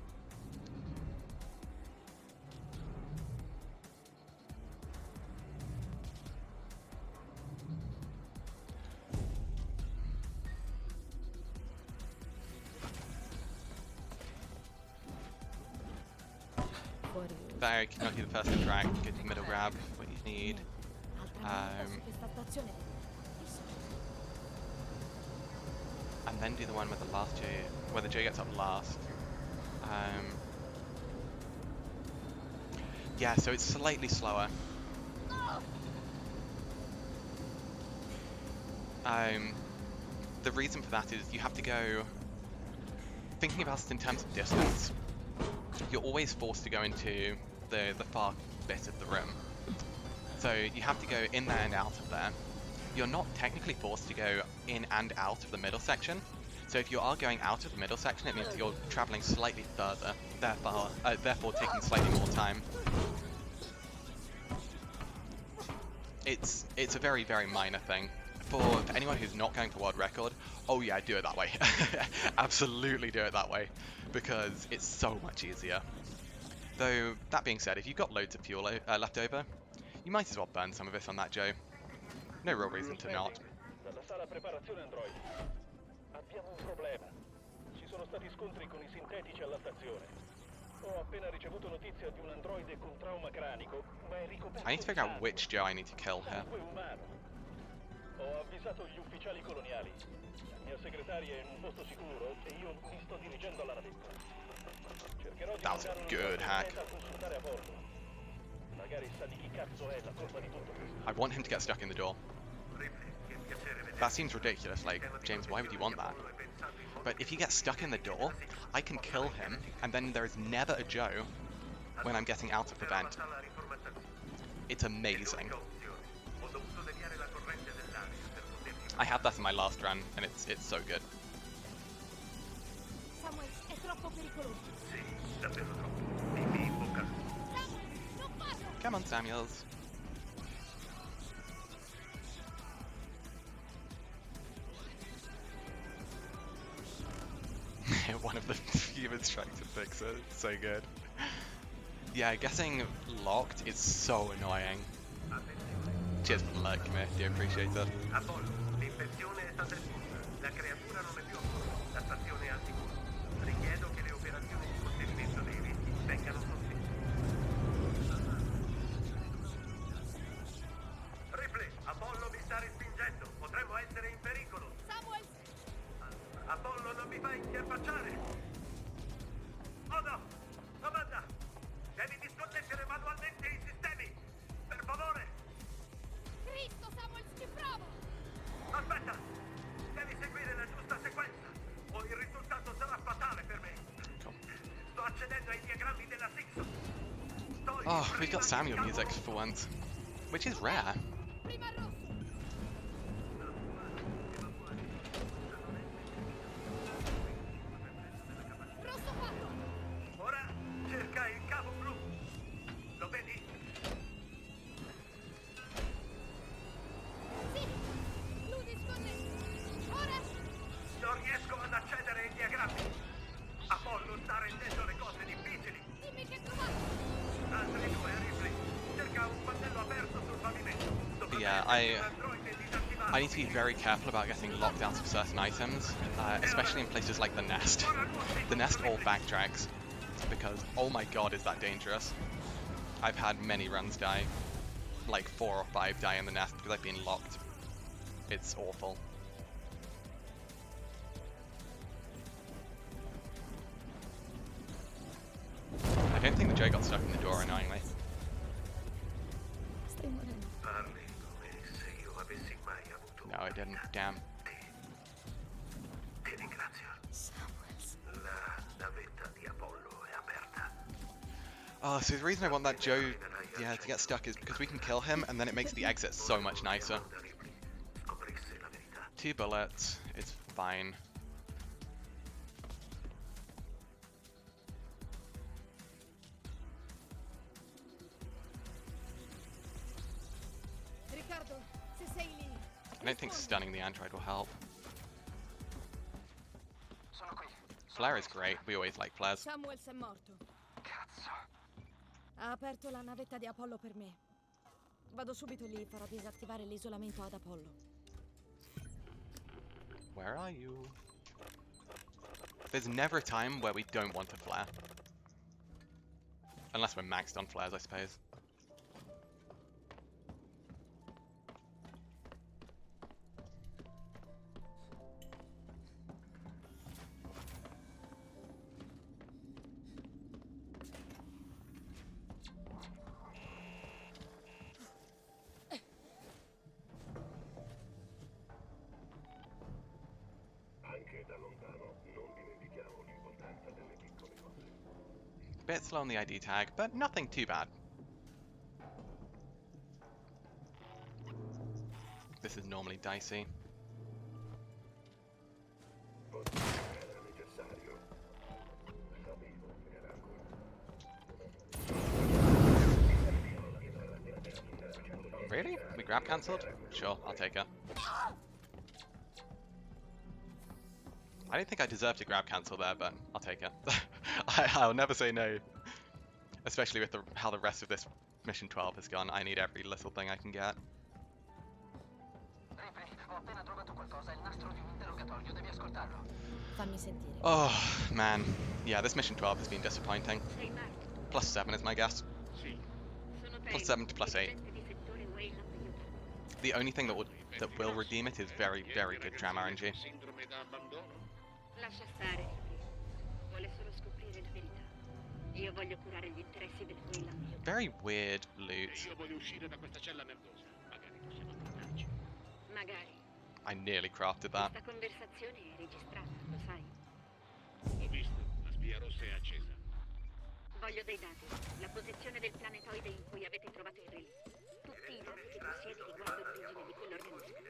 There, cannot do the first interact, get the middle grab, what you need. And then do the one with the last J, where the J gets up last. Yeah, so it's slightly slower. The reason for that is you have to go, thinking about it in terms of distance, you're always forced to go into the far bit of the room. So you have to go in there and out of there. You're not technically forced to go in and out of the middle section. So if you are going out of the middle section, it means that you're traveling slightly further, therefore taking slightly more time. It's a very, very minor thing. For anyone who's not going for world record, oh yeah, do it that way. Absolutely do it that way, because it's so much easier. Though, that being said, if you've got loads of fuel left over, you might as well burn some of it on that Joe. No real reason to not. Abbiamo un problema. Ci sono stati scontri con i sintetici alla stazione. Ho appena ricevuto notizia di un androide con trauma cranico, ma è ricoperto I need to figure out which Joe I need to kill here. sangue umano. Ho avvisato gli ufficiali coloniali. La mia segretaria è in un posto sicuro e io mi sto dirigendo alla navetta. Cercherò di That was a mandare good hack. a consultare a bordo. Magari sa di chi cazzo è la colpa di tutto questo. I want him to get stuck in the door. That seems ridiculous, like, James, why would you want that? But if he gets stuck in the door, I can kill him, and then there is never a Joe when I'm getting out of the vent. It's amazing. I had that in my last run, and it's so good. Samuel, è troppo pericoloso. Sì, davvero troppo. Dimmi in bocca. Samuel, non farlo! Come on, Samuels. One of the humans trying to fix it. It's so good. Yeah, getting locked is so annoying. Cheers for the like, mate. Do appreciate it. Apollo, l'infezione è stata espulsa. La creatura non è più a bordo. La stazione è al sicuro. Richiedo che le operazioni di contenimento dei rischi vengano sospese. Ripley, Apollo mi sta respingendo. Potremmo essere in pericolo. Samuel! Apollo, non mi fai interfacciare! Oh no! Amanda! Devi disconnettere manualmente i sistemi! Per favore! Cristo, Samuel, ci provo! Aspetta! Devi seguire la giusta sequenza o il risultato sarà fatale per me! Sto accedendo ai diagrammi della Sixon! Oh, we've got Samuel music for once, which is rare. Prima rosso! Rosso fatto! Ora cerca il cavo blu! Lo vedi? Sì! Blu disconnesso! Ora! Non riesco ad accedere ai diagrammi! Apollo sta rendendo le cose difficili! Dimmi che trovato! Altri due, Ripley! Cerca un pannello aperto sul pavimento! Yeah, I need to be very careful about getting locked out of certain items, especially in places like the nest. The nest all backtracks, because oh my god is that dangerous. I've had many runs die, like 4 or 5 die in the nest because I've been locked. It's awful. I don't think the Joe got stuck in the door, annoyingly. Stai morendo. Parli come se io avessi mai avuto. No, I didn't. Damn. Ti ringrazio. Samuels. La navetta di Apollo è aperta. Oh, so the reason I want that Joe, yeah, to get stuck is because we can kill him, and then it makes the exit so much nicer. 2 bullets, it's fine. Riccardo, se sei lì... I don't think stunning the android will help. Sono qui. Flare is great, we always like flares. Samuels è morto. Cazzo. Ha aperto la navetta di Apollo per me. Vado subito lì, farò disattivare l'isolamento ad Apollo. Where are you? There's never a time where we don't want a flare. Unless we're maxed on flares, I suppose. Anche da lontano non dimentichiamo l'importanza delle piccole cose. Bit slow on the ID tag, but nothing too bad. This is normally dicey. Era necessario. Sapevo che era Really? We grab cancelled? Sure, I'll take her. I don't think I deserve to grab cancel there, but I'll take it. I'll never say no. Especially with how the rest of this mission 12 has gone. I need every little thing I can get. Ripley, ho appena trovato qualcosa, il nastro di un interrogatorio, devi ascoltarlo. Fammi sentire. Oh, man. Yeah, this mission 12 has been disappointing. +7 is my guess. +7 to +8. The only thing that will redeem it is very, very good tram RNG. Lascia stare. Vuole solo scoprire la verità. Io voglio curare gli interessi del Wayland. Very weird loot. Io voglio uscire da questa cella nervosa. Magari possiamo tornarci. Magari. I nearly crafted that. Questa conversazione è registrata, lo sai? Ho visto, la spia rossa è accesa. Voglio dei dati. La posizione del planetoide in cui avete trovato il relitto. Tutti i dati che possiedi riguardo l'origine di quell'organismo.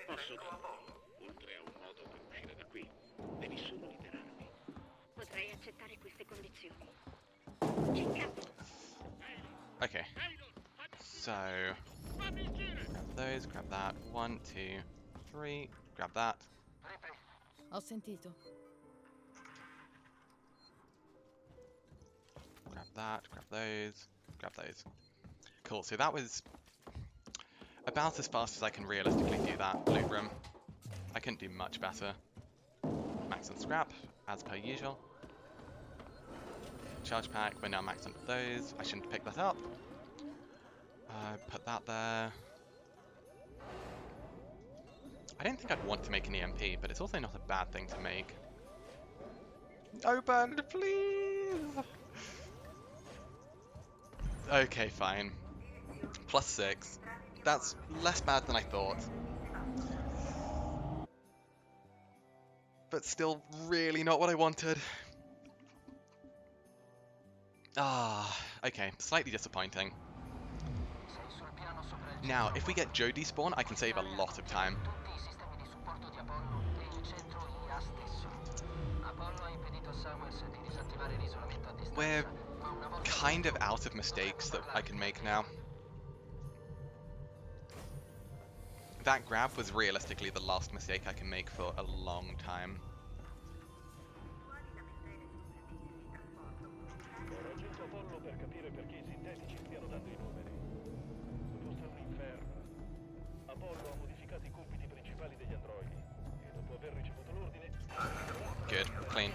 Posso darlo. Oltre a un modo per uscire da qui, devi solo liberarmi. Potrei accettare queste condizioni. Che cazzo? Okay. So, grab those, grab that. 1, 2, 3. Grab that. Ho sentito. Grab that, grab those, grab those. Cool, so that was about as fast as I can realistically do that loot room. I couldn't do much better. Max on scrap, as per usual. Charge pack, we're now maxed on those. I shouldn't pick that up. Put that there. I don't think I'd want to make an EMP, but it's also not a bad thing to make. Open, please! Okay, fine. +6. That's less bad than I thought. But still really not what I wanted. Ah, okay, slightly disappointing. Now, if we get Joe despawn, I can save a lot of time. We're kind of out of mistakes that I can make now. That grab was realistically the last mistake I can make for a long time. Ho raggiunto Apollo per capire perché i sintetici stiano dando i numeri. Questo è un inferno. Apollo ha modificato i compiti principali degli androidi e dopo aver ricevuto l'ordine... Good, clean.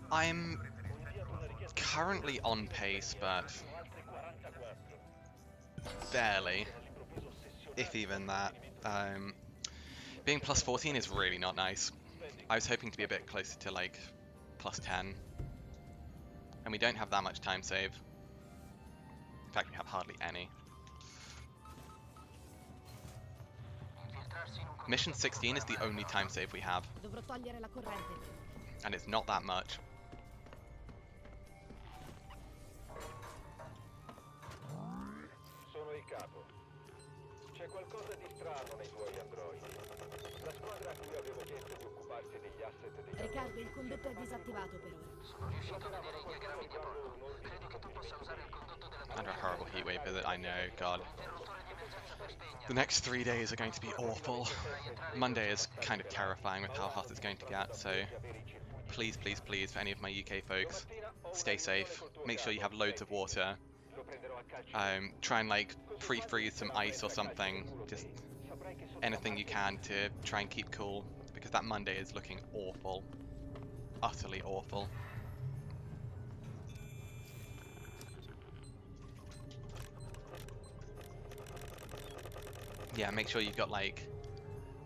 I'm currently on pace, but barely, if even that. Being +14 is really not nice. I was hoping to be a bit closer to like +10, and we don't have that much time save. In fact, we have hardly any. Mission 16 is the only time save we have, Dovrò togliere la corrente. and it's not that much. Sono il capo. C'è qualcosa di strano nei tuoi androidi. La squadra a cui avevo chiesto di occuparsi degli asset degli Riccardo, il condotto è disattivato per ora. Sono riuscito a vedere i diagrammi di Apollo. Credo che tu possa usare il condotto della Under a horrible heatwave visit, I know, God. The next 3 days are going to be awful. Monday is kind of terrifying with how hot it's going to get, so please, please, please, for any of my UK folks, stay safe. Make sure you have loads of water. Try and like pre-freeze some ice or something. Just anything you can to try and keep cool, because that Monday is looking awful. Utterly awful. Yeah, make sure you've got like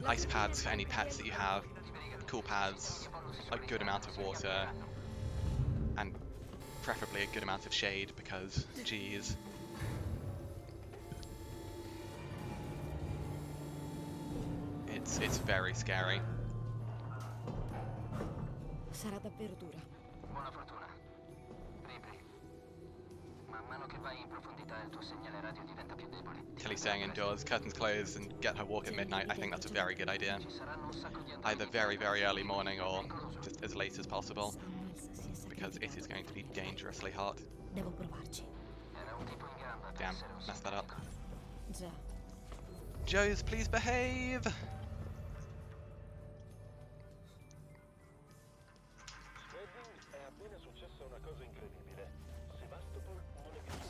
ice pads for any pets that you have, cool pads, a good amount of water, and preferably a good amount of shade, because geez. It's very scary. Sarà davvero dura. Buona fortuna. Ripley. Man mano che vai in profondità il tuo segnale radio diventa più debole. Kelly staying indoors, curtains closed, and get her walk at midnight. I think that's a very good idea. Either very, very early morning or just as late as possible, because it is going to be dangerously hot. Devo provarci. Damn, messed that up. Già. Joes, please behave! È appena successa una cosa incredibile. Sevastopol non è più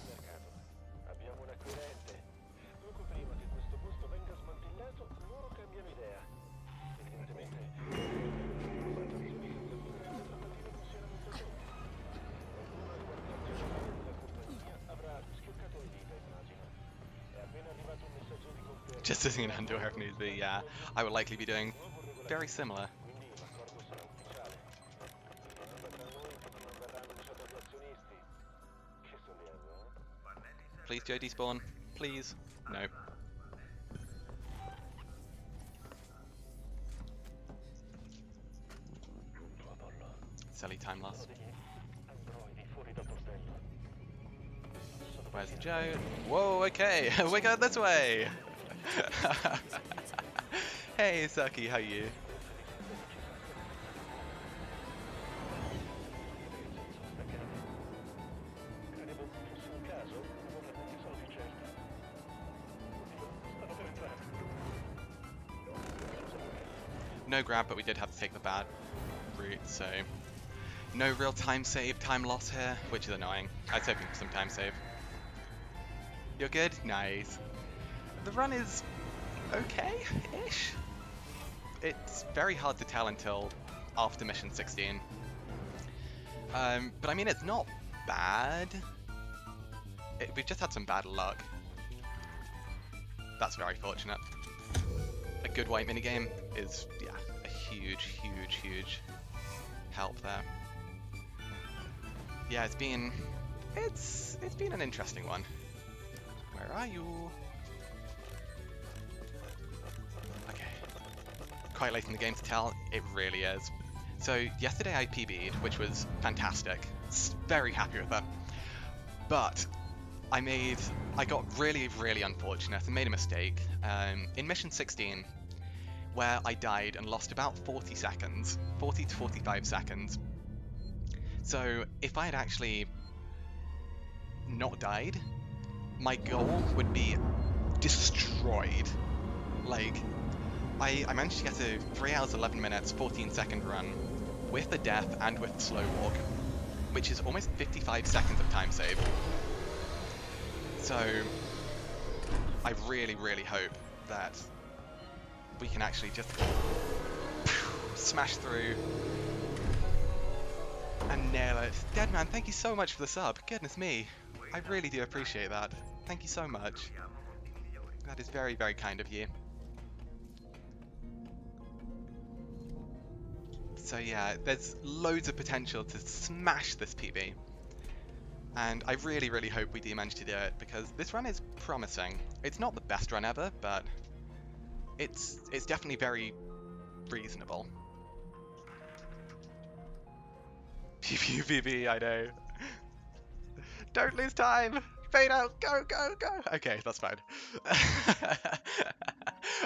Just sitting in underwear if needs be, yeah. I would likely be doing very similar. Please, Joe, despawn. Please. No. Silly time loss. Where's the Joe? Whoa, okay, we're going this way! Hey, Saki, how are you? No grab, but we did have to take the bad route, so no real time save, time loss here, which is annoying. I was hoping for some time save. You're good? Nice. The run is okay-ish. It's very hard to tell until after mission 16. But I mean, it's not bad. We've just had some bad luck. That's very fortunate. A good white minigame is, yeah, a huge, huge, huge help there. Yeah, it's been an interesting one. Where are you? Okay. Quite late in the game to tell, it really is. So yesterday I PB'd, which was fantastic. Very happy with that. But I got really, really unfortunate and made a mistake in mission 16, where I died and lost about 40 seconds, 40 to 45 seconds. So if I had actually not died, my goal would be destroyed. Like, I managed to get a 3 hours 11 minutes 14-second run with the death and with the slow walk, which is almost 55 seconds of time save. So I really, really hope that we can actually just smash through and nail it. Deadman, thank you so much for the sub. Goodness me, I really do appreciate that. Thank you so much. That is very, very kind of you. So yeah, there's loads of potential to smash this PB. And I really, really hope we do manage to do it, because this run is promising. It's not the best run ever, but it's definitely very reasonable. PvP, I know. Don't lose time! Fade out! Go, go, go! Okay, that's fine.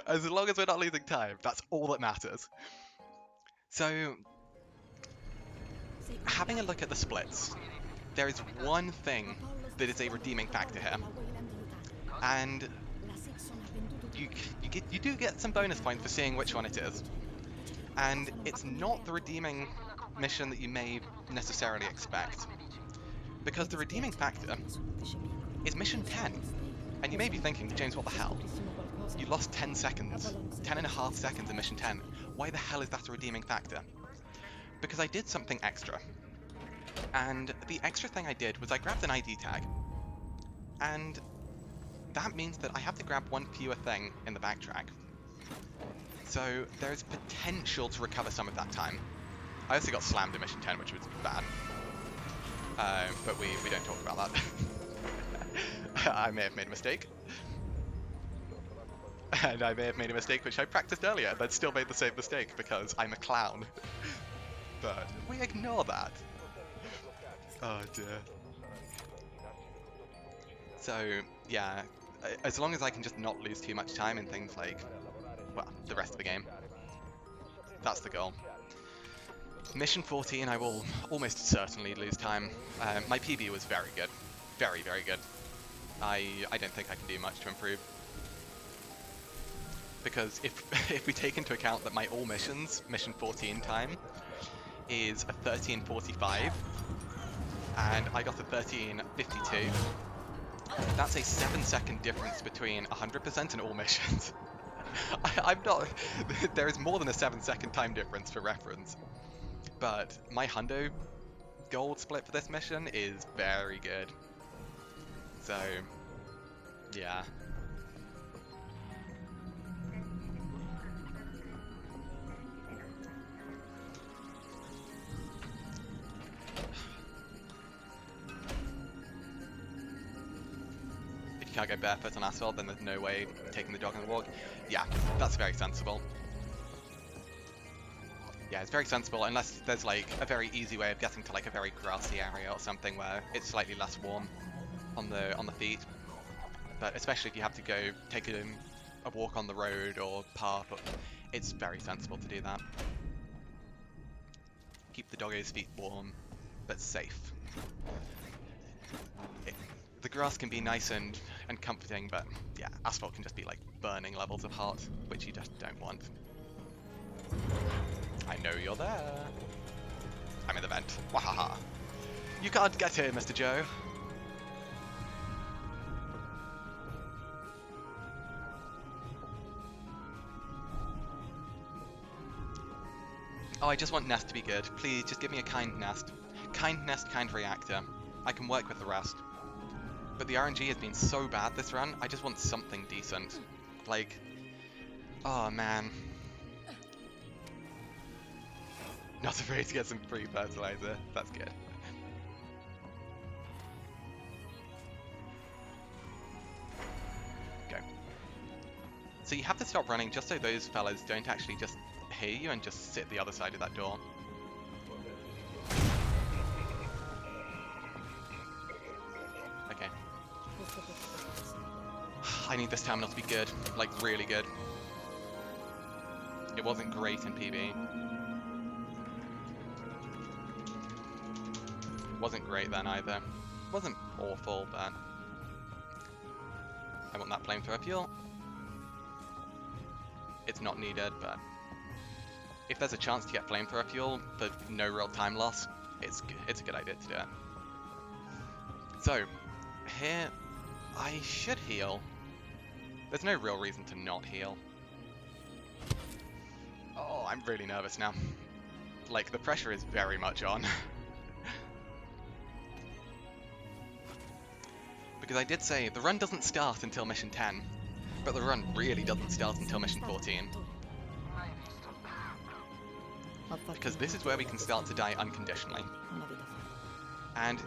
As long as we're not losing time, that's all that matters. So, having a look at the splits, there is one thing that is a redeeming factor here. And you do get some bonus points for seeing which one it is. And it's not the redeeming mission that you may necessarily expect. Because the redeeming factor is mission 10. And you may be thinking, James, what the hell? You lost 10 seconds, 10.5 seconds in mission 10. Why the hell is that a redeeming factor? Because I did something extra. And the extra thing I did was I grabbed an ID tag. And that means that I have to grab one fewer thing in the backtrack. So there is potential to recover some of that time. I also got slammed in mission 10, which was bad. But we don't talk about that. I may have made a mistake. And I may have made a mistake which I practiced earlier, but still made the same mistake because I'm a clown. But we ignore that. Oh dear. So, yeah, as long as I can just not lose too much time in things like, well, the rest of the game. That's the goal. Mission 14, I will almost certainly lose time. My PB was very good. Very, very good. I don't think I can do much to improve. Because if we take into account that my all missions, mission 14 time, is a 13:45, and I got a 13:52, that's a 7-second difference between 100% and all missions. I'm not... There is more than a 7-second time difference for reference. But my hundo gold split for this mission is very good. So, yeah. can't go barefoot on asphalt, then there's no way taking the dog on the walk. Yeah, that's very sensible. Yeah, it's very sensible, unless there's like a very easy way of getting to like a very grassy area or something where it's slightly less warm on the feet. But especially if you have to go take a walk on the road or path, it's very sensible to do that. Keep the doggo's feet warm, but safe. The grass can be nice and comforting, but yeah, asphalt can just be like burning levels of hot, which you just don't want. I know you're there. I'm in the vent. Wahaha. You can't get here, Mr. Joe. Oh, I just want Nest to be good. Please, just give me a kind Nest. Kind Nest, kind reactor. I can work with the rest. But the RNG has been so bad this run, I just want something decent. Like, oh man. Not afraid to get some free fertilizer. That's good. Okay. So you have to stop running just so those fellas don't actually just hear you and just sit the other side of that door. Okay. I need this terminal to be good. Like, really good. It wasn't great in PB. Wasn't great then either. Wasn't awful, but I want that flamethrower fuel. It's not needed, but if there's a chance to get flamethrower fuel for no real time loss, it's a good idea to do it. So here I should heal. There's no real reason to not heal. Oh, I'm really nervous now. Like, the pressure is very much on. Because I did say the run doesn't start until mission 10, but the run really doesn't start until mission 14. Because this is where we can start to die unconditionally. And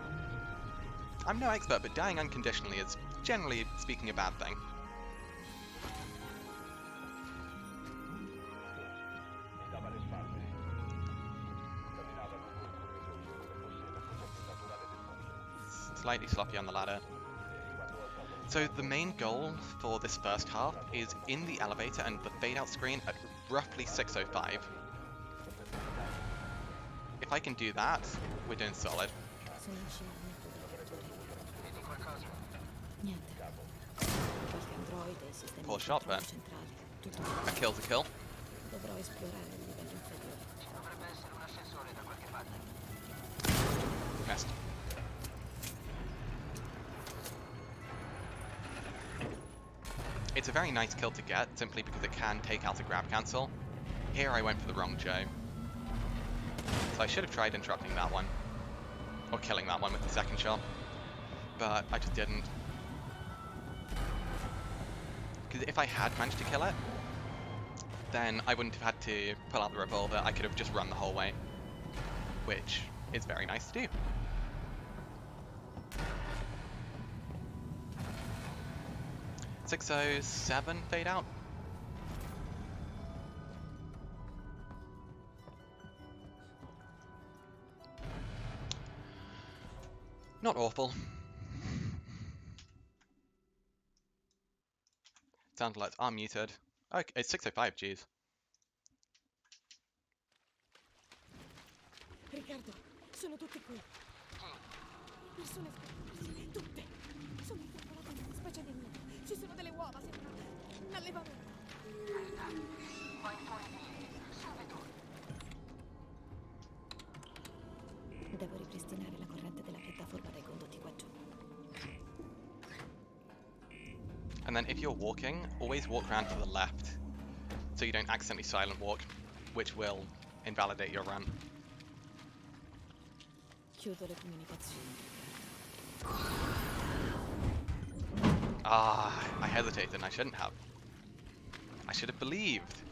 I'm no expert, but dying unconditionally is, generally speaking, a bad thing. Slightly sloppy on the ladder. So the main goal for this first half is in the elevator and the fade out screen at roughly 6:05. If I can do that, we're doing solid. Poor shot, but a kill's a kill. Missed. It's a very nice kill to get, simply because it can take out a grab cancel. Here I went for the wrong Joe. So I should have tried interrupting that one. Or killing that one with the second shot. But I just didn't. Because if I had managed to kill it, then I wouldn't have had to pull out the revolver. I could have just run the whole way. Which is very nice to do. .607 fade out. Not awful. Sound alerts are muted. Okay, it's 6:05, jeez. Riccardo, sono tutti qui. Persone scomparse, tutte. Sono intrappolate in una specie di nido. Ci sono delle uova, sembra un allevamento. Vai fuori di lì, subito. Devo ripristinare la corrente della piattaforma dai condotti qua giù. And then if you're walking, always walk around to the left, so you don't accidentally silent walk, which will invalidate your run. Chiudo le comunicazioni. Ah, I hesitated and I shouldn't have. I should have believed.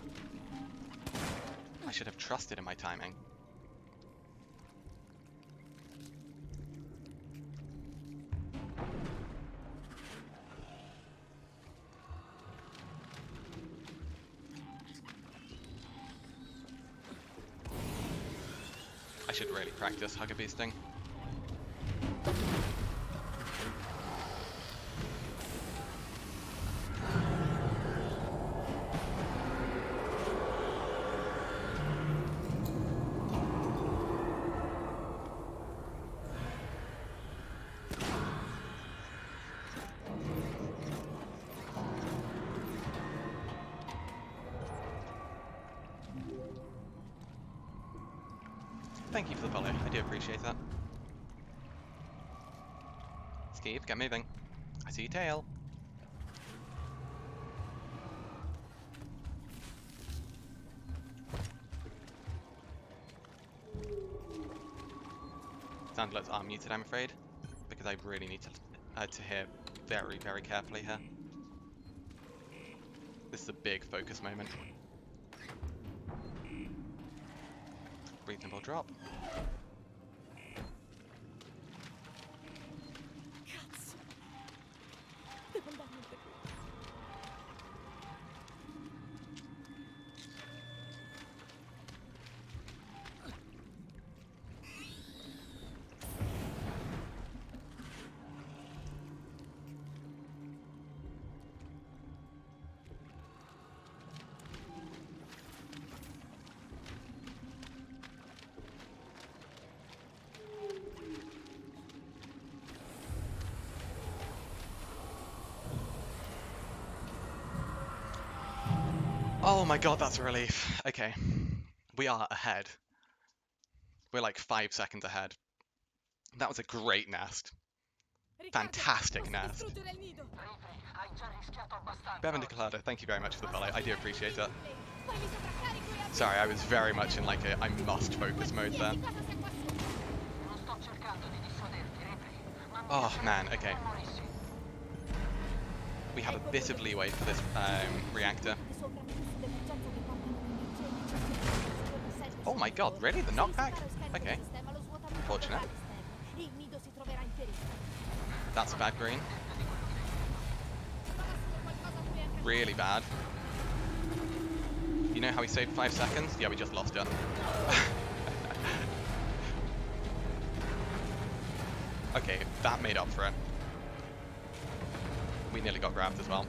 I should have trusted in my timing. should really practice hugger boosting. Thank you for the follow, I do appreciate that. Steve, get moving. I see your tail. Sound alerts are muted, I'm afraid, because I really need to hear very, very carefully here. This is a big focus moment. Reasonable drop. Cazzo! Devo andarmene da qui. Oh my god, that's a relief. Okay, we are ahead. We're like 5 seconds ahead. That was a great nest. Fantastic nest. Bevan DeColado, thank you very much for the follow. I do appreciate it. Sorry, I was very much in like a I must focus mode there. Oh man, okay. We have a bit of leeway for this reactor. Oh my god, really? The knockback? Okay. Unfortunate. That's a bad green. Really bad. You know how we saved 5 seconds? Yeah, we just lost it. Okay, that made up for it. We nearly got grabbed as well.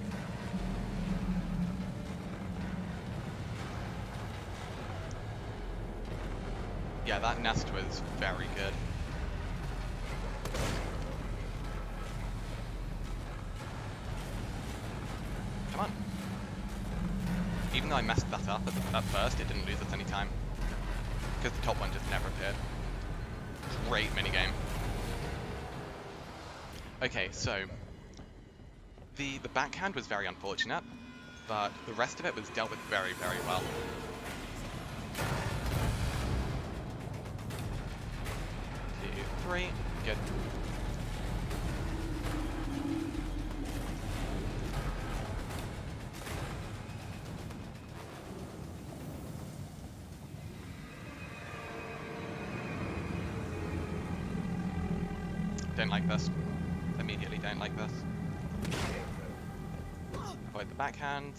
Yeah, that nest was very good. Come on. Even though I messed that up at first, it didn't lose us any time. Because the top one just never appeared. Great minigame. Okay, so the backhand was very unfortunate, but the rest of it was dealt with very, very well. Two, three, good. Don't like this. Immediately don't like this. Avoid the backhand.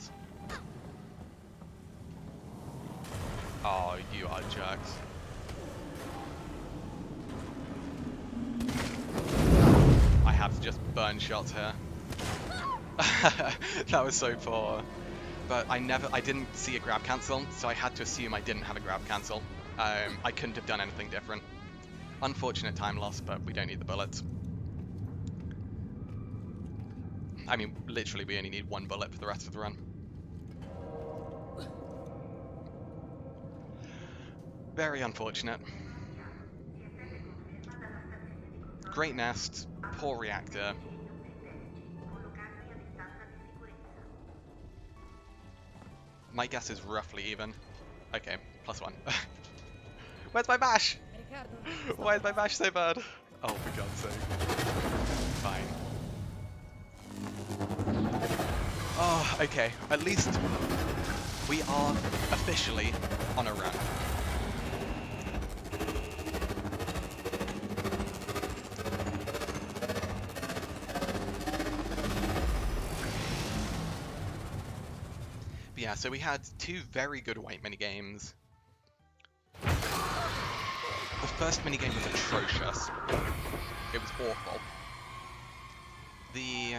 Oh, you are jerks. I have to just burn shots here. That was so poor. But I didn't see a grab cancel, so I had to assume I didn't have a grab cancel. I couldn't have done anything different. Unfortunate time loss, but we don't need the bullets. I mean, literally, we only need 1 bullet for the rest of the run. Very unfortunate. Great nest, poor reactor. My guess is roughly even. Okay, +1. Where's my bash? Why is my bash so bad? Oh, for God's sake. Fine. Oh, okay. At least we are officially on a run. But yeah, so we had 2 very good white minigames. The first minigame was atrocious. It was awful. The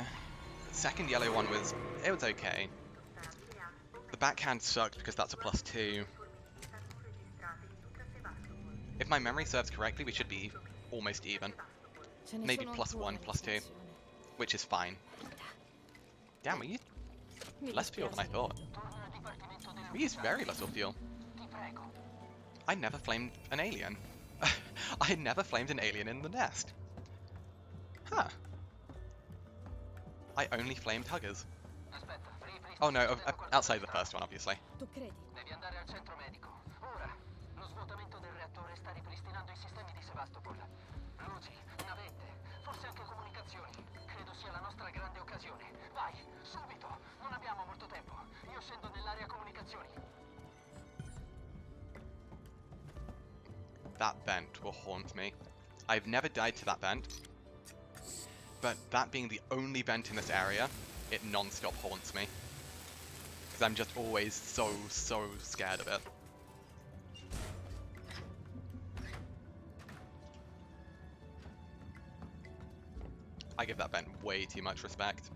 second yellow one was okay. The backhand sucked because that's a +2. If my memory serves correctly, we should be almost even. Maybe +1, +2, which is fine. Damn, we used less fuel than I thought. We used very little fuel. I never flamed an alien. I never flamed an alien in the nest. Huh. I only flamed huggers. Oh no, outside the first one, obviously. Devi andare al centro medico. Ora, lo svuotamento del reattore sta ripristinando i sistemi di Sevastopol. Luci, navette, forse anche comunicazioni. Credo sia la nostra grande occasione. Vai, subito! Non abbiamo molto tempo. Io scendo nell'area comunicazioni. That vent will haunt me. I've never died to that vent, but that being the only vent in this area, it non-stop haunts me. Because I'm just always so scared of it. I give that vent way too much respect.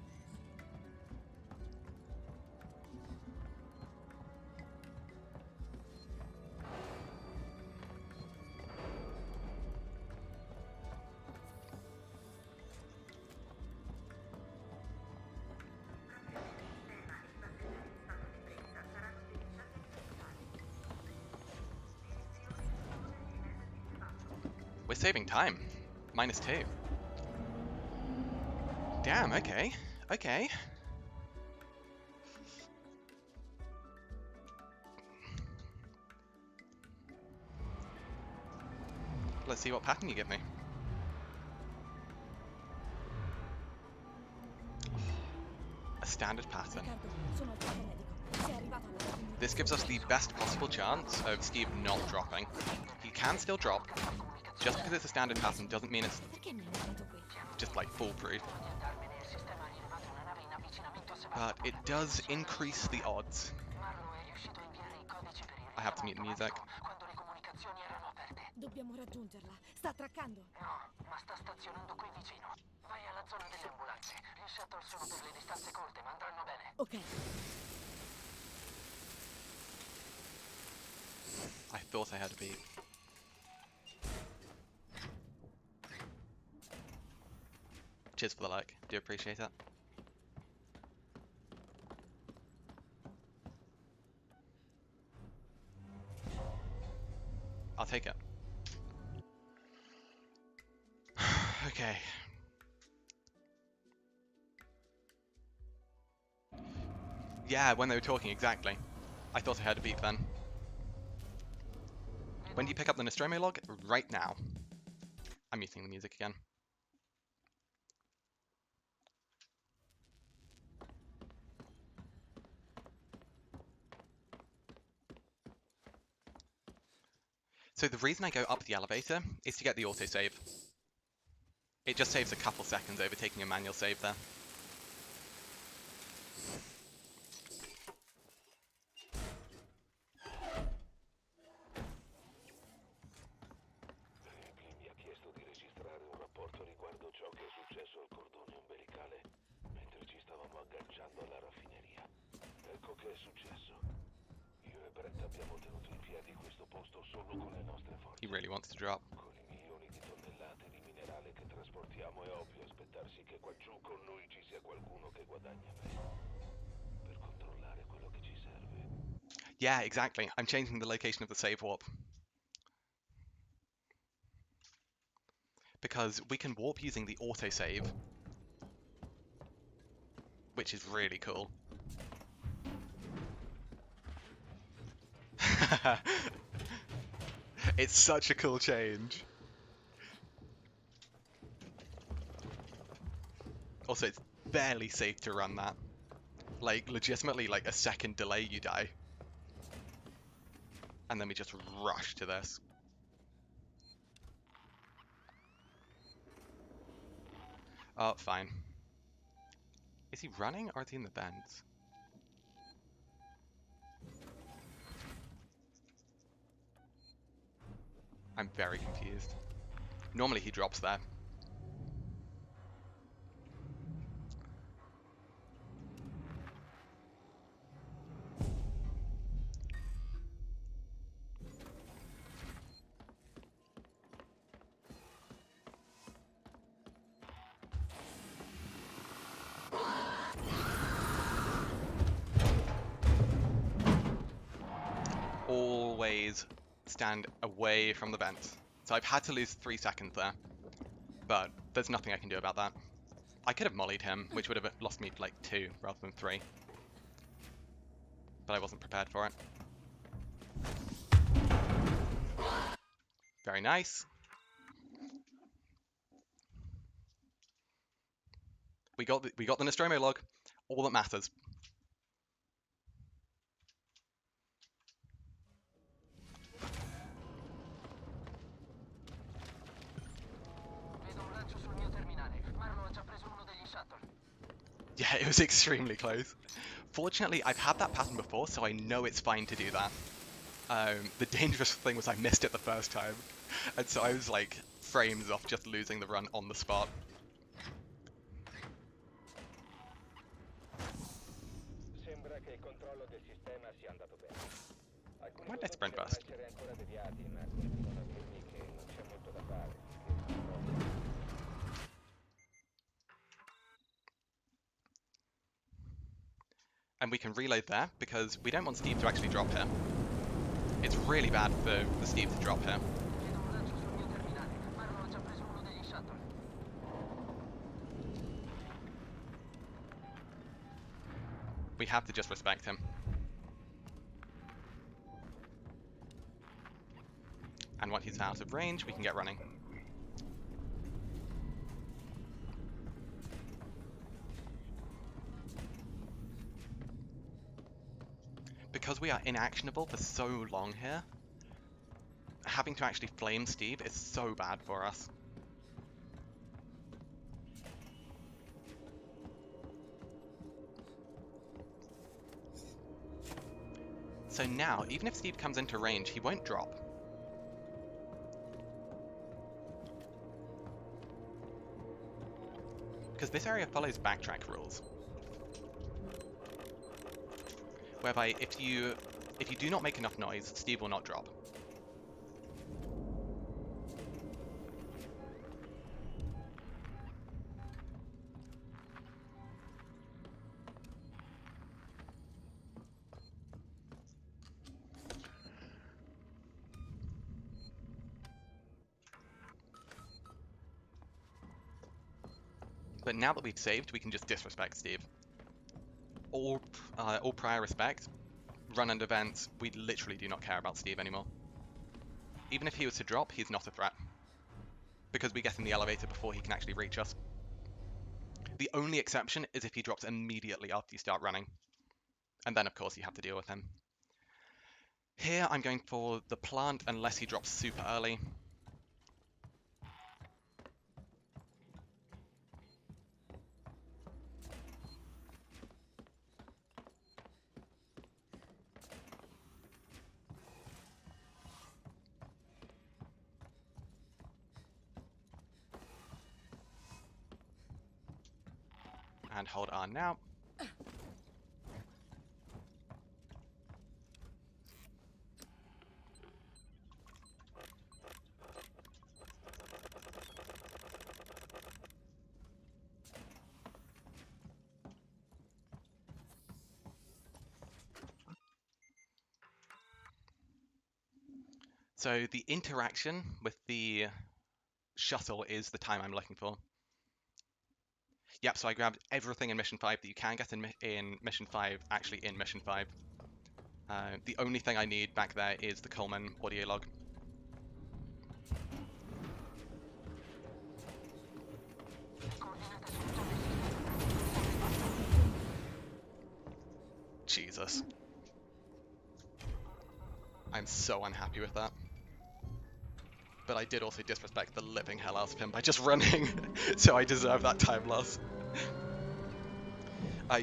We're saving time. -2. Damn, okay. Okay. Let's see what pattern you give me. A standard pattern. This gives us the best possible chance of Steve not dropping. He can still drop. Just because it's a standard pattern doesn't mean it's just like foolproof. But it does increase the odds. I have to mute the music. Dobbiamo raggiungerla. Sta attraccando. No, ma sta stazionando qui vicino. Vai alla zona delle ambulanze. Gli shuttle sono per le distanze corte, ma andranno bene. Ok. I thought I had a beat. Cheers for the like. Do appreciate it. I'll take it. Okay. Yeah, when they were talking, exactly. I thought I heard a beep then. When do you pick up the Nostromo log? Right now. I'm muting the music again. So the reason I go up the elevator is to get the autosave. It just saves a couple seconds over taking a manual save there. Mi ha chiesto di registrare un rapporto riguardo ciò che è successo al cordone ombelicale mentre ci stavamo agganciando alla raffineria. Ecco che è successo. Io e Brett abbiamo tenuto in piedi questo posto solo con le nostre forze. He really wants to drop. Con i milioni di tonnellate di minerale che trasportiamo è ovvio aspettarsi che qua giù con noi ci sia qualcuno che guadagna meno. Per controllare quello che ci serve. Yeah, exactly. I'm changing the location of the save warp. Because we can warp using the autosave, which is really cool. It's such a cool change. Also, it's barely safe to run that. Like, legitimately, like a second delay you die. And then we just rush to this. Oh, fine. Is he running or is he in the vents? I'm very confused. Normally he drops there. Always stand away from the vents. So I've had to lose 3 seconds there, but there's nothing I can do about that. I could have mollied him, which would have lost me like 2 rather than 3, but I wasn't prepared for it. Very nice. We got the Nostromo log. All that matters. Yeah, it was extremely close. Fortunately, I've had that pattern before, so I know it's fine to do that. The dangerous thing was I missed it the first time, and so I was like frames off just losing the run on the spot. Why did I sprint burst? And we can reload there, because we don't want Steve to actually drop here. It's really bad for Steve to drop here. We have to just respect him. And once he's out of range, we can get running. Because we are inactionable for so long here, having to actually flame Steve is so bad for us. So now, even if Steve comes into range, he won't drop. Because this area follows backtrack rules. Whereby if you do not make enough noise, Steve will not drop. But now that we've saved, we can just disrespect Steve. All prior respect, run under vents, we literally do not care about Steve anymore. Even if he was to drop, he's not a threat. Because we get in the elevator before he can actually reach us. The only exception is if he drops immediately after you start running. And then of course you have to deal with him. Here I'm going for the plant unless he drops super early. And hold on now. So the interaction with the shuttle is the time I'm looking for. Yep, so I grabbed everything in Mission 5 that you can get in Mission 5, actually in Mission 5. The only thing I need back there is the Coleman audio log. Jesus. I'm so unhappy with that. But I did also disrespect the living hell out of him by just running, so I deserve that time loss.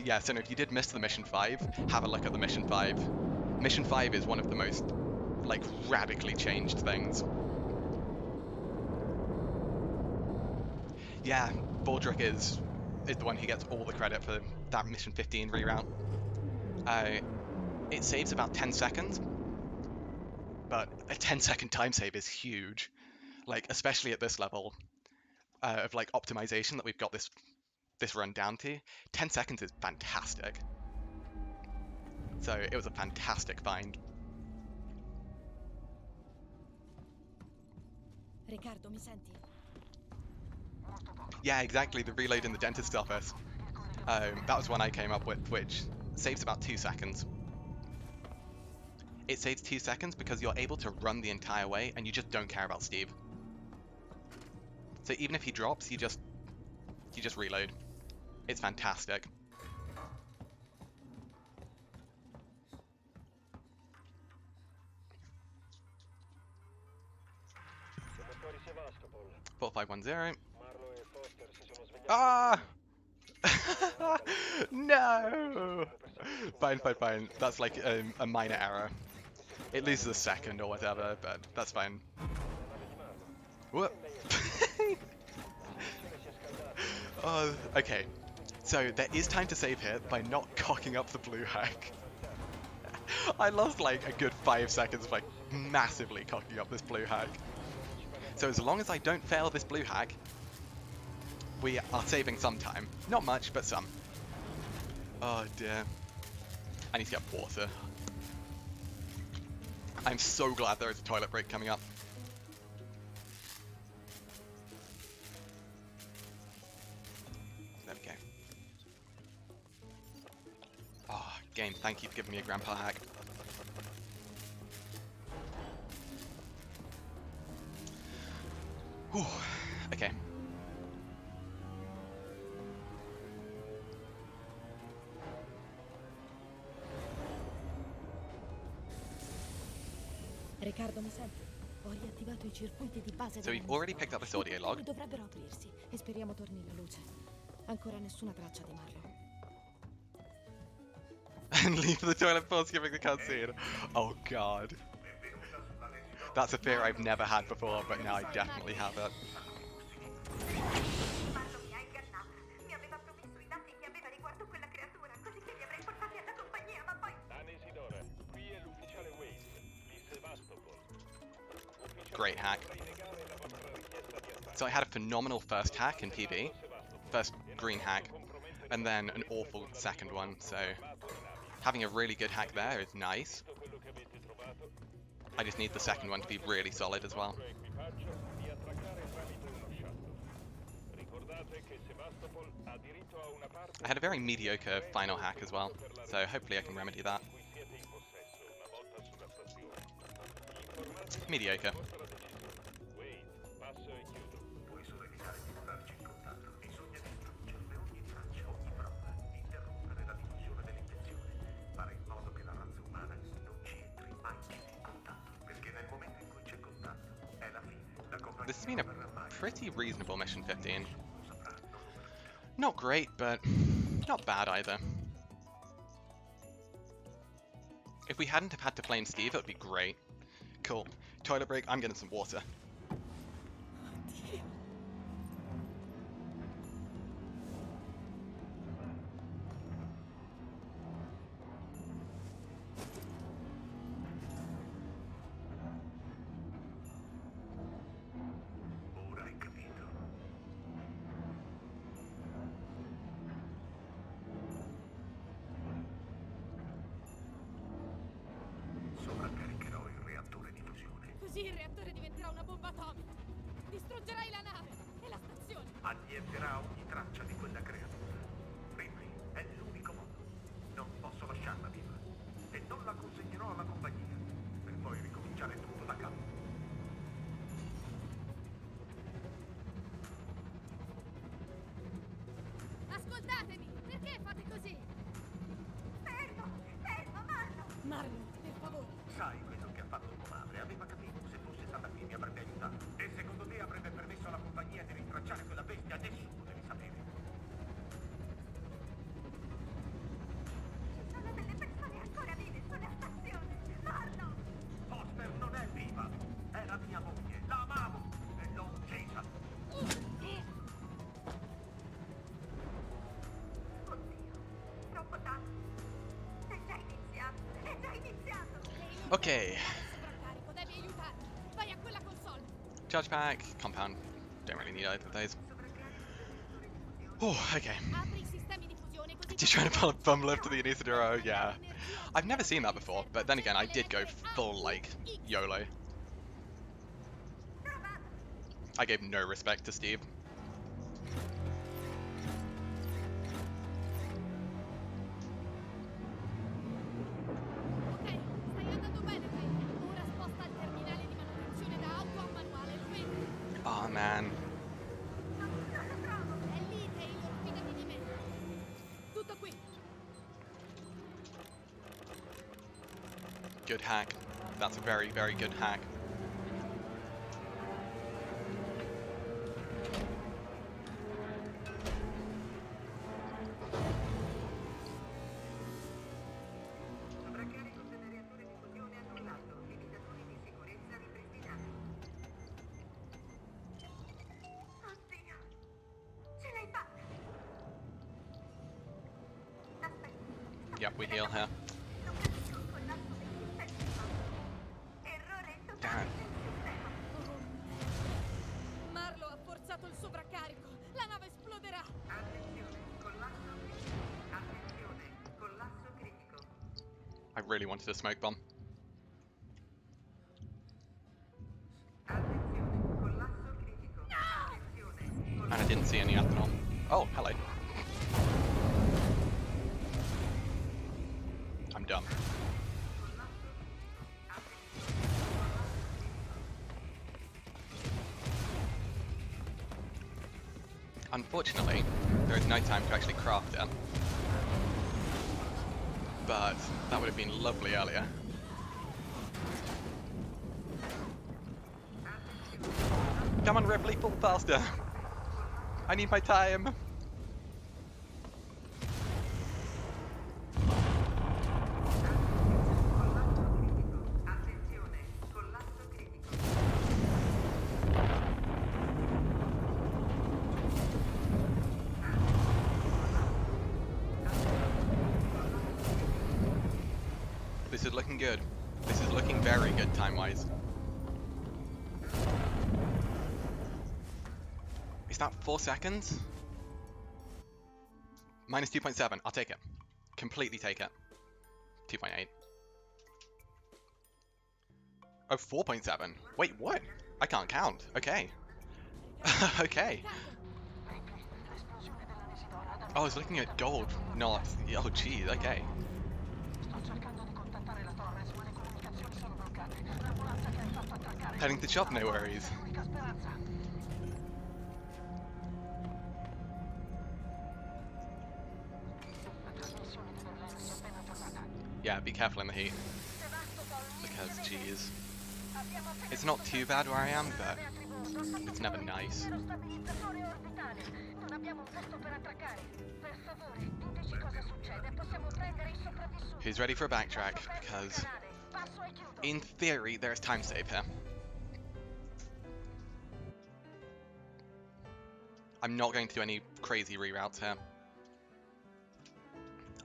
Yeah, so if you did miss the Mission 5, have a look at the Mission 5. Mission 5 is one of the most, like, radically changed things. Yeah, Baldrick is the one who gets all the credit for that mission 15 reroute. It saves about 10 seconds, but a 10-second time save is huge. Like, especially at this level of like optimization that we've got this run down to, 10 seconds is fantastic. So it was a fantastic find. Riccardo, mi senti? Yeah, exactly, the reload in the dentist's office. That was one I came up with, which saves about 2 seconds. It saves 2 seconds because you're able to run the entire way and you just don't care about Steve. So even if he drops, you just reload. It's fantastic. Siamo fuori Sevastopol. 4510. Marlo e Foster si sono svegliati. Ah! No! Fine. That's like a minor error. It loses a second or whatever, but that's fine. Whoop. Oh, okay. So there is time to save here by not cocking up the blue hack. I lost like a good 5 seconds by massively cocking up this blue hack. So as long as I don't fail this blue hack, we are saving some time. Not much, but some. Oh dear. I need to get water. I'm so glad there is a toilet break coming up. There we go. Oh, game, thank you for giving me a grandpa hack. Whew. Okay. Riccardo, mi senti? Ho riattivato I circuiti di base. So we've already picked up this audio log. Dovrebbero aprirsi e speriamo torni la luce. Ancora nessuna traccia di Marlo. And leave the toilet for skipping the cutscene. Oh god. That's a fear I've never had before, but now I definitely have it. Marlo mi ha ingannata. Mi aveva promesso I dati che aveva riguardo quella creatura, così che li avrei portati alla compagnia, ma poi... Isidore, qui è l'ufficiale Wade di Sevastopol. Great hack. So I had a phenomenal first hack in PB, first green hack, and then an awful second one, so having a really good hack there is nice. I just need the second one to be really solid as well. I had a very mediocre final hack as well, so hopefully I can remedy that. Mediocre. Puoi solo evitare di entrarci in contatto. Bisogna distruggerne ogni traccia, ogni prova, interrompere la diffusione dell'infezione, fare in modo che la razza umana non ci entri mai più in contatto, perché nel momento in cui c'è contatto è la fine. La compagnia This has been a pretty reasonable mission 15. Not great, but not bad either. If we hadn't have had to flame Steve, it would be great. Cool. Toilet break, I'm getting some water. Ora hai capito. Sovraccaricherò il reattore di fusione. Così il reattore diventerà una bomba atomica. Distruggerai la nave e la stazione. Annienterà ogni traccia di quella creatura. Ripley è l'unico modo. Non posso lasciarla viva. E non la consegnerò alla compagnia. Per poi ricominciare tutto da capo. Ascoltatemi! Perché fate così? Fermo, Marlo! Marlo, per favore. Sai quello che ha fatto tua madre? Aveva capito. Se fosse stata qui mi avrebbe aiutato. E secondo te avrebbe permesso alla compagnia di rintracciare quella bestia? Nessuno deve sapere. Ci sono delle persone ancora vive sulla stazione! Marlo! Foster non è Okay. Sovraccarico, devi aiutarmi. Vai a quella console. Charge pack, compound. Don't really need either of those. Oh, okay. Apri i sistemi di fusione così Just trying to pull a bum lift to the Anisodoro, yeah. I've never seen that before, but then again, I did go full, like, YOLO. I gave no respect to Steve. Ok, stai andando bene, Ray. Ora sposta il terminale di manutenzione da auto a manuale, lo vedi? Oh man. È lì, Taylor, fidati di me. Tutto qui. Good hack. That's a very, very good hack. Sovraccarico del reattore di fusione annullato. Limitatori di sicurezza ripristinati. Oddio! Ce l'hai fatta! Aspetta. Yep, we heal her. Non capisco il collasso dei sistemi. Errore totale del sistema. Marlo ha forzato il sovraccarico. La nave esploderà. Attenzione, collasso critico. Attenzione, collasso critico. I really wanted a smoke bomb. Attenzione, collasso critico. Attenzione, And I didn't see any ethanol. Oh, hello. I'm done. Unfortunately, there is no time to actually craft it. But that would have been lovely earlier. Come on, Ripley, pull faster! I need my time! attenzione, collasso critico. This is looking good. This is looking very good time-wise. Is that 4 seconds? Minus 2.7. I'll take it. Completely take it. 2.8. Oh, 4.7. Wait, what? I can't count. Okay. Okay. Oh, I was looking at gold, not... Oh, geez, okay. Heading to shop, no worries. Yeah, be careful in the heat. Because, jeez. It's not too bad where I am, but it's never nice. Who's ready for a backtrack? Because, in theory, there is time save here. I'm not going to do any crazy reroutes here.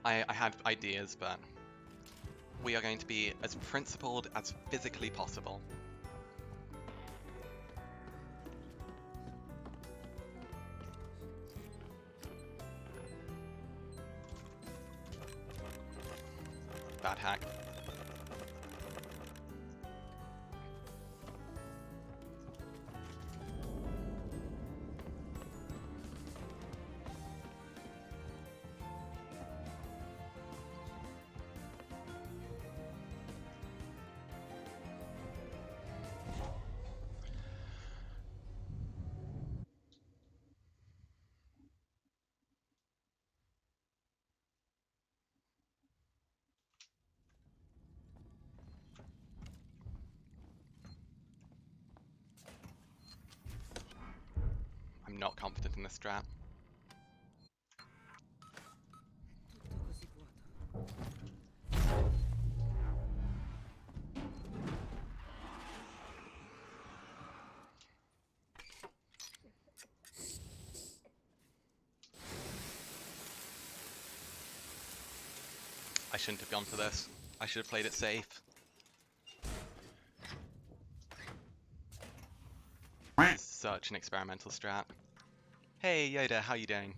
I had ideas, but we are going to be as principled as physically possible. Bad hack. I'm not confident in this strat. Tutto così vuoto. I shouldn't have gone for this. I should have played it safe. This is such an experimental strat. Hey Yoda, how you doing?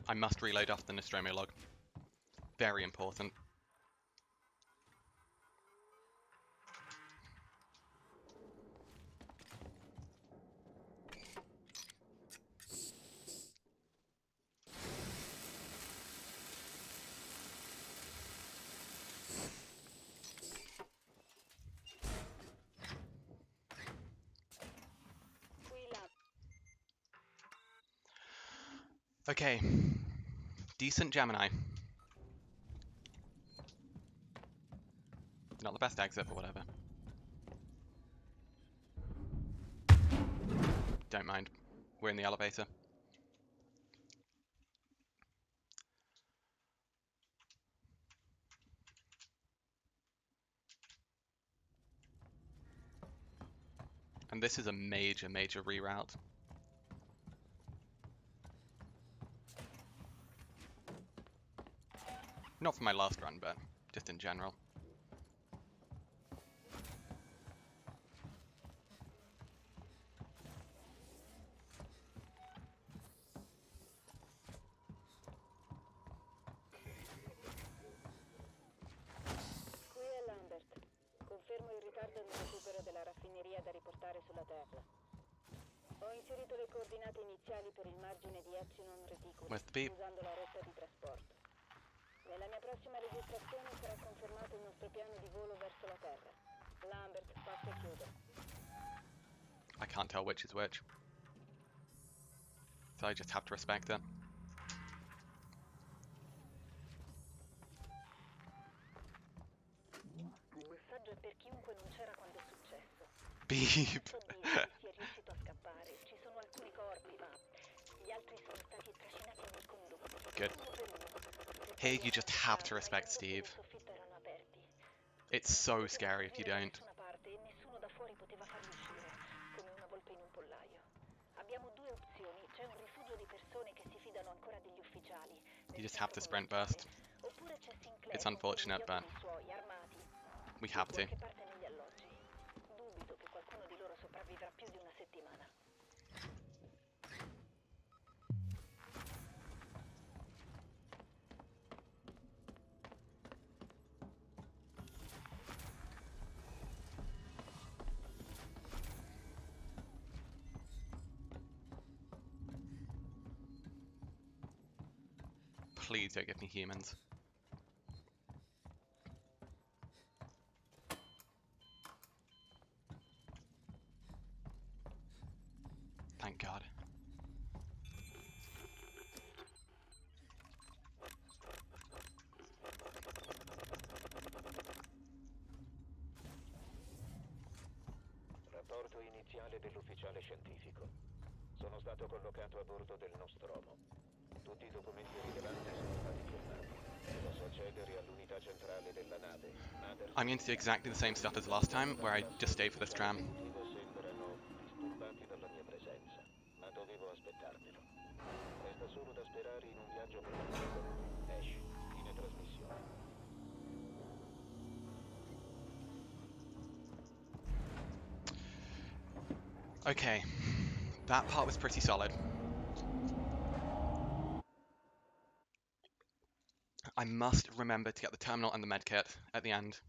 I must reload off the Nostromo log. Very important. Okay. Decent Gemini. Not the best exit, but whatever. Don't mind. We're in the elevator. And this is a major, major reroute. Not for my last run, but just in general. Qui è Lambert. Confermo il ritardo nel recupero della raffineria da riportare sulla Terra. Ho inserito le coordinate iniziali per il margine di Epsilon Reticuli, usando la rotta di trasporto. Nella mia prossima registrazione sarà confermato il nostro piano di volo verso la Terra. Lambert, passa e chiude. I can't tell which is which. So I just have to respect it. Il messaggio è per chiunque non c'era quando è successo. Beep. Si è riuscito a scappare. Ci sono alcuni corpi, ma gli altri sono stati trascinati nel condotto. Good. Here you just have to respect Steve. It's so scary if you don't. Nessuno da fuori poteva farli uscire, come una volpe in un pollaio. Abbiamo due opzioni. C'è un rifugio di persone che si fidano ancora degli ufficiali. You just have to sprint burst. Oppure c'è Sinclair. It's unfortunate, but we have to. Dubito che qualcuno di loro sopravvivrà più di una settimana. Please don't give me humans. Thank God. Rapporto iniziale dell'ufficiale scientifico. Sono stato collocato a bordo del Nostromo. Tutti i documenti rilevanti sono stati firmati. Posso accedere all'unità centrale della nave. I'm going to do exactly the same stuff as last time, where I just stayed for this tram. Sembrano disturbati dalla mia presenza, ma dovevo aspettarmelo. Resta solo da sperare in un viaggio produttivo. Ash, fine trasmissione. Okay, that part was pretty solid. I must remember to get the terminal and the medkit at the end.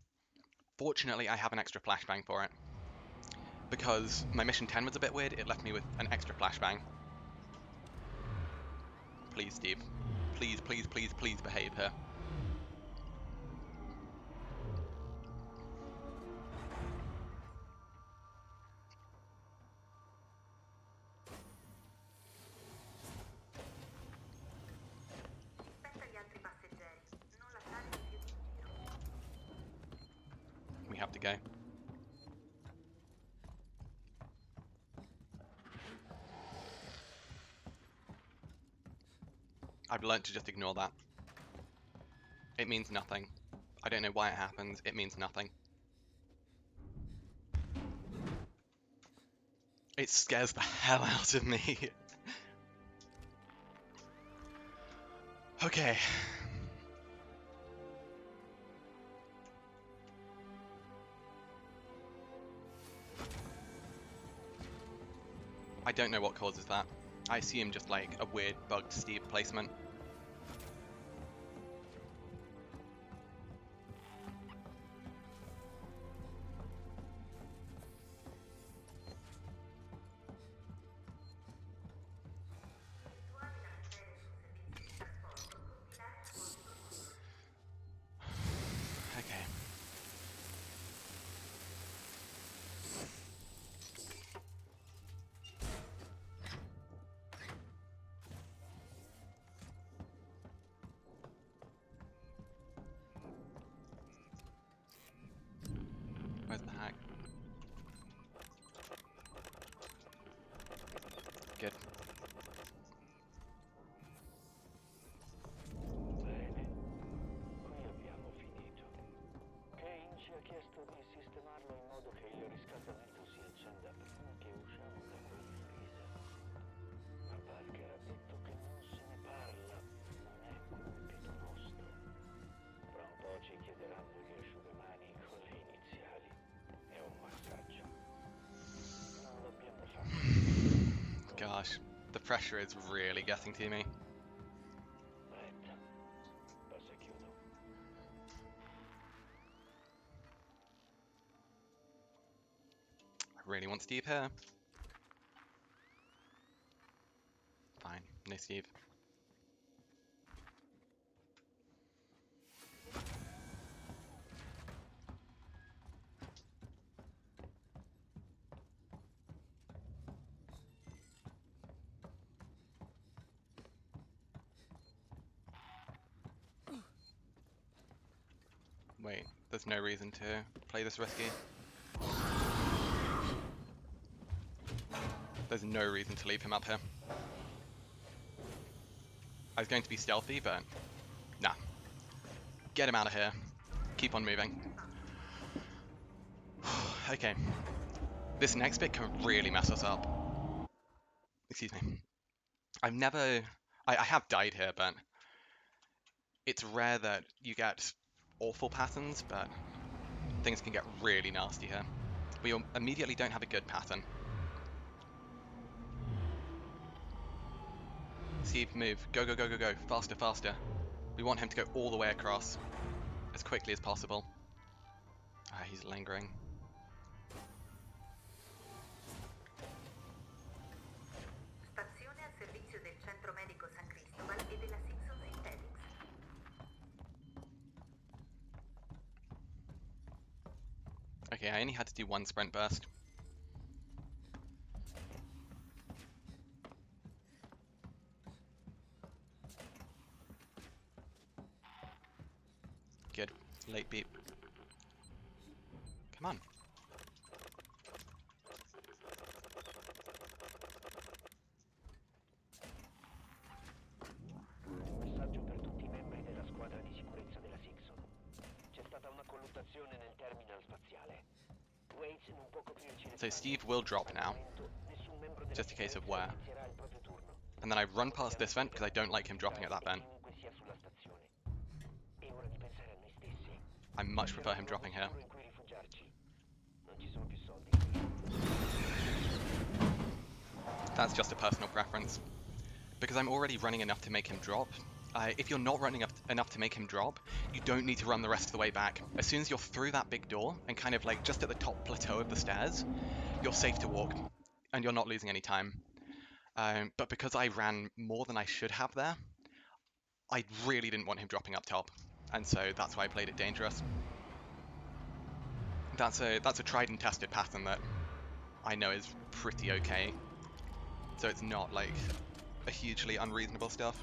Fortunately, I have an extra flashbang for it. Because my mission 10 was a bit weird, it left me with an extra flashbang. Please, Steve. Please, please, please, please behave here. go. I've learnt to just ignore that. It means nothing. I don't know why it happens, it means nothing. It scares the hell out of me. Okay. I don't know what causes that. I assume just like a weird bugged Steve placement. Okay. Where's the hack? Good. Bene, qui abbiamo finito. Kane ci ha chiesto di sistemarlo in modo che il riscaldamento si accenda prima che usciamo da quell'Elisa. Ma Parker ha detto che non se ne parla, non è compito nostro. Fra un po' ci chiederanno gli asciugamani con le iniziali. È un massaggio. Non l'abbiamo fatto. Gosh, the pressure is really getting to me. Aspetta, passa chiudo. I really want Steve here. Fine, no Steve. Wait, there's no reason to play this risky. There's no reason to leave him up here. I was going to be stealthy, but nah. Get him out of here. Keep on moving. Okay. This next bit can really mess us up. Excuse me. I've never... I have died here, but it's rare that you get awful patterns, but things can get really nasty here. We immediately don't have a good pattern. Steve, move. Go, go, go, go, go. Faster, faster. We want him to go all the way across as quickly as possible. Ah, he's lingering. Stazione al servizio del centro medico San Cristobal e della Simpson Synthetics. Okay, I only had to do one sprint burst. Good. Late beep. Come on. Un messaggio per tutti i membri della squadra di sicurezza della Simpson. C'è stata una colluttazione nel terminal spaziale. Waits non può coprirci le So Steve will drop now. Just a case of where. And then I run past this vent because I don't like him dropping at that vent. I much prefer him dropping here. That's just a personal preference. Because I'm already running enough to make him drop. If you're not running enough to make him drop, you don't need to run the rest of the way back. As soon as you're through that big door and kind of like just at the top plateau of the stairs, you're safe to walk and you're not losing any time. But because I ran more than I should have there, I really didn't want him dropping up top. And so that's why I played it dangerous. That's a tried and tested pattern that I know is pretty okay. So it's not like a hugely unreasonable stuff.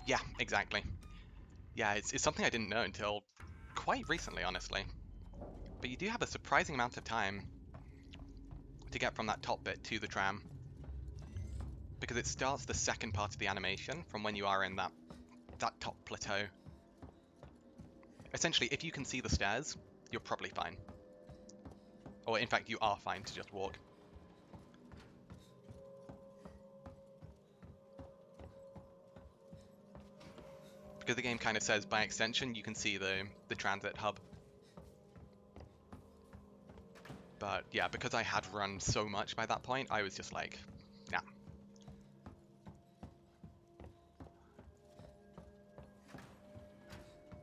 Yeah, exactly. Yeah, it's something I didn't know until quite recently, honestly. But you do have a surprising amount of time to get from that top bit to the tram, because it starts the second part of the animation from when you are in that top plateau. Essentially, if you can see the stairs, you're probably fine. Or in fact, you are fine to just walk. Because the game kind of says, by extension, you can see the transit hub. But yeah, because I had run so much by that point, I was just like, yeah.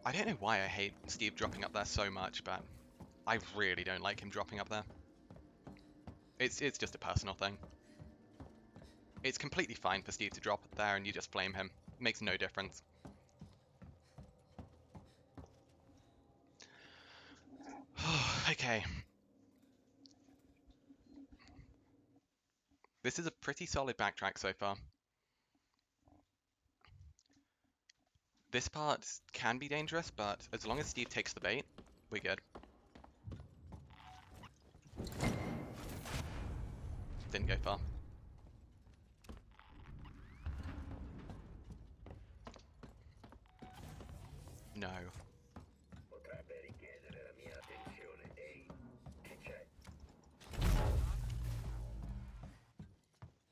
I don't know why I hate Steve dropping up there so much, but I really don't like him dropping up there. It's just a personal thing. It's completely fine for Steve to drop up there and you just flame him. It makes no difference. Okay. This is a pretty solid backtrack so far. This part can be dangerous, but as long as Steve takes the bait, we're good. Didn't go far. No.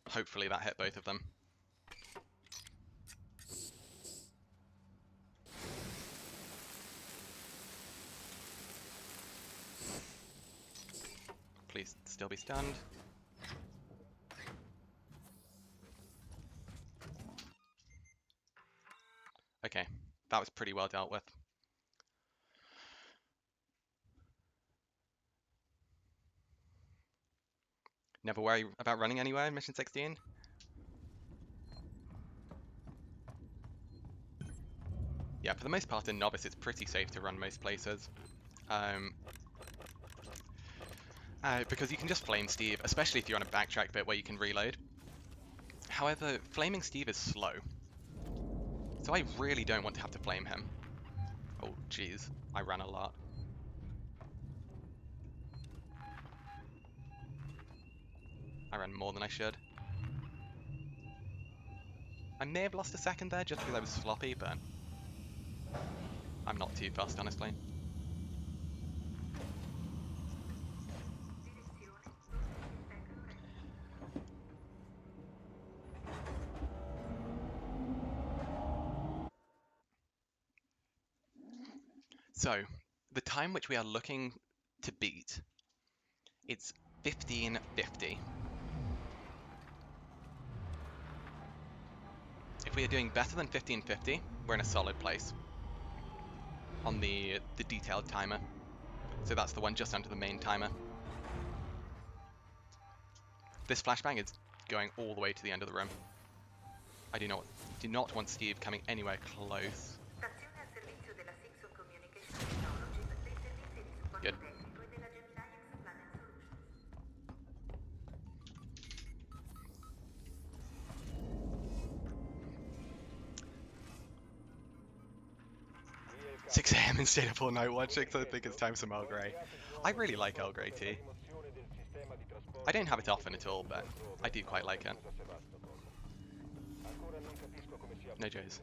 Hopefully that hit both of them. Please still be stunned. Okay, that was pretty well dealt with. Never worry about running anywhere in Mission 16. Yeah, for the most part in Novice it's pretty safe to run most places. Because you can just flame Steve, especially if you're on a backtrack bit where you can reload. However, flaming Steve is slow. So I really don't want to have to flame him. Oh jeez, I ran a lot. I ran more than I should. I may have lost a second there just because I was sloppy, but I'm not too fussed, honestly. So, the time which we are looking to beat, it's 15:50. If we are doing better than 15:50, we're in a solid place on the detailed timer. So that's the one just under the main timer. This flashbang is going all the way to the end of the room. I do not want Steve coming anywhere close. Good. "6 AM instead of all night watching, so I think it's time for some Earl Grey." I really like Earl Grey tea. I don't have it often at all, but I do quite like it. No Joes.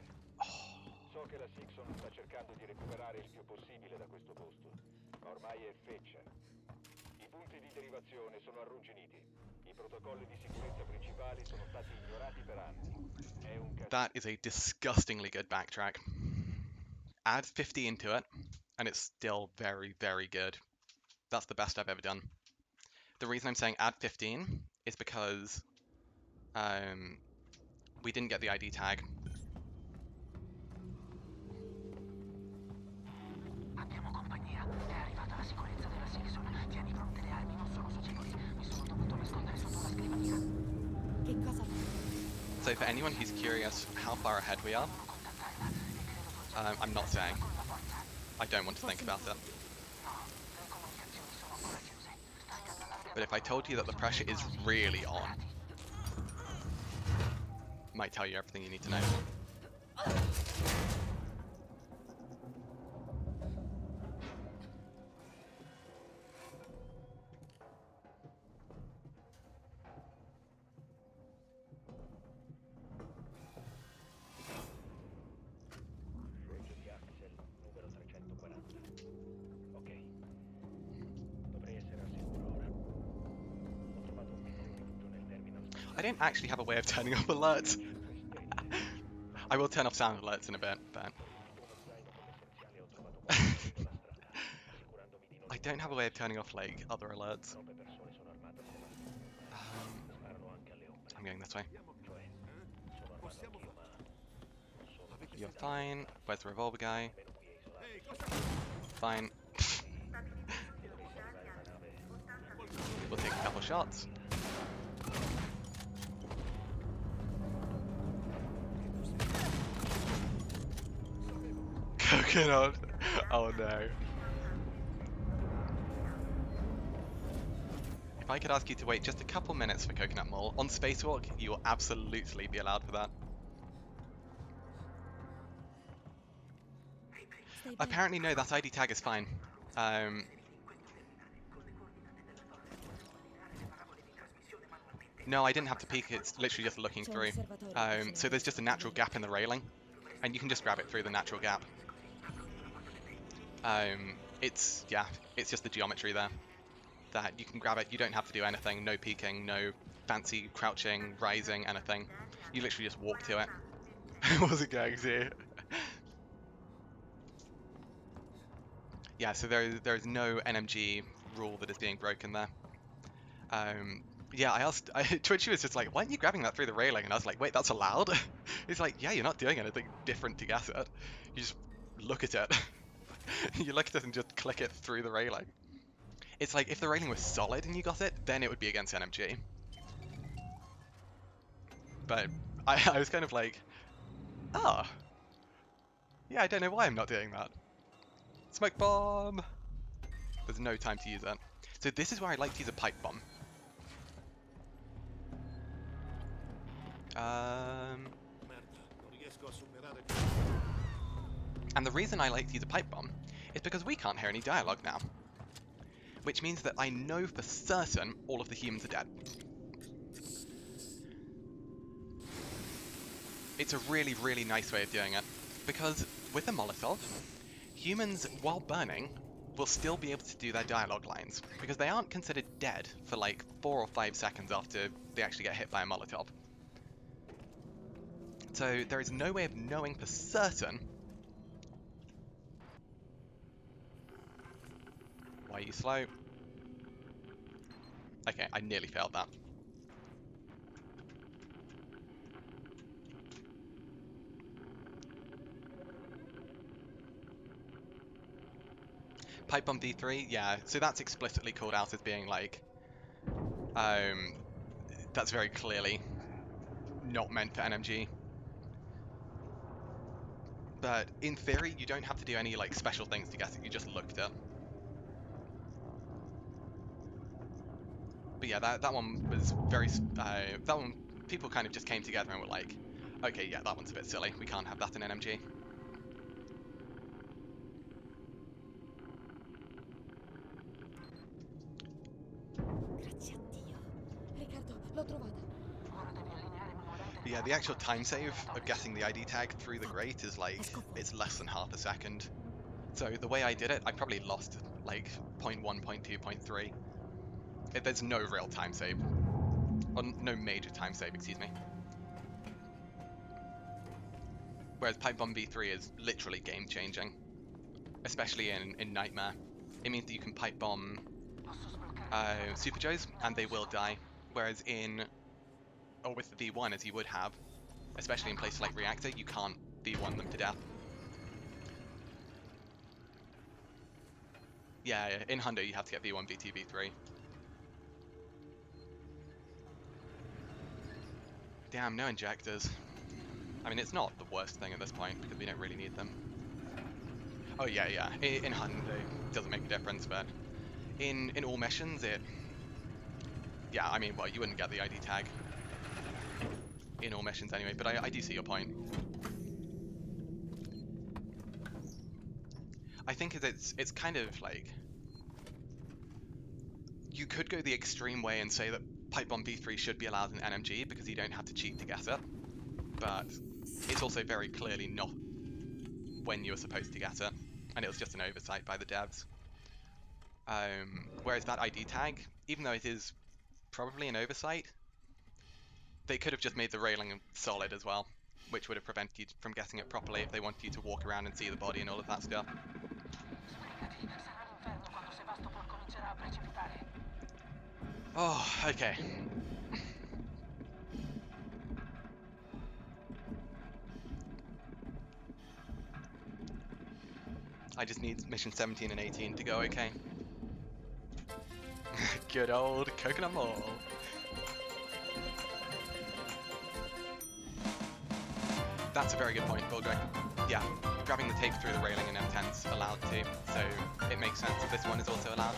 So che la Sixon sta cercando di recuperare il più possibile da questo posto, ma ormai è feccia. I punti di derivazione sono arrugginiti. I protocolli di sicurezza principali sono stati ignorati per anni. È un That is a disgustingly good backtrack. Add 50 into it, and it's still very, very good. That's the best I've ever done. The reason I'm saying add 15 is because we didn't get the ID tag. Abbiamo compagnia. È arrivata la sicurezza della Sixon. Tieni pronte le armi, non sono socievoli. Mi sono dovuto nascondere sotto una scrivania. Che cosa So for anyone who's curious how far ahead we are, I'm not saying. I don't want to think about it. But if I told you that the pressure is really on, might tell you everything you need to know. Sceggio di Axel numero 340. Ok. Dovrei essere al sicuro ora. Ho trovato un piccolo rifugio nel terminal. I don't actually have a way of turning off alerts. I will turn off sound alerts in a bit, but I don't have a way of turning off like other alerts. I'm going this way. You're fine. Where's the revolver guy? Fine. We'll take a couple shots. Coconut. Oh no. If I could ask you to wait just a couple minutes for Coconut Mall, on Spacewalk, you will absolutely be allowed for that. Apparently no, that ID tag is fine. No, I didn't have to peek, it's literally just looking through. So there's just a natural gap in the railing, and you can just grab it through the natural gap. It's just the geometry there. That you can grab it, you don't have to do anything, no peeking, no fancy crouching, rising, anything. You literally just walk to it. What's it going to? Yeah, so there is no NMG rule that is being broken there. Yeah, I asked, Twitchy was just like, why aren't you grabbing that through the railing? And I was like, wait, that's allowed? He's like, yeah, you're not doing anything different to get it. You just look at it. You look at it and just click it through the railing. It's like, if the railing was solid and you got it, then it would be against NMG. But I was kind of like, ah. Yeah, I don't know why I'm not doing that. Smoke bomb! There's no time to use it. So this is where I like to use a pipe bomb. And the reason I like to use a pipe bomb is because we can't hear any dialogue now. Which means that I know for certain all of the humans are dead. It's a really, really nice way of doing it. Because with a Molotov, humans, while burning, will still be able to do their dialogue lines. Because they aren't considered dead for like 4 or 5 seconds after they actually get hit by a Molotov. So there is no way of knowing for certain. Why are you slow? Okay, I nearly failed that. Pipe Bomb V3, yeah, so that's explicitly called out as being like, that's very clearly not meant for NMG. But in theory, you don't have to do any like special things to get it, you just looked it. But yeah, that one was very, that one, people kind of just came together and were like, okay, yeah, that one's a bit silly, we can't have that in NMG. But yeah, the actual time save of getting the ID tag through the grate is like, it's less than half a second. So the way I did it, I probably lost like 0.1, 0.2, 0.3. There's no real time save. Or no major time save, excuse me. Whereas Pipe Bomb V3 is literally game changing. Especially in Nightmare. It means that you can pipe bomb Super Joes and they will die. Whereas or with the V1 as you would have, especially in places like Reactor, you can't V1 them to death. Yeah, in Hundo you have to get V1, V2, V3. Damn, no injectors. I mean, it's not the worst thing at this point, because we don't really need them. Oh yeah, yeah, in Hundo it doesn't make a difference, but in all missions yeah, I mean, well, you wouldn't get the ID tag in all missions anyway, but I do see your point. I think it's kind of like, you could go the extreme way and say that Pipe Bomb V3 should be allowed in NMG because you don't have to cheat to get it, but it's also very clearly not when you were supposed to get it, and it was just an oversight by the devs. Whereas that ID tag, even though it is probably an oversight, they could have just made the railing solid as well, which would have prevented you from getting it properly if they wanted you to walk around and see the body and all of that stuff. Oh, okay. I just need mission 17 and 18 to go okay. Good old Coconut Mall. That's a very good point, Baldrick. Yeah, grabbing the tape through the railing in M10's allowed to, so it makes sense that this one is also allowed.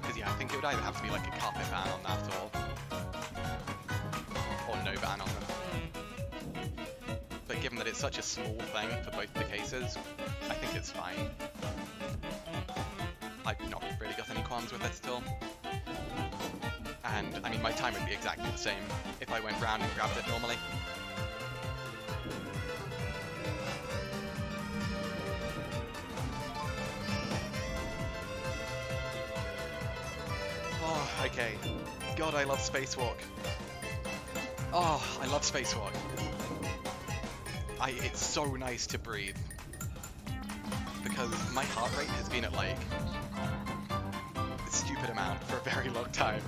Because yeah, I think it would either have to be like a carpet ban on that or no ban on them. But given that it's such a small thing for both the cases, I think it's fine. I've not really got any qualms with it at all. And, I mean, my time would be exactly the same if I went round and grabbed it normally. Oh, okay. God, I love Spacewalk. Oh, I love Spacewalk. It's so nice to breathe. Because my heart rate has been at, like, a stupid amount for a very long time.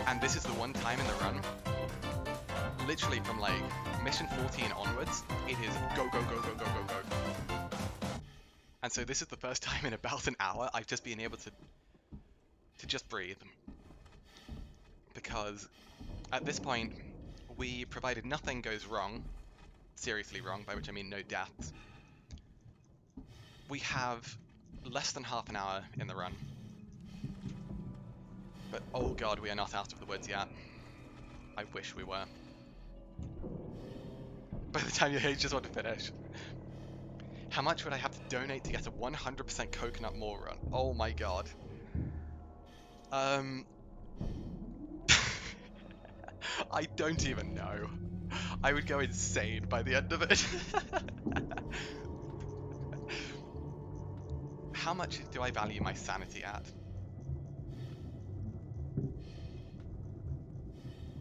And this is the one time in the run, literally from, like, mission 14 onwards, it is go, go, go, go, go, go, go. And so this is the first time in about an hour I've just been able to just breathe. Because at this point, provided nothing goes wrong, seriously wrong, by which I mean no deaths, we have less than half an hour in the run. But oh god, we are not out of the woods yet. I wish we were. By the time you just want to finish. How much would I have to donate to get a 100% Coconut Mall run? Oh my god. I don't even know. I would go insane by the end of it. How much do I value my sanity at?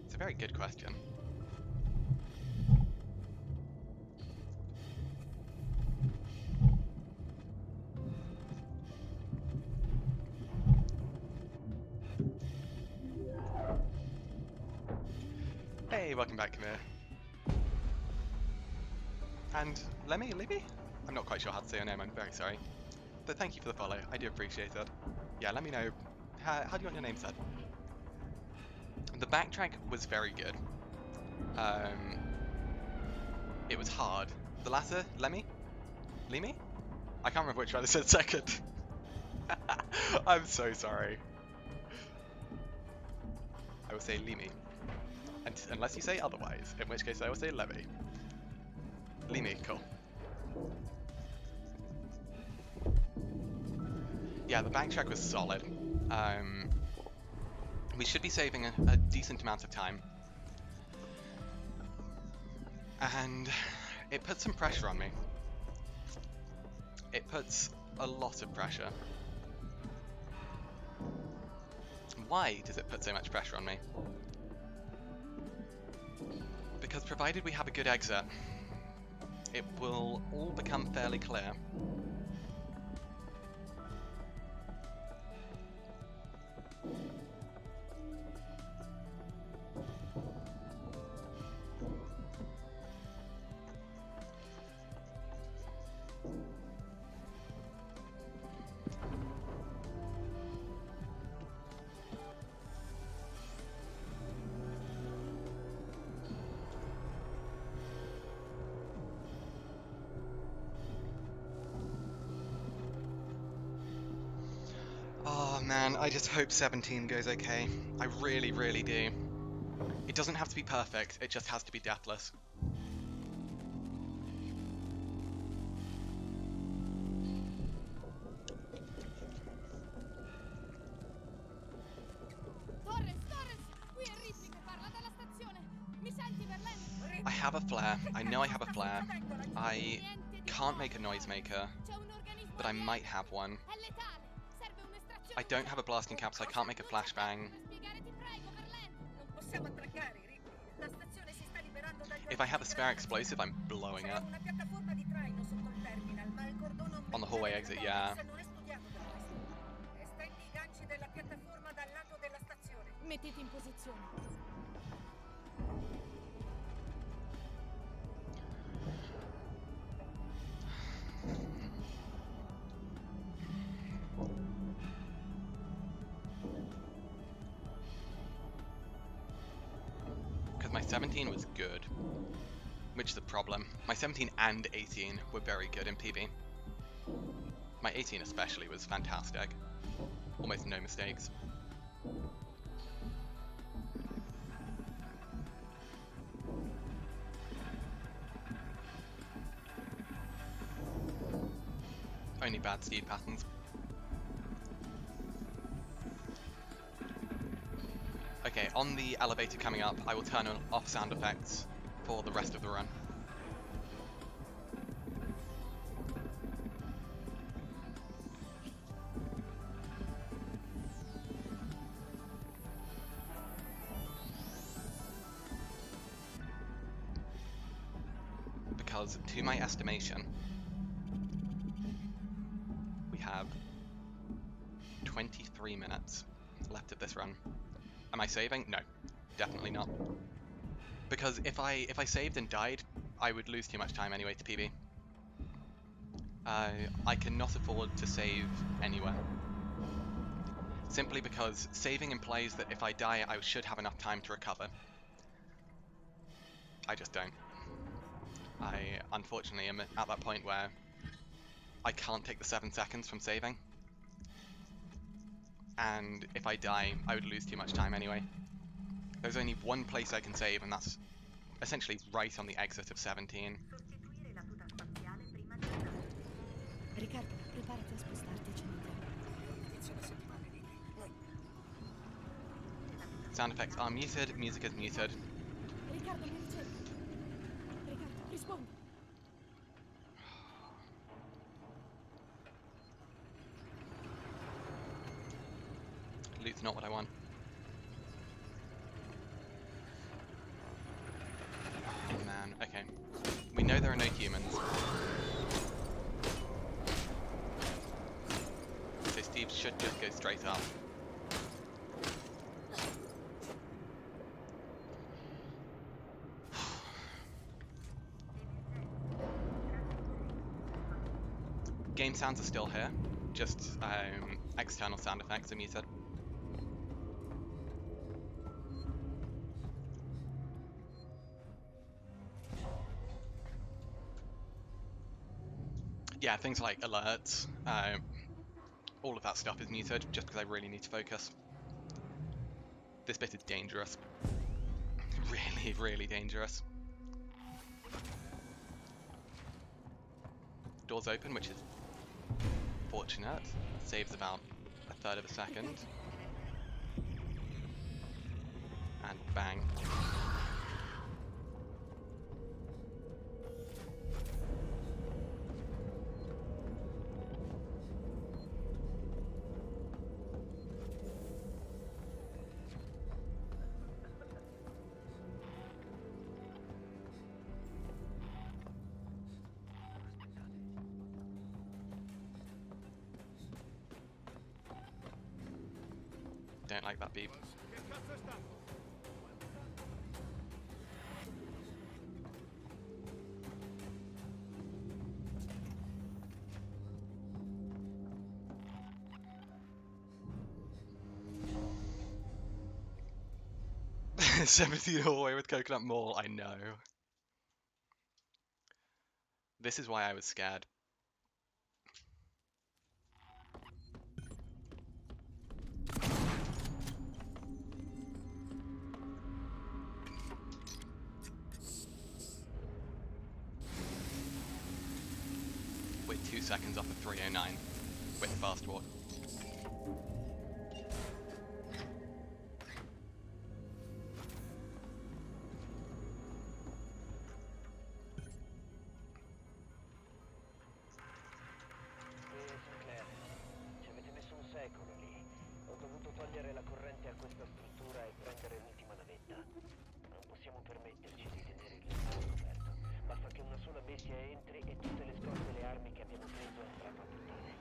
It's a very good question. Hey, welcome back, Kamir. And Lemmy? I'm not quite sure how to say your name, I'm very sorry. But thank you for the follow, I do appreciate it. Yeah, let me know, how do you want your name said? The backtrack was very good. It was hard. The latter, Lemmy? I can't remember which one I said second. I'm so sorry. I will say Lemmy. Unless you say otherwise, in which case I will say Lemmy. Lemmy, cool. Yeah, the backtrack was solid. We should be saving a decent amount of time. And it puts some pressure on me. It puts a lot of pressure. Why does it put so much pressure on me? Because provided we have a good exit, it will all become fairly clear. Man, I just hope 17 goes okay. I really, really do. It doesn't have to be perfect, it just has to be deathless. I have a flare. I know I have a flare. I can't make a noisemaker, but I might have one. I don't have a blasting cap, so I can't make a flashbang. If I have a spare explosive, I'm blowing it. On the hallway exit, yeah. Mettiti in posizione. Because my 17 was good, which is the problem. My 17 and 18 were very good in PB. My 18 especially was fantastic. Almost no mistakes. Only bad speed patterns. Okay, on the elevator coming up, I will turn off sound effects for the rest of the run. Because, to my estimation, we have 23 minutes left of this run. Am I saving? No, definitely not. Because if I saved and died, I would lose too much time anyway to PB. I cannot afford to save anywhere. Simply because saving implies that if I die, I should have enough time to recover. I just don't. I unfortunately am at that point where I can't take the 7 seconds from saving. And if I die, I would lose too much time anyway. There's only one place I can save, and that's essentially right on the exit of 17. Riccardo, preparati a spostarti al cimitero. Sound effects are muted, music is muted. Riccardo, mi ricevi? Riccardo, rispondi. Loot's not what I want. Oh man, okay. We know there are no humans. So Steve should just go straight up. Game sounds are still here, just external sound effects are muted. Yeah, things like alerts, all of that stuff is muted, just because I really need to focus. This bit is dangerous. Really, really dangerous. Doors open, which is fortunate. Saves about 1/3 of a second. And bang. Don't like that beep. $17 hallway with Coconut Mall, I know. This is why I was scared. like 2 seconds off of 309 with fast walk. Sinclair, ci avete messo un secolo lì. Ho dovuto togliere la corrente a questa struttura e prendere l'ultima navetta. Non possiamo permetterci di tenere il ghiacciaio scoperto. Basta che una sola bestia entri e tutte le scorte e le armi che abbiamo preso andranno a puttane.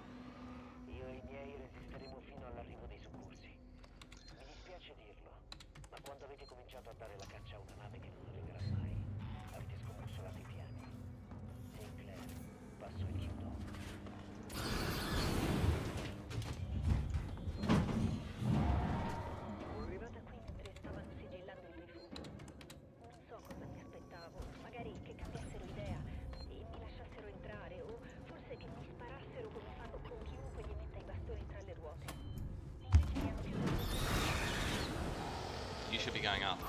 Io e i miei resisteremo fino all'arrivo dei soccorsi. Mi dispiace dirlo, ma quando avete cominciato a dare la caccia a una nave che non arriverà mai, avete scombussolato i piani. Sinclair, passo il chiudo. Sono arrivata qui mentre stavano sigillando il rifugio. Non so cosa mi aspettavo, magari che cambiassero idea e mi lasciassero entrare, o forse che mi sparassero come fanno con chiunque gli metta i bastoni tra le ruote. Invece mi hanno chiuso. You should be going up.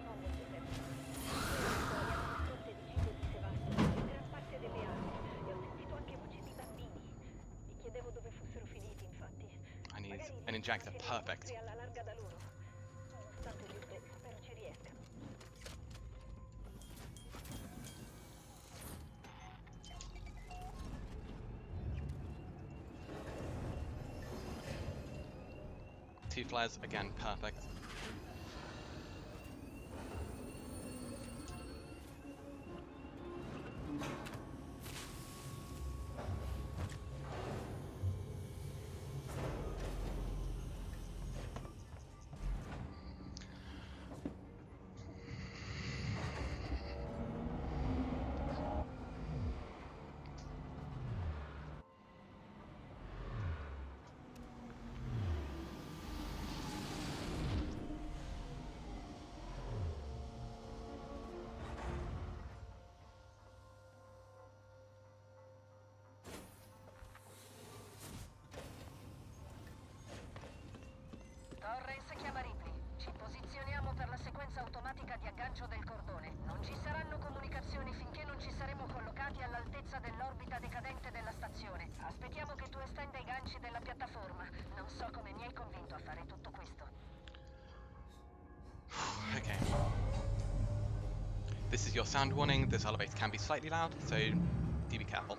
Non molto tempo. Erano nascoste di cibo di Sevastopol e gran parte delle armi, e ho sentito anche voci di bambini. Mi chiedevo dove fossero finiti, infatti. I need Magari an injector. riescono a Perfect. finire alla larga da loro. Nonostante tutto, spero ci riescano. Two flares, again, perfect. Torrens chiama Ripley. Ci posizioniamo per la sequenza automatica di aggancio del cordone. Non ci saranno comunicazioni finché non ci saremo collocati all'altezza dell'orbita decadente della stazione. Aspettiamo che tu estenda i ganci della piattaforma. Non so come mi hai convinto a fare tutto questo. Okay. This is your sound warning. This elevator can be slightly loud, so do be careful.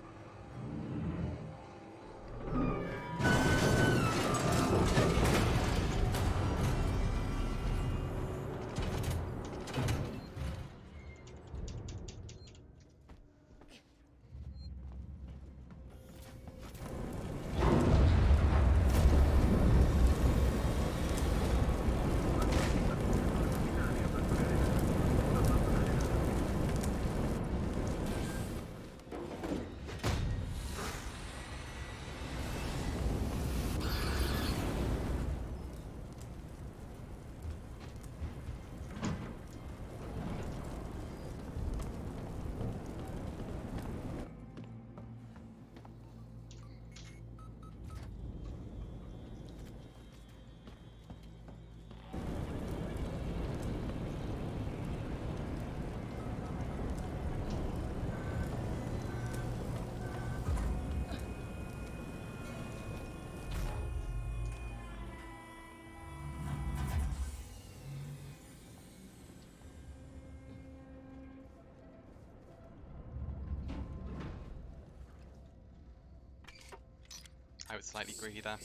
I was slightly greedy there.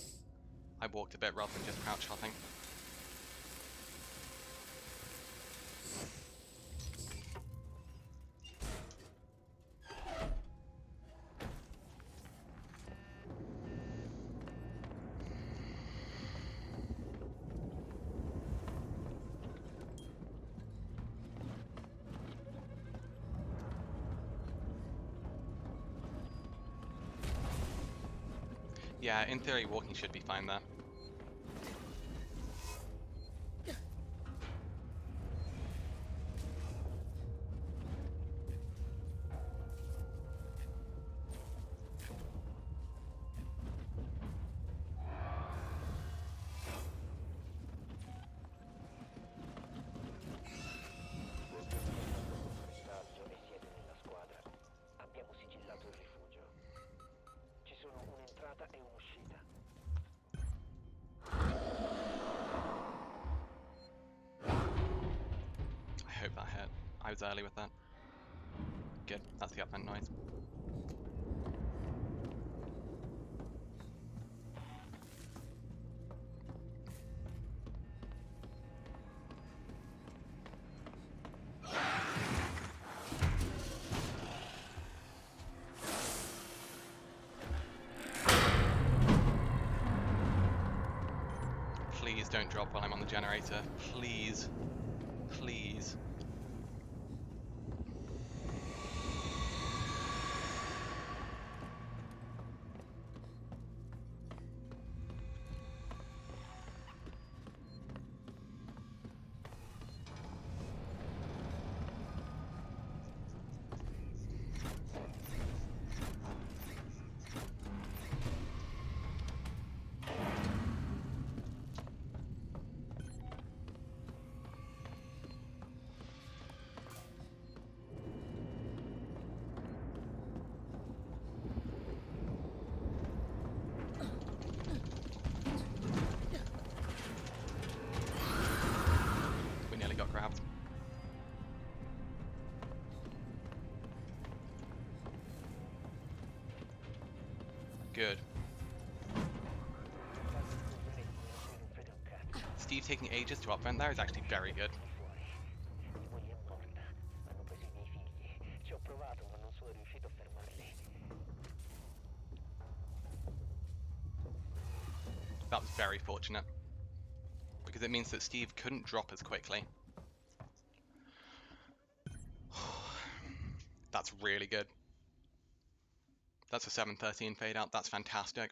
I walked a bit rather than just crouch hopping. Yeah, in theory walking should be fine there. Messaggio e siete nella squadra. Abbiamo sigillato il rifugio. early with that. Good, that's the upvent noise. Please don't drop while I'm on the generator. Please. Please. We nearly got grabbed. Good. Steve taking ages to upvent there is actually very good. That was very fortunate, because it means that Steve couldn't drop as quickly. That's really good. That's a 713 fade out. That's fantastic.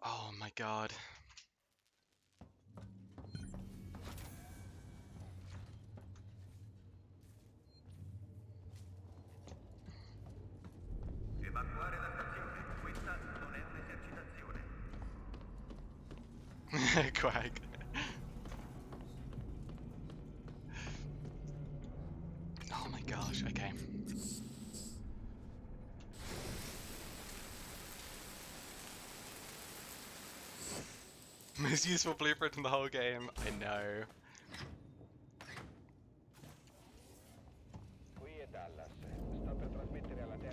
Oh my god. Evacuare la stazione. Questa non è un'esercitazione. Quag. Oh my gosh, okay. Most useful blueprint in the whole game. I know.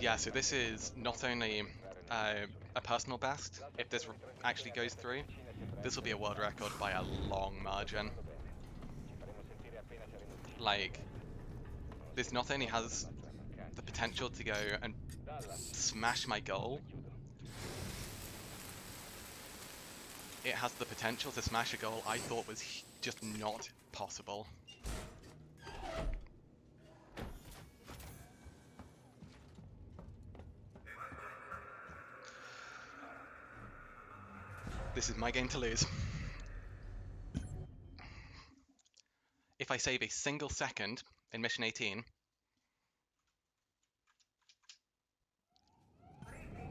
Yeah, so this is not only a personal best, if this actually goes through, this will be a world record by a long margin. Like, this not only has the potential to go and smash my goal, it has the potential to smash a goal I thought was just not possible. This is my game to lose. If I save a single second in mission 18,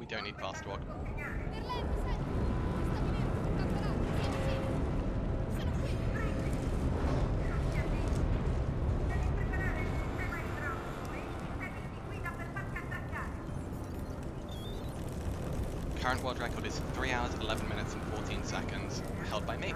we don't need fast walk. Current world record is 3 hours, 11 minutes and 14 seconds, held by me.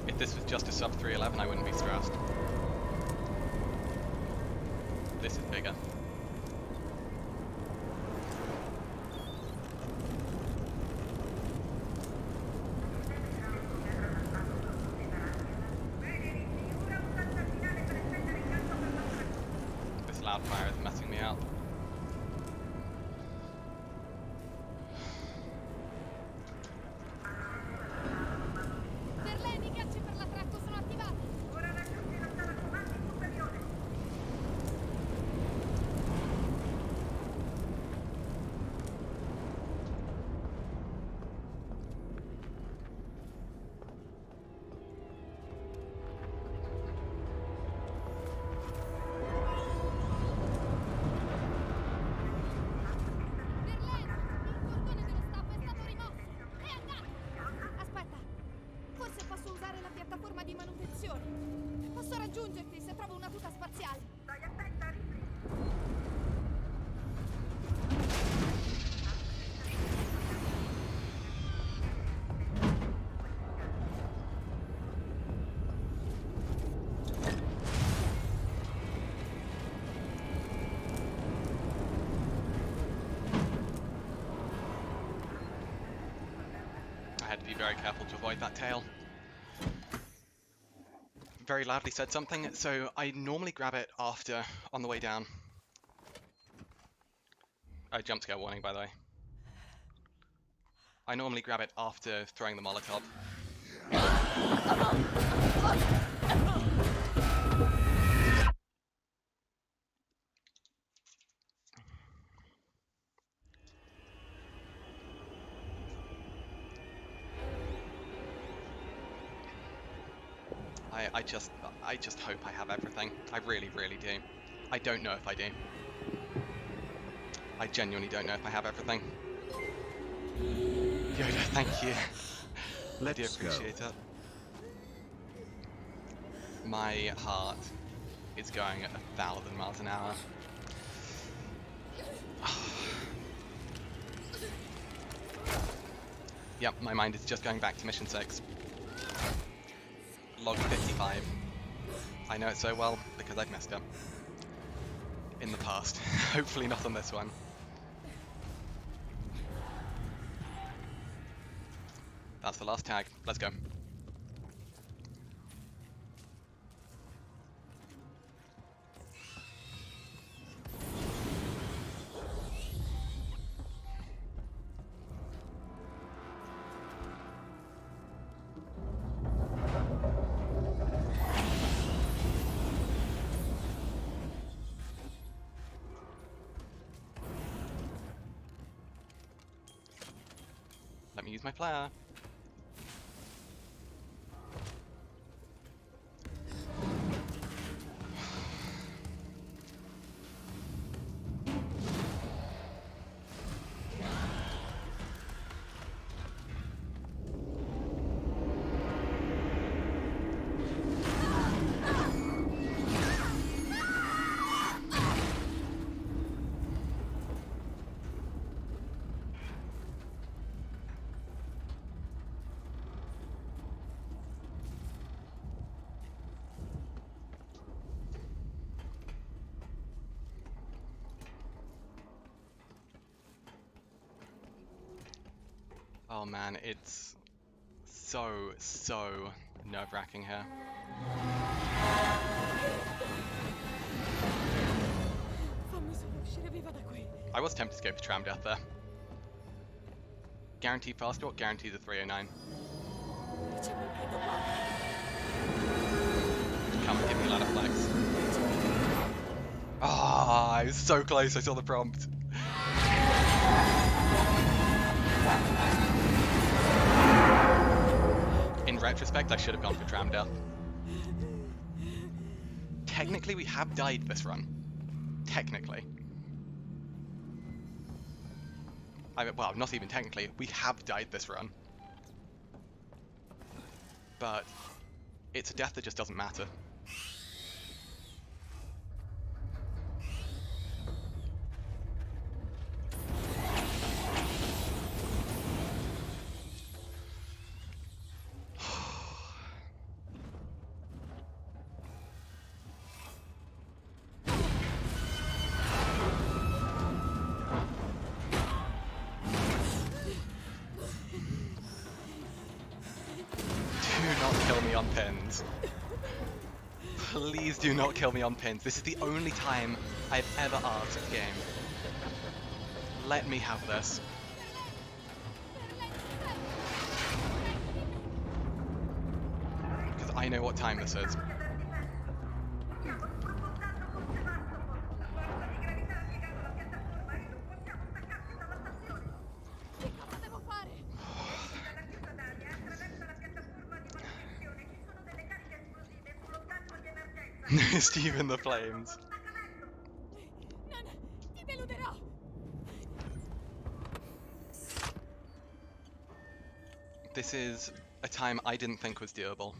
If this was just a sub 311, I wouldn't be stressed. This is bigger. This loud fire is messing me up. to be very careful to avoid that tail. Very loudly said something, so I normally grab it after, on the way down. Jump scare warning, by the way. I normally grab it after throwing the Molotov. I just hope I have everything. I really, really do. I don't know if I do. I genuinely don't know if I have everything. Yoda, thank you. I do appreciate it. My heart is going at 1,000 miles an hour. Yep, my mind is just going back to mission 6. Log 55. I know it so well because I've messed up in the past. Hopefully not on this one. That's the last tag. Let's go. Let me use my flare. Oh man, it's so nerve-wracking here. I was tempted to go for tram death there. Guaranteed fast walk, guaranteed the 309. Come and give me a lot of flex. Ah, I was so close, I saw the prompt. In retrospect, I should have gone for tram death. Technically, we have died this run. Technically. Well, not even technically. We have died this run. But it's a death that just doesn't matter. Pins. Please do not kill me on pins. This is the only time I've ever asked the game. Let me have this. Because I know what time this is. Stephen the Flames. This is a time I didn't think was doable.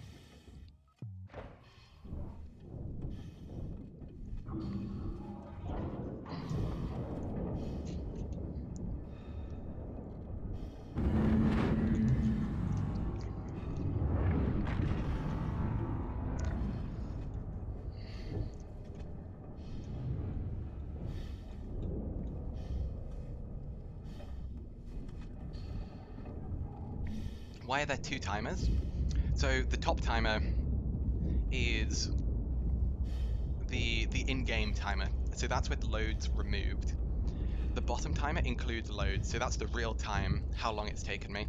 why are there two timers? So the top timer is the in-game timer, so that's with loads removed. The bottom timer includes loads, so that's the real time, how long it's taken me.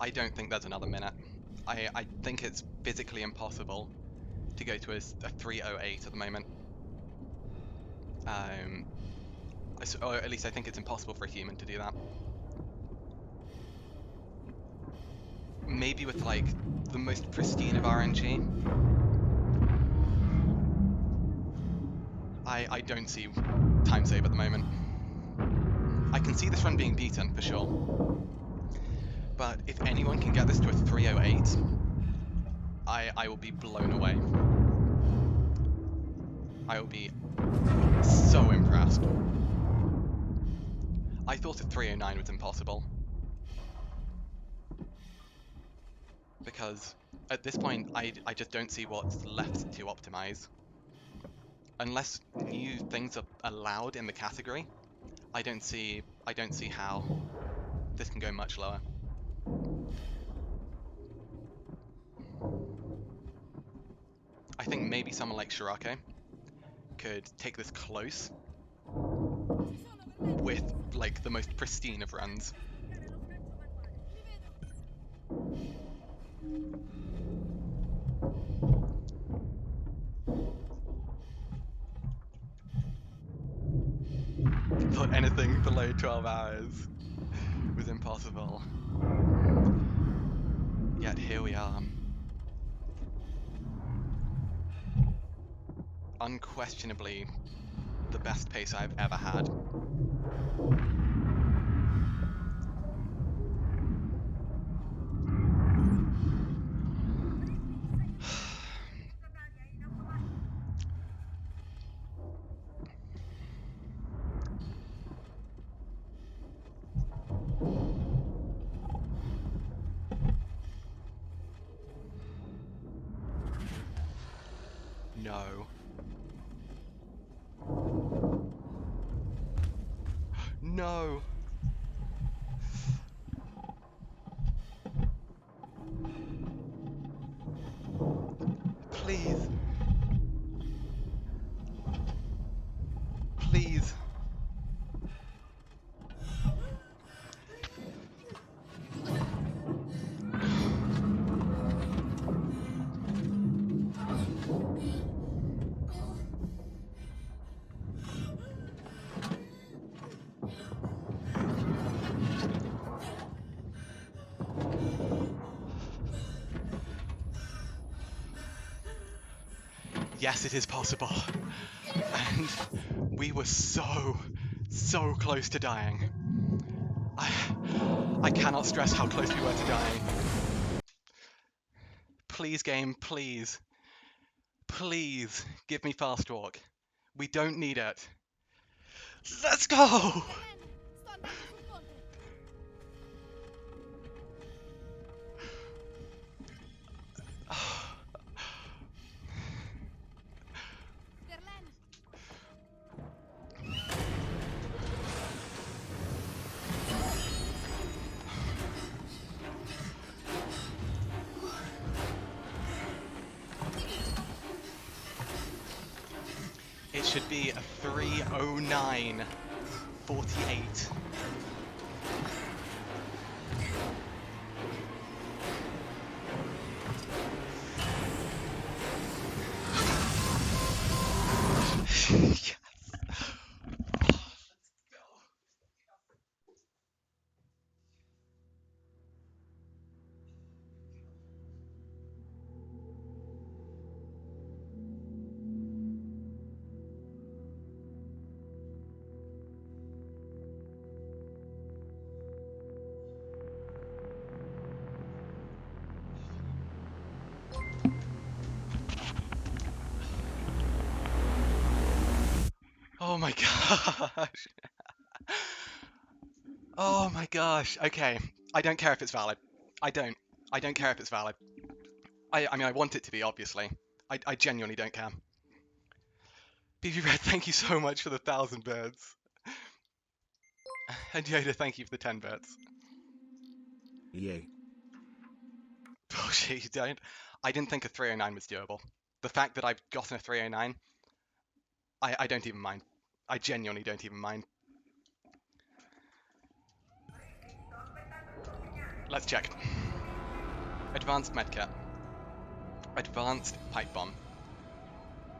I don't think there's another minute. I think it's physically impossible to go to a 3:08 at the moment. Or at least I think it's impossible for a human to do that. Maybe with like the most pristine of RNG. I don't see time save at the moment. I can see this run being beaten for sure. But if anyone can get this to a 3:08, I will be blown away. I will be so impressed. I thought a 3:09 was impossible. Because at this point, I just don't see what's left to optimize. Unless new things are allowed in the category, I don't see how this can go much lower. I think maybe someone like Shirako could take this close with like the most pristine of runs. Thought anything below 12 hours was impossible. Yet here we are. Unquestionably the best pace I've ever had. No. No. Please. Please. Yes, it is possible. And we were so close to dying. I cannot stress how close we were to dying. Please, game, please. Please, give me fast walk. We don't need it. Let's go! It should be a 3:09.48. Yes. Oh my gosh. Oh my gosh. Okay. I don't care if it's valid. I don't care if it's valid. I mean, I want it to be, obviously. I genuinely don't care. BB Red, thank you so much for the 1,000 birds. And Yoda, thank you for the 10 bits. Yay. Bullshit, you don't. I didn't think a 309 was doable. The fact that I've gotten a 309, I don't even mind. I genuinely don't even mind. Let's check. Advanced Medkit. Advanced Pipe Bomb.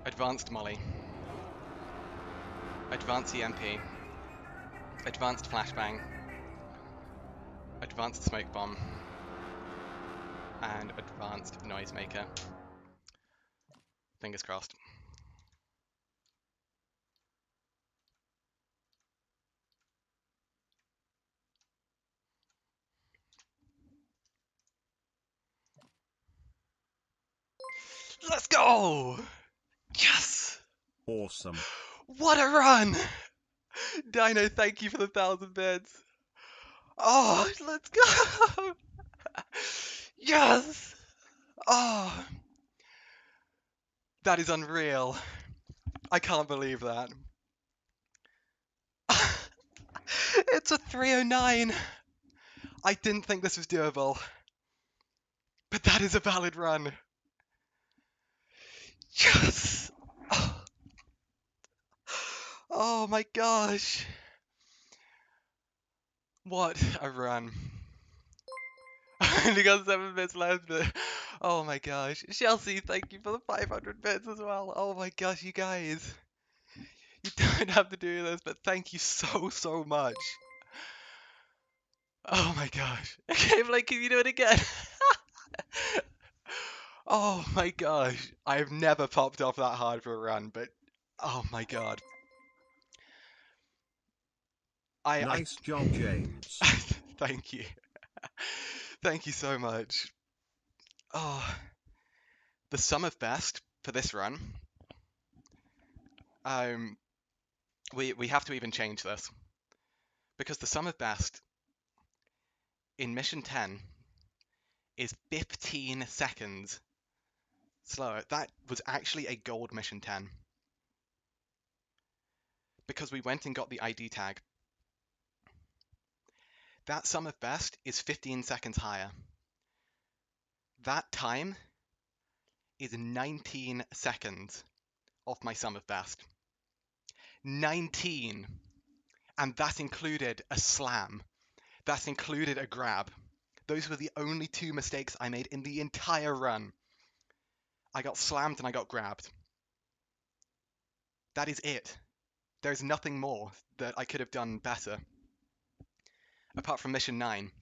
Advanced Molly. Advanced EMP. Advanced Flashbang. Advanced Smoke Bomb. And Advanced Noisemaker. Fingers crossed. Let's go! Yes! Awesome. What a run! Dino, thank you for the 1,000 bits. Oh, let's go! Yes! Oh, that is unreal. I can't believe that. It's a 309. I didn't think this was doable. But that is a valid run. Yes! Oh my gosh. What a run. I only got 7 bits left, but oh my gosh. Chelsea, thank you for the 500 bits as well. Oh my gosh, you guys. You don't have to do this, but thank you so much. Oh my gosh. Okay, Blake, can you do it again? Oh my gosh. I've never popped off that hard for a run, but oh my god. Nice job, James. Thank you. Thank you so much. Oh, the sum of best for this run. We have to even change this because the sum of best in mission 10 is 15 seconds slower. That was actually a gold mission 10 because we went and got the ID tag. That sum of best is 15 seconds higher. That time is 19 seconds off my sum of best. 19! And that included a slam. That included a grab. Those were the only 2 mistakes I made in the entire run. I got slammed and I got grabbed. That is it. There's nothing more that I could have done better. Apart from mission 9.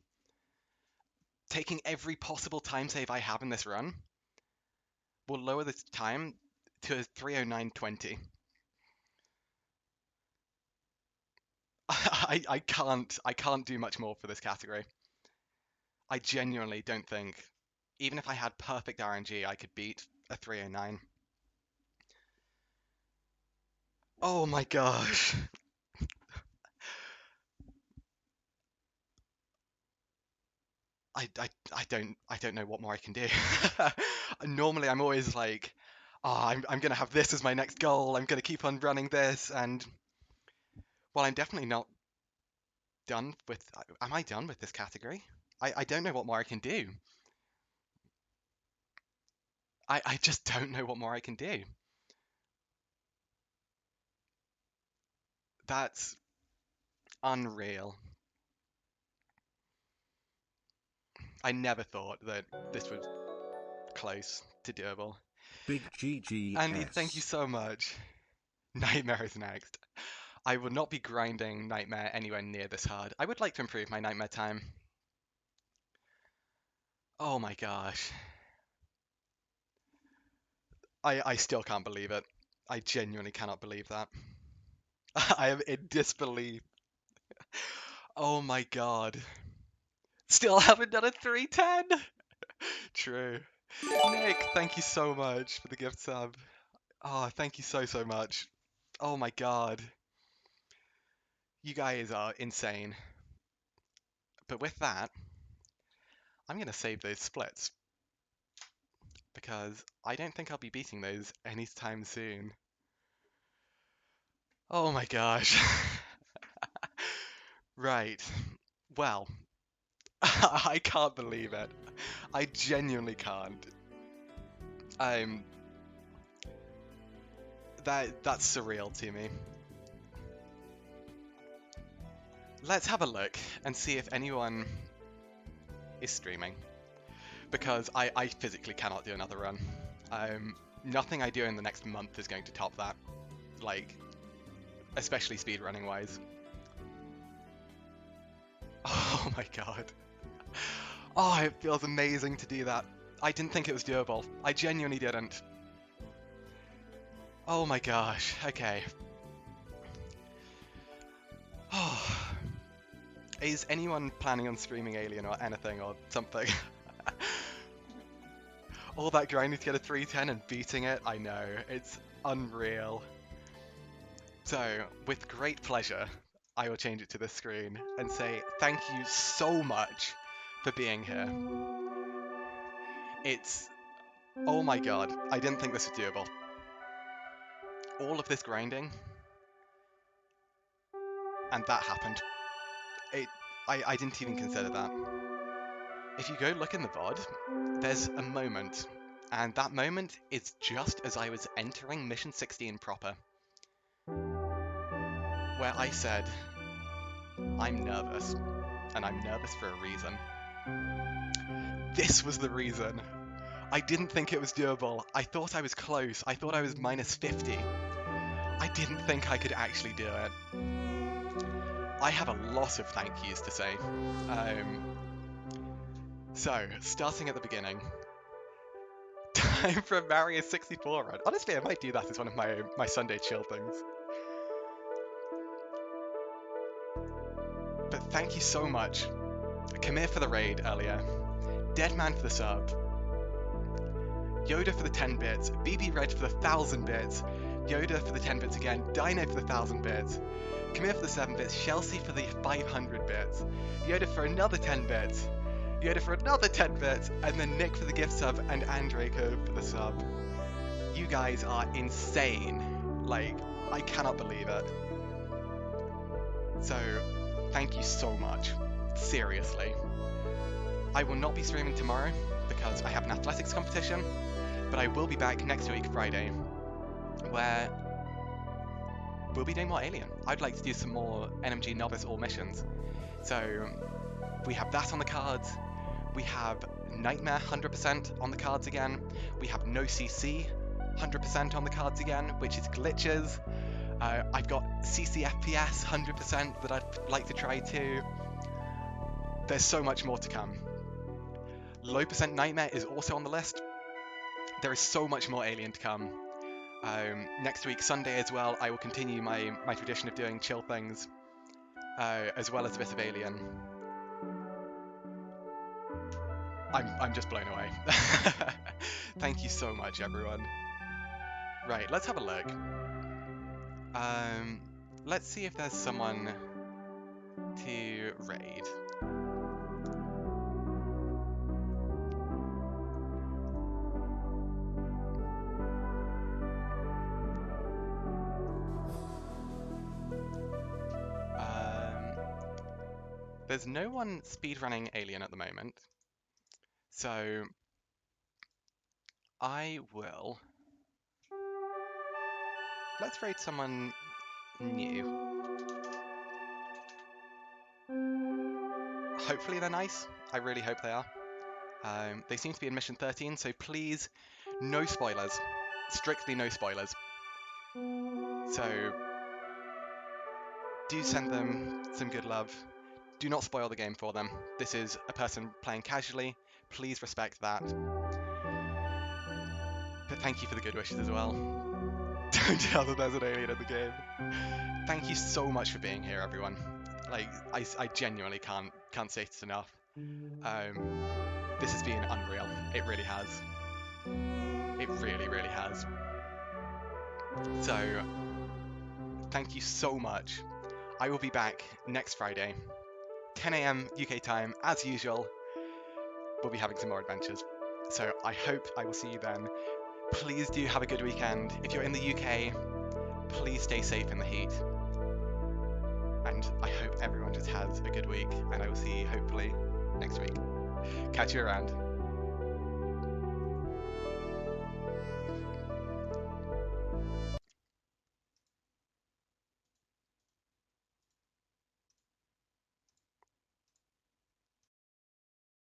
Taking every possible time save I have in this run will lower the time to 309.20. I can't do much more for this category. I genuinely don't think, even if I had perfect RNG, I could beat a 309. Oh my gosh. I don't know what more I can do. Normally I'm always like, oh, I'm gonna have this as my next goal. I'm gonna keep on running this, and well, I'm definitely not done with. Am I done with this category? I don't know what more I can do. I just don't know what more I can do. That's unreal. I never thought that this was close to doable. Big GGS. Andy, thank you so much. Nightmare is next. I will not be grinding Nightmare anywhere near this hard. I would like to improve my Nightmare time. Oh my gosh. I still can't believe it. I genuinely cannot believe that. I am in disbelief. Oh my god. Still haven't done a 310! True. Nick, thank you so much for the gift sub. Oh, thank you so much. Oh my god. You guys are insane. But with that, I'm going to save those splits. Because I don't think I'll be beating those anytime soon. Oh my gosh. Right. Well, I can't believe it. I genuinely can't. That's surreal to me. Let's have a look and see if anyone is streaming. Because I physically cannot do another run. Nothing I do in the next month is going to top that. Like, especially speedrunning wise. Oh my god. Oh, it feels amazing to do that. I didn't think it was doable. I genuinely didn't. Oh my gosh. Okay. Oh. Is anyone planning on streaming Alien or anything or something? All that grinding to get a 310 and beating it, I know. It's unreal. So, with great pleasure, I will change it to this screen and say thank you so much for being here. It's... oh my god, I didn't think this was doable. All of this grinding, and that happened. I didn't even consider that. If you go look in the VOD, there's a moment, and that moment is just as I was entering Mission 16 proper, where I said, I'm nervous, and I'm nervous for a reason. This was the reason. I didn't think it was doable. I thought I was close. I thought I was minus 50. I didn't think I could actually do it. I have a lot of thank yous to say. So, starting at the beginning. Time for a Mario 64 run. Honestly, I might do that as one of my Sunday chill things. But thank you so much. Kamir for the raid earlier. Deadman for the sub. Yoda for the 10 bits. BB Red for the 1000 bits. Yoda for the 10 bits again. Dino for the 1000 bits. Kamir for the 7 bits. Chelsea for the 500 bits. Yoda for another 10 bits. Yoda for another 10 bits, and then Nick for the gift sub, and Andreko for the sub. You guys are insane. Like, I cannot believe it. So, thank you so much. Seriously. I will not be streaming tomorrow, because I have an athletics competition, but I will be back next week, Friday, where we'll be doing more Alien. I'd like to do some more NMG Novice All missions. So, we have that on the cards. We have Nightmare 100% on the cards again. We have No CC 100% on the cards again, which is glitches. I've got CCFPS 100% that I'd like to try too. There's so much more to come. Low percent Nightmare is also on the list. There is so much more Alien to come. Next week, Sunday as well, I will continue my tradition of doing chill things, as well as a bit of Alien. I'm just blown away. Thank you so much, everyone. Right, let's have a look. Let's see if there's someone to raid. There's no one speedrunning Alien at the moment. So, I will... let's raid someone new. Hopefully they're nice. I really hope they are. They seem to be in Mission 13, so please, no spoilers. Strictly no spoilers. So, do send them some good love. Do not spoil the game for them. This is a person playing casually. Please respect that. But thank you for the good wishes as well. Don't tell them there's an alien in the game. Thank you so much for being here, everyone. Like, I genuinely can't say it enough. This has been unreal. It really has. It really, really has. So, thank you so much. I will be back next Friday, 10 AM UK time, as usual. We'll be having some more adventures. So I hope I will see you then. Please do have a good weekend. If you're in the UK, please stay safe in the heat. and I hope everyone just has a good week, and I will see you hopefully next week. Catch you around.